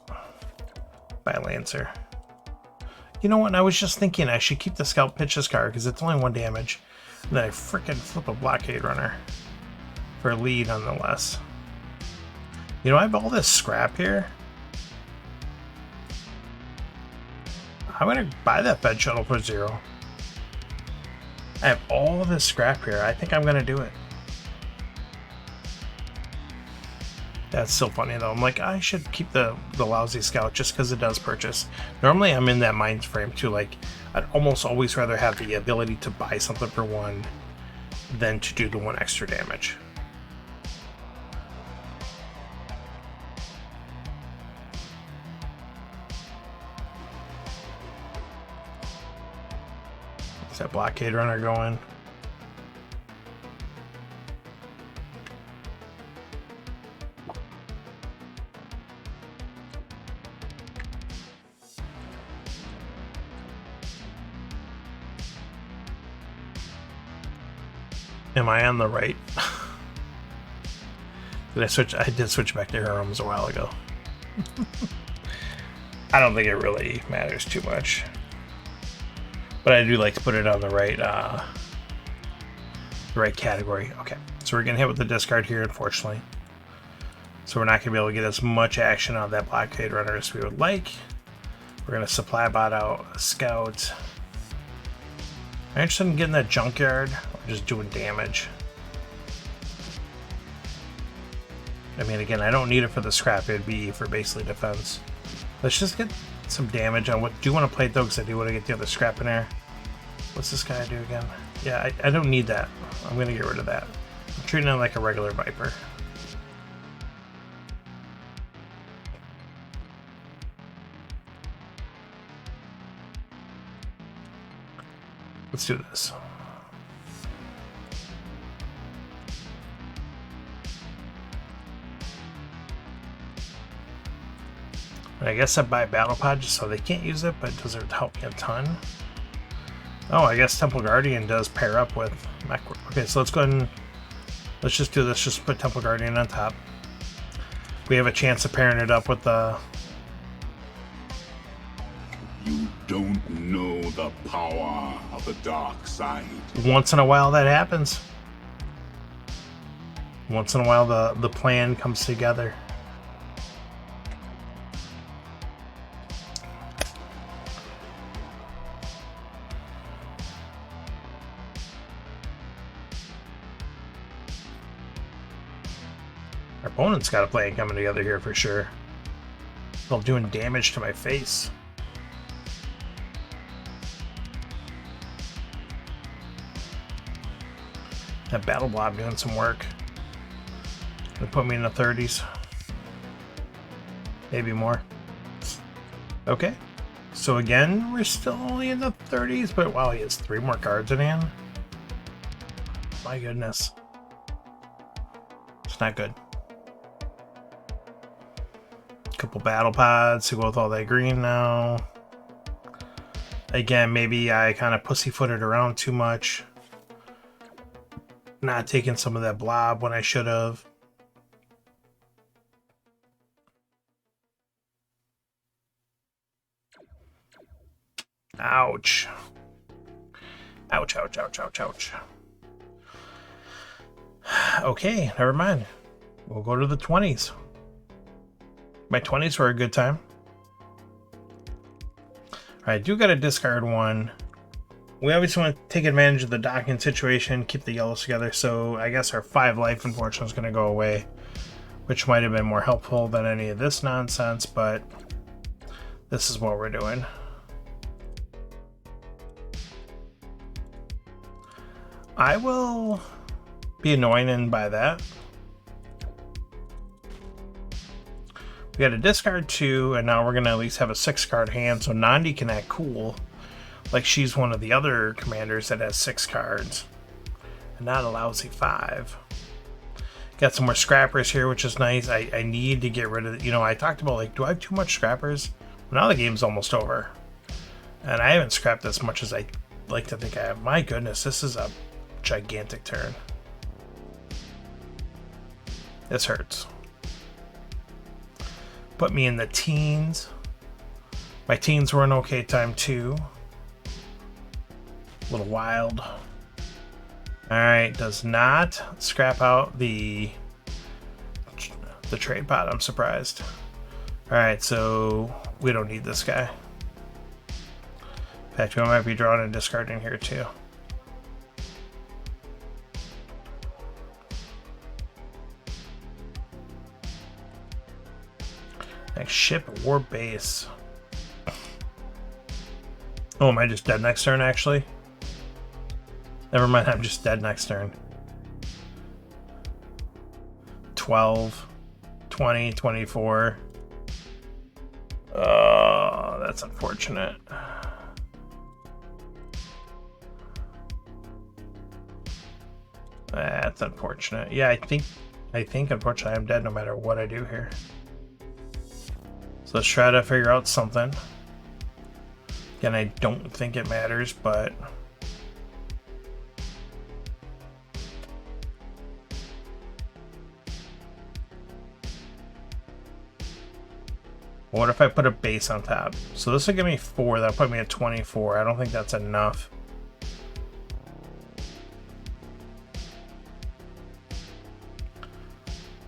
Buy a Lancer. You know what? I was just thinking I should keep the Scout pitch this card because it's only 1 damage. And then I frickin' flip a Blockade Runner for a lead nonetheless. You know, I have all this scrap here. I'm gonna buy that Bed Shuttle for 0. I have all this scrap here. I think I'm gonna do it. That's so funny though. I'm like, I should keep the lousy Scout just because it does purchase. Normally I'm in that mind frame too. Like, I'd almost always rather have the ability to buy something for 1 than to do the 1 extra damage. Is that Blockade Runner going? Am I on the right? Did I switch? I did switch back to Harums a while ago. I don't think it really matters too much. But I do like to put it on the right category. Okay, so we're getting hit with the discard here, unfortunately. So we're not going to be able to get as much action on that Blockade Runner as we would like. We're going to supply bot out a Scout. I'm interested in getting that Junkyard or just doing damage. I mean, again, I don't need it for the scrap. It'd be for basically defense. Let's just get some damage on what. Do want to play it though, because I do want to get the other scrap in there. What's this guy do again? Yeah, I don't need that. I'm going to get rid of that. I'm treating it like a regular Viper. Let's do this. And I guess I buy Battle Pod just so they can't use it, but does it help me a ton? Oh, I guess Temple Guardian does pair up with Mech. Okay, so let's go ahead and let's just do this. Just put Temple Guardian on top. We have a chance of pairing it up with the... You don't know the power of the dark side. Once in a while that happens. Once in a while the plan comes together. Our opponent's got a plan coming together here for sure. Well, doing damage to my face. That Battle Blob doing some work. Gonna put me in the 30s. Maybe more. Okay. So again, we're still only in the 30s, but wow, he has 3 more cards in hand. My goodness. It's not good. Couple battle pods to go with all that green now. Again, maybe I kind of pussyfooted around too much. Not taking some of that blob when I should have. Ouch. Ouch, ouch, ouch, ouch, ouch. Okay, never mind. We'll go to the 20s. My 20s were a good time. I do got to discard one. We obviously want to take advantage of the docking situation, keep the yellows together, so I guess our 5 life, unfortunately, is going to go away, which might have been more helpful than any of this nonsense, but this is what we're doing. I will be annoying by that. We got a discard 2, and now we're going to at least have a 6-card hand, so Nandi can act cool, like she's one of the other commanders that has 6 cards, and not a lousy 5. Got some more scrappers here, which is nice. I need to get rid of, I talked about, like, do I have too much scrappers? Well, now the game's almost over, and I haven't scrapped as much as I like to think I have. My goodness, this is a gigantic turn. This hurts. Put me in the teens. My teens were an okay time too. A little wild. Alright, does not scrap out the trade pot. I'm surprised. Alright, so we don't need this guy. In fact, we might be drawing and discarding here too. Next ship, war base. Oh, am I just dead next turn, actually? Never mind, I'm just dead next turn. 12, 20, 24. Oh, that's unfortunate. That's unfortunate. Yeah, I think unfortunately I'm dead no matter what I do here. So let's try to figure out something. Again, I don't think it matters, but what if I put a base on top? So this will give me 4. That'll put me at 24. I don't think that's enough.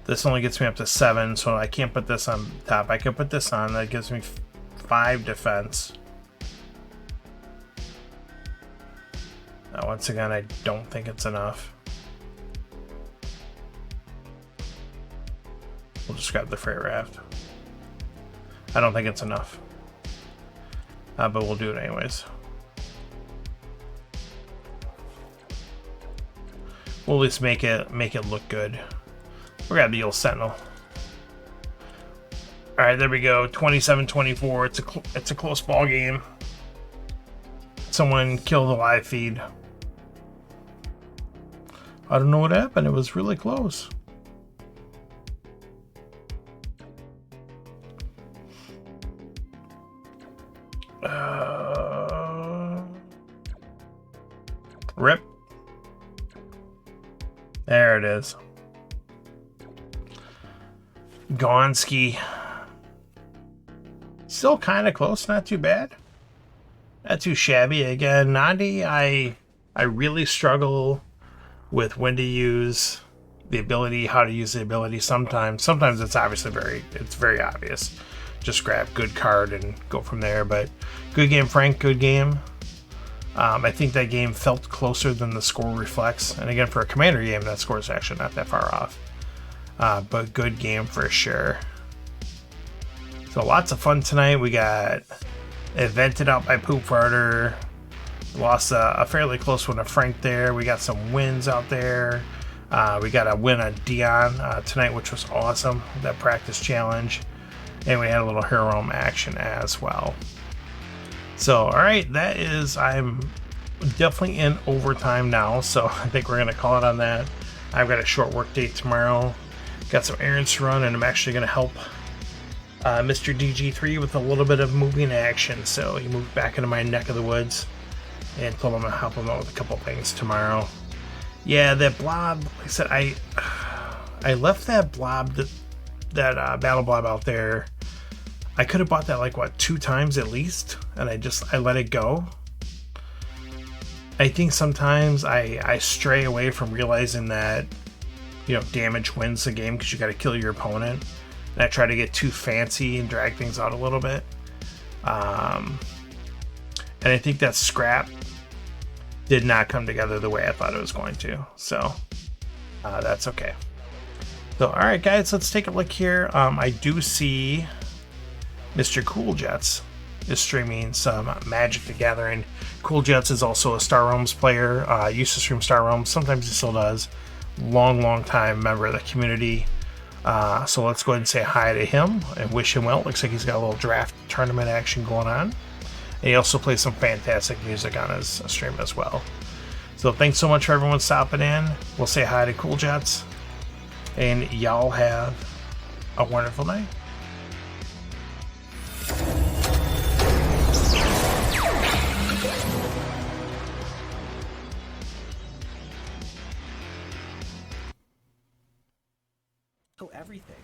This only gets me up to 7, so I can't put this on top. I can put this on. That gives me 5 defense. Now, once again, I don't think it's enough. We'll just grab the freight raft. I don't think it's enough. But we'll do it anyways. We'll at least make it look good. We're gonna have the old Sentinel. All right, there we go. 27-24. It's a close ball game. Someone killed the live feed. I don't know what happened. It was really close. Rip. There it is. Gonski. Still kind of close, not too bad. Not too shabby. Again, Nandi, I really struggle with when to use the ability, how to use the ability. Sometimes it's obviously very obvious. Just grab good card and go from there. But good game, Frank. Good game. I think that game felt closer than the score reflects. And again, for a commander game, that score is actually not that far off. But good game for sure. So lots of fun tonight. We got evented out by Poop Farter. Lost a fairly close one to Frank there. We got some wins out there. We got a win on Dion tonight, which was awesome. That practice challenge. And we had a little Hero Realm action as well. So, alright, I'm definitely in overtime now. So I think we're going to call it on that. I've got a short work day tomorrow. Got some errands to run, and I'm actually going to help Mr. DG3 with a little bit of moving action. So he moved back into my neck of the woods, and told him to help him out with a couple things tomorrow. Yeah, that blob, like I said, I left that blob, that battle blob out there. I could have bought that like, 2 times at least, and I let it go. I think sometimes I stray away from realizing that, damage wins the game because you got to kill your opponent. And I try to get too fancy and drag things out a little bit. And I think that scrap did not come together the way I thought it was going to. So that's okay. So, all right, guys, let's take a look here. I do see Mr. Cool Jets is streaming some Magic the Gathering. Cool Jets is also a Star Realms player. Used to stream Star Realms. Sometimes he still does. Long time member of the community. So let's go ahead and say hi to him and wish him well. Looks like he's got a little draft tournament action going on. And he also plays some fantastic music on his stream as well. So thanks so much for everyone stopping in. We'll say hi to Cool Jets. And y'all have a wonderful night. Everything.